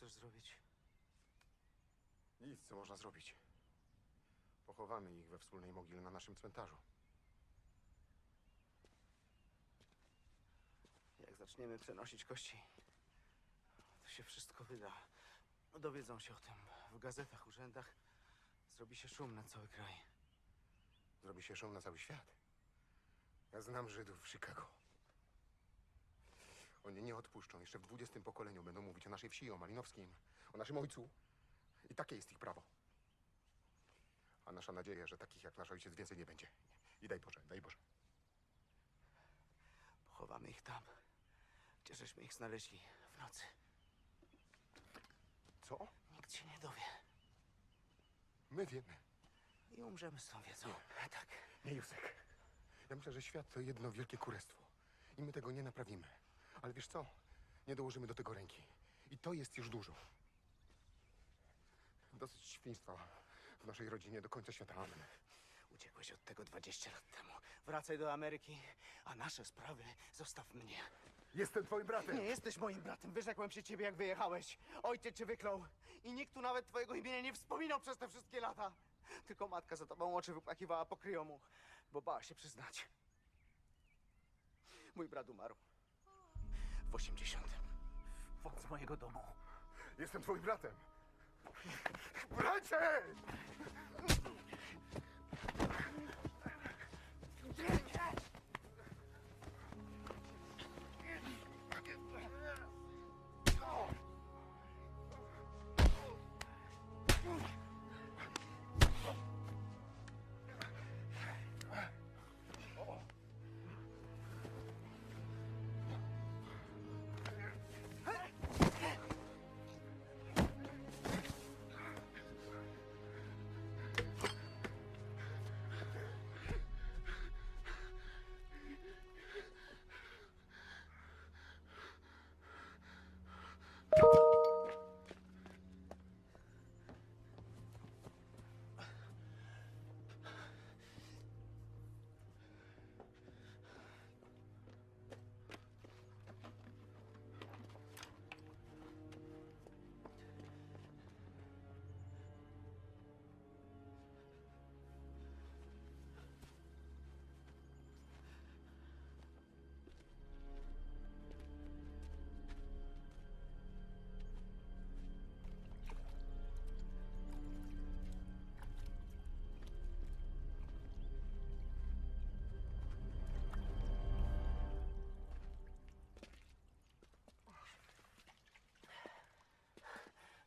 chcesz zrobić? Nic, co można zrobić. Pochowamy ich we wspólnej mogile na naszym cmentarzu. Jak zaczniemy przenosić kości, to się wszystko wyda. Dowiedzą się o tym w gazetach, urzędach. Zrobi się szum na cały kraj. Zrobi się szum na cały świat. Ja znam Żydów w Chicago. Oni nie odpuszczą. Jeszcze w 20. pokoleniu będą mówić o naszej wsi, o Malinowskim, o naszym ojcu. I takie jest ich prawo. A nasza nadzieja, że takich jak nasz ojciec więcej nie będzie. I daj Boże, daj Boże. Pochowamy ich tam, gdzie żeśmy ich znaleźli w nocy. Co? Nikt się nie dowie. My wiemy. I umrzemy z tą wiedzą. Nie. Tak. Nie, Józek. Ja myślę, że świat to jedno wielkie kurestwo. I my tego nie naprawimy. Ale wiesz co? Nie dołożymy do tego ręki. I to jest już dużo. Dosyć świństwa w naszej rodzinie do końca świata. Amen. Uciekłeś od tego 20 lat temu. Wracaj do Ameryki, a nasze sprawy zostaw mnie. Jestem twoim bratem. Nie jesteś moim bratem. Wyrzekłem się ciebie, jak wyjechałeś. Ojciec cię wyklął. I nikt tu nawet twojego imienia nie wspominał przez te wszystkie lata. Tylko matka za tobą oczy wypłakiwała po kryjomu, bo bała się przyznać. Mój brat umarł. W 80. Wobec mojego domu. Jestem twoim bratem. Bracie!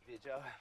Wiedziałem.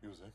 Józek?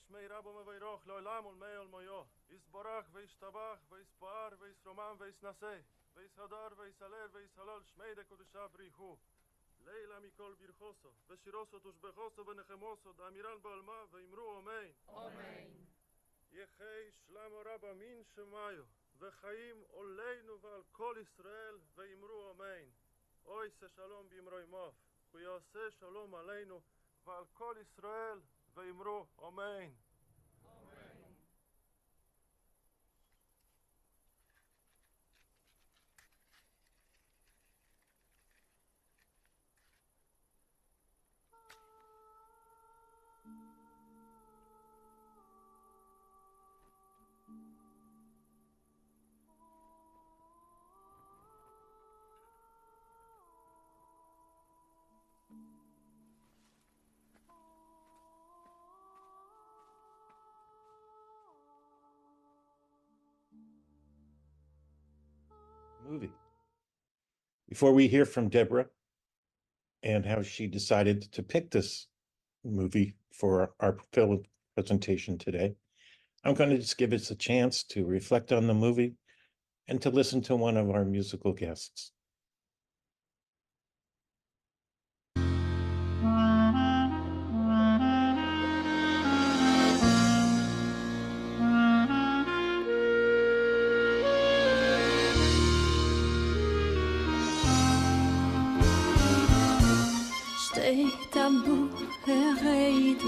שמי רבו מביירוך לעולם ולמי עולמויו יסברך וישתבח ויספאר ויסרומם ויסנסה ויסהדר ויסהלל ויסהלל שמי דקודשה בריחו לילה מכל ברכוסו ושירוסו תושבחוסו ונחמוסו דאמירן בעלמה ואמרו אמן אמן יחי שלמה רבה מן שמיו וחיים עולנו ועל כל ישראל ואמרו אמן אוי שלום באמרוי מוף ויעשה שלום עלינו ועל כל ישראל ואמרו אמן. Movie. Before we hear from Debra and how she decided to pick this movie for our film presentation today, I'm going to just give us a chance to reflect on the movie and to listen to one of our musical guests. Steht am Buch, red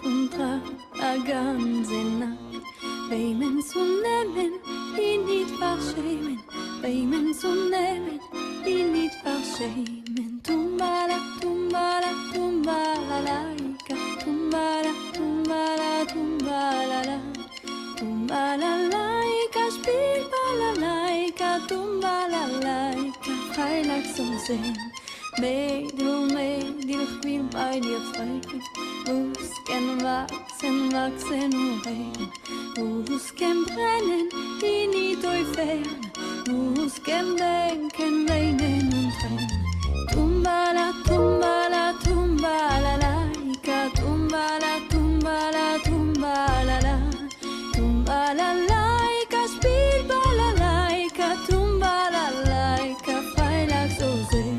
und trag a ganze Nacht. Beimen zu nehmen, ihn nicht verschämen. Beimen zu nehmen, ihn nicht verschämen. Tumbala, tumbala, tumbala, laika. Tumbala, tumbala, tumbala, la. Tumbala, laika, spiel balalaika. Tumbala, laika, Freitag zum Sehen. Mädel, ich will bei dir freuen. Muskeln wachsen, wachsen und regen. Muskeln brennen, die nicht aufhören. Muskeln denken, weinen und tränen. Tumbala, tumbala, tumbala, laika. Tumbala, tumbala, tumbala, la. Tumbala, laika, spiel balalaika. Tumbala, laika, Freitag so sehen.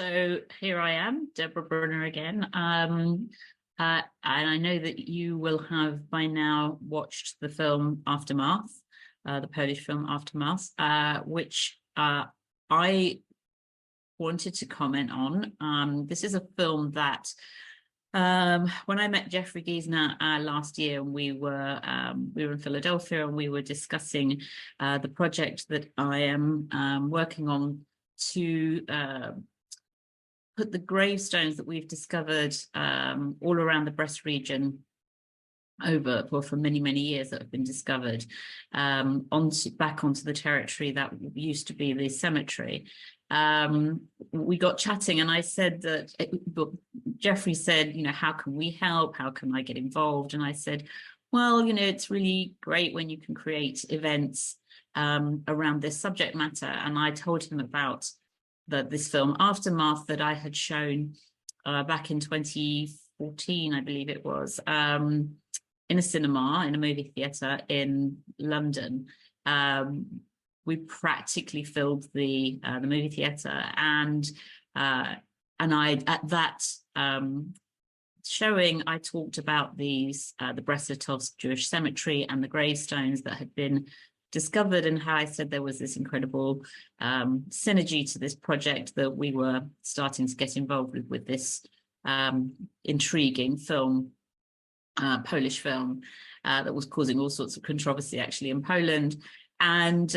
So here I am, Debra Brunner again. And I know that you will have by now watched the film Aftermath, the Polish film Aftermath, which I wanted to comment on. This is a film that when I met Jeffrey Giesner last year, we were in Philadelphia, and we were discussing the project that I am working on to put the gravestones that we've discovered all around the Brest region for many years that have been discovered back onto the territory that used to be the cemetery. We got chatting, and I said that Jeffrey said, how can we help? How can I get involved? And I said, well, it's really great when you can create events around this subject matter. And I told him about this film Aftermath that I had shown back in 2014, I believe it was, in a cinema, in a movie theatre in London. We practically filled the movie theatre, and I at that showing I talked about the Brest-Litovsk Jewish cemetery and the gravestones that had been discovered, and how I said there was this incredible synergy to this project that we were starting to get involved with this intriguing film, Polish film, that was causing all sorts of controversy actually in Poland, and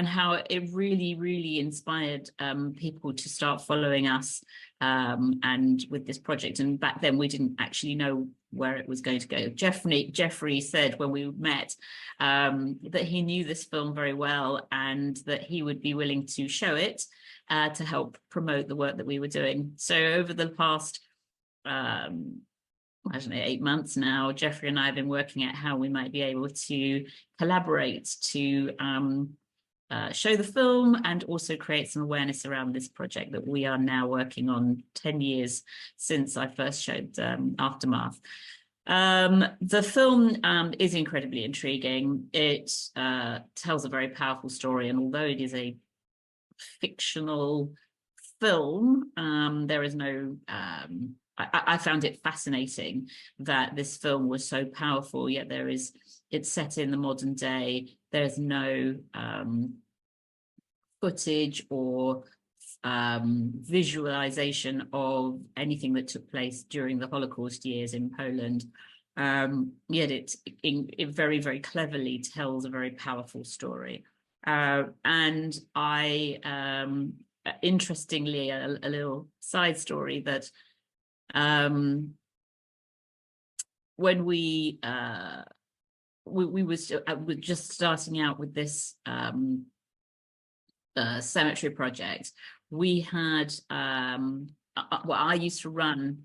how it really inspired people to start following us and with this project. And back then we didn't actually know where it was going to go. Jeffrey said when we met that he knew this film very well, and that he would be willing to show it to help promote the work that we were doing. So over the past I don't know, 8 months now, Jeffrey and I have been working at how we might be able to collaborate to show the film and also create some awareness around this project that we are now working on 10 years since I first showed Aftermath. The film is incredibly intriguing. It tells a very powerful story, and although it is a fictional film, there is no I found it fascinating that this film was so powerful, yet it's set in the modern day. There's no footage or visualization of anything that took place during the Holocaust years in Poland. Yet it very cleverly tells a very powerful story. And I, interestingly, a little side story that when we were just starting out with this cemetery project, we had I used to run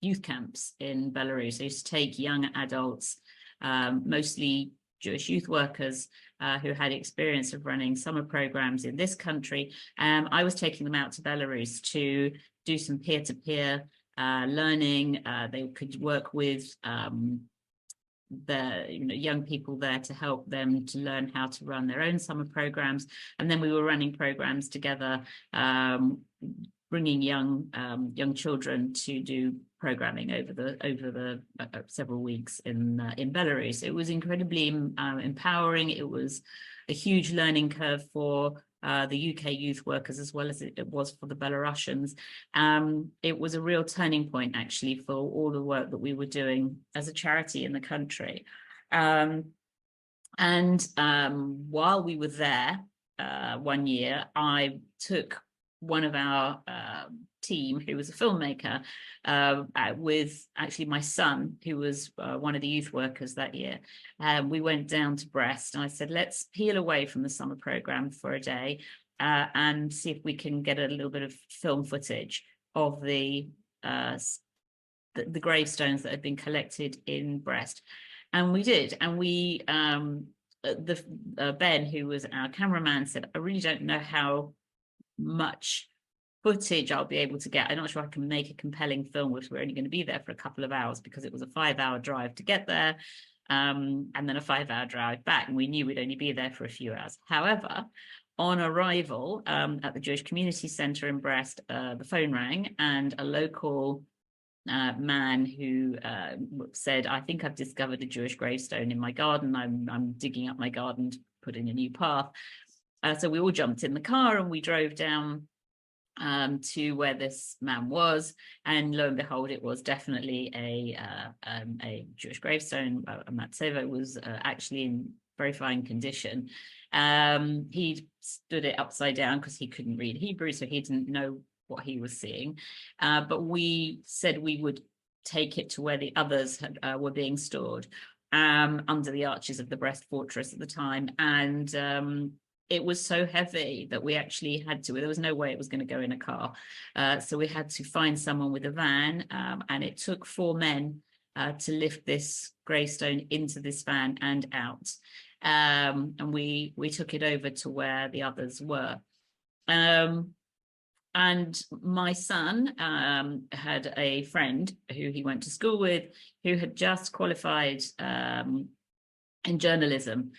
youth camps in Belarus. I used to take young adults, mostly Jewish youth workers who had experience of running summer programs in this country. I was taking them out to Belarus to do some peer-to-peer learning. They could work with the young people there to help them to learn how to run their own summer programs. And then we were running programs together, bringing young children to do programming over the several weeks in Belarus. It was incredibly empowering. It was a huge learning curve for the UK youth workers, as well as it was for the Belarusians. It was a real turning point, actually, for all the work that we were doing as a charity in the country. While we were there 1 year, I took one of our team, who was a filmmaker, with actually my son, who was one of the youth workers that year. We went down to Brest, and I said, let's peel away from the summer program for a day and see if we can get a little bit of film footage of the gravestones that had been collected in Brest. And we did. And we, Ben, who was our cameraman, said, I really don't know how much footage I'll be able to get. I'm not sure I can make a compelling film if we're only going to be there for a couple of hours, because it was a 5-hour drive to get there, and then a 5-hour drive back, and we knew we'd only be there for a few hours. However, on arrival at the Jewish Community Centre in Brest, the phone rang, and a local man who said, I think I've discovered a Jewish gravestone in my garden. I'm digging up my garden to put in a new path. So we all jumped in the car and we drove down to where this man was, and lo and behold, it was definitely a Jewish gravestone. Matsevo was actually in very fine condition. He stood it upside down because he couldn't read Hebrew, so he didn't know what he was seeing. But we said we would take it to where the others were being stored, under the arches of the Brest fortress at the time, and it was so heavy that we actually had to, there was no way it was going to go in a car. So we had to find someone with a van, and it took 4 men to lift this gravestone into this van and out. And we took it over to where the others were. And my son had a friend who he went to school with, who had just qualified in journalism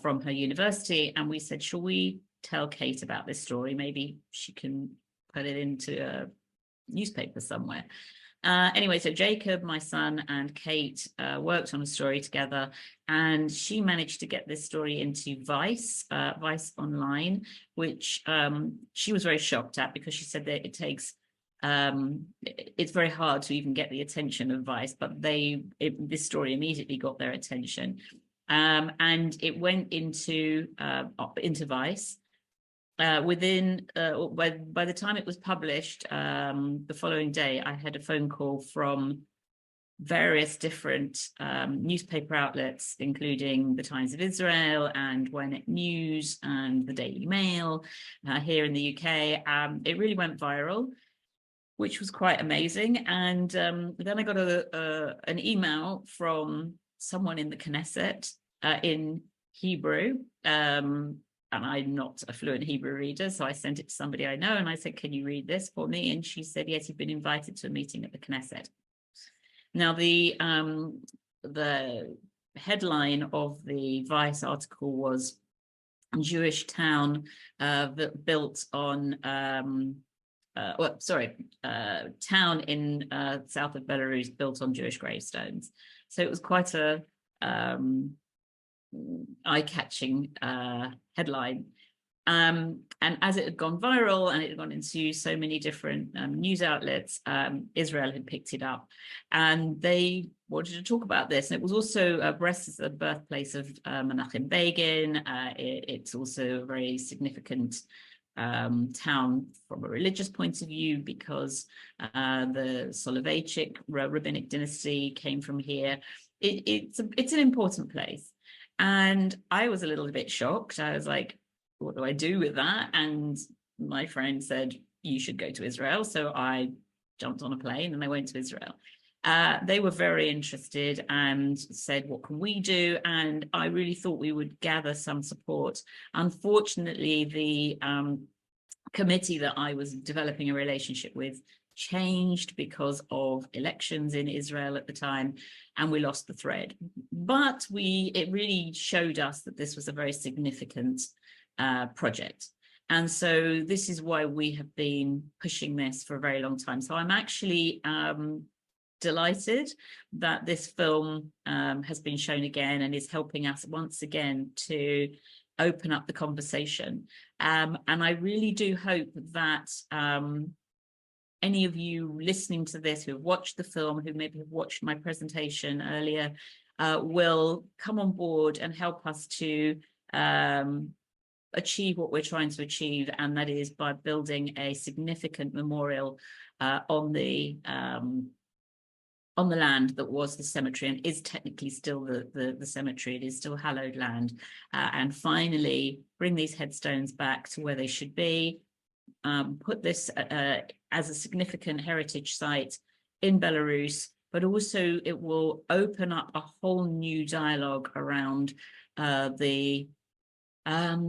from her university, and we said, shall we tell Kate about this story? Maybe she can put it into a newspaper somewhere. Anyway, so Jacob, my son, and Kate worked on a story together, and she managed to get this story into Vice Online, which she was very shocked at, because she said that it takes it's very hard to even get the attention of Vice, but this story immediately got their attention. And it went into Vice. By the time it was published, the following day, I had a phone call from various different newspaper outlets, including the Times of Israel and Ynet News and the Daily Mail here in the UK. It really went viral, which was quite amazing. And then I got an email from someone in the Knesset in Hebrew, and I'm not a fluent Hebrew reader, so I sent it to somebody I know, and I said, can you read this for me? And she said, yes, you've been invited to a meeting at the Knesset. Now, the headline of the Vice article was Jewish town built on town in south of Belarus built on Jewish gravestones. So it was quite a eye-catching headline. And as it had gone viral and it had gone into so many different news outlets, Israel had picked it up and they wanted to talk about this. And it was also, Brest is the birthplace of Menachem Begin. It's also a very significant town from a religious point of view, because the Soloveitchik rabbinic dynasty came from here. It's an important place. And I was a little bit shocked. I was like, what do I do with that? And my friend said, you should go to Israel. So I jumped on a plane and I went to Israel. They were very interested and said, what can we do? And I really thought we would gather some support. Unfortunately, the committee that I was developing a relationship with changed because of elections in Israel at the time, and we lost the thread. But it really showed us that this was a very significant project. And so this is why we have been pushing this for a very long time. So I'm actually delighted that this film has been shown again and is helping us once again to open up the conversation. And I really do hope that any of you listening to this who have watched the film, who maybe have watched my presentation earlier, will come on board and help us to achieve what we're trying to achieve, and that is by building a significant memorial on the land that was the cemetery and is technically still the cemetery. It is still hallowed land, and finally bring these headstones back to where they should be. Put this as a significant heritage site in Belarus, but also it will open up a whole new dialogue around the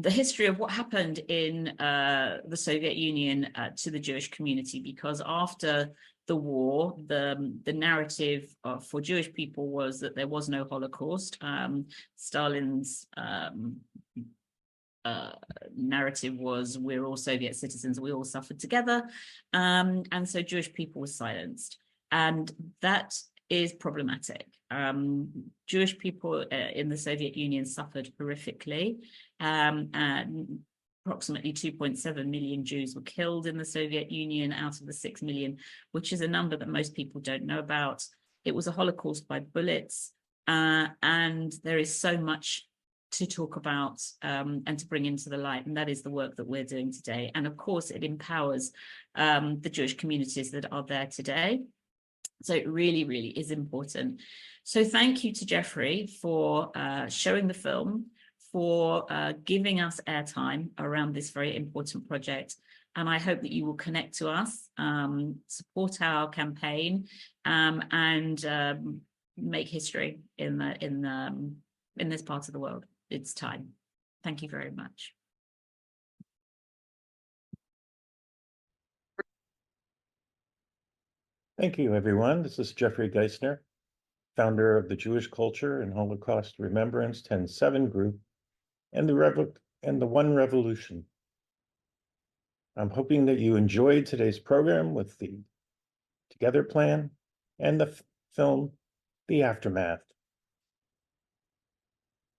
history of what happened in the Soviet Union to the Jewish community, because after the war, the narrative for Jewish people was that there was no Holocaust. Stalin's narrative was, we're all Soviet citizens, we all suffered together, and so Jewish people were silenced, and that is problematic. Jewish people in the Soviet Union suffered horrifically, and approximately 2.7 million Jews were killed in the Soviet Union out of the 6 million, which is a number that most people don't know about. It was a Holocaust by bullets, and there is so much to talk about and to bring into the light, and that is the work that we're doing today. And of course, it empowers the Jewish communities that are there today. So it really, really is important. So thank you to Jeffrey for showing the film, for giving us airtime around this very important project. And I hope that you will connect to us, support our campaign, and make history in this part of the world. It's time. Thank you very much. Thank you, everyone. This is Jeffrey Geisner, founder of the Jewish Culture and Holocaust Remembrance 10-7 group and the One Revolution. I'm hoping that you enjoyed today's program with the Together Plan and the film, The Aftermath.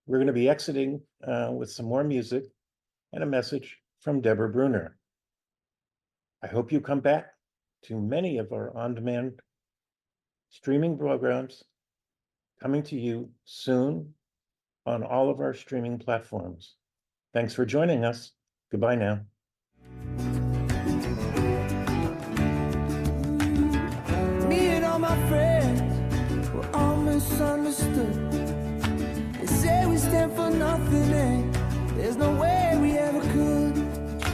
We're going to be exiting with some more music and a message from Debra Brunner. I hope you come back to many of our on-demand streaming programs coming to you soon on all of our streaming platforms. Thanks for joining us. Goodbye now. Me and all my friends were all misunderstood. They say we stand for nothing, and there's no way we ever could.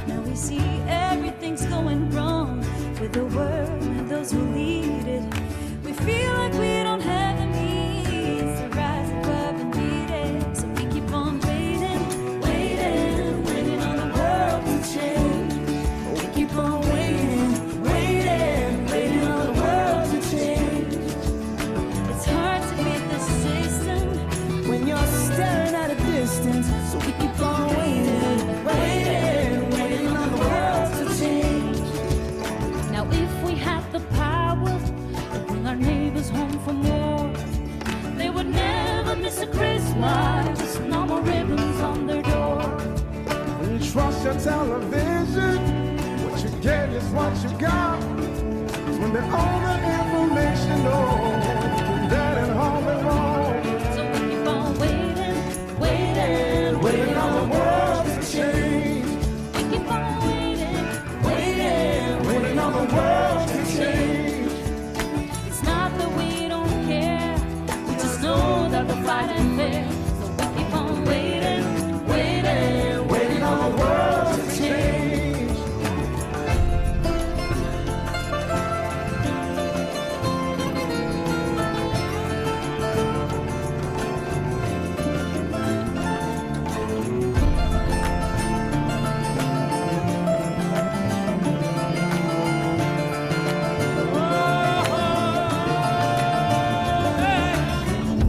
Now we see everything's going wrong with the world and those who lead it. We feel like we don't have the means to rise above and beat it. So we keep on waiting, waiting, waiting on the world to change. We keep on waiting, waiting, waiting on the world to change. It's hard to beat the system When you're staring at a distance, so we keep on waiting, waiting, waiting on the world to change. Now if we had the power to bring our neighbors home from war, they would never miss a Christmas, no more ribbons on their door. When you trust your television, what you get is what you got. When they own the information, oh, dead and home and wrong. So we keep on waiting, waiting, Waiting on the world to change. we keep on waiting, Waiting, waiting on the world to change. It's not that we don't care, we just know that the fight ain't fair. So we keep on waiting, waiting, Waiting on the world to change.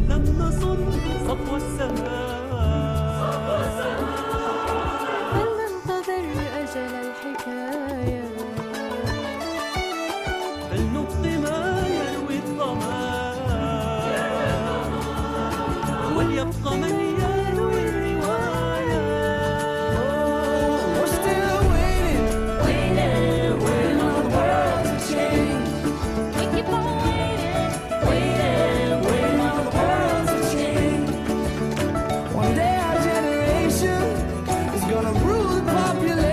لما صرت صفو السماء فلننتظر أجل الحكاية. فلنبقي ما يروي الظما وليبقى من يروي الرواية. We're still waiting, waiting, waiting on the world to change. We keep on waiting, Waiting, waiting on the world to change. One day our generation is gonna rule the population.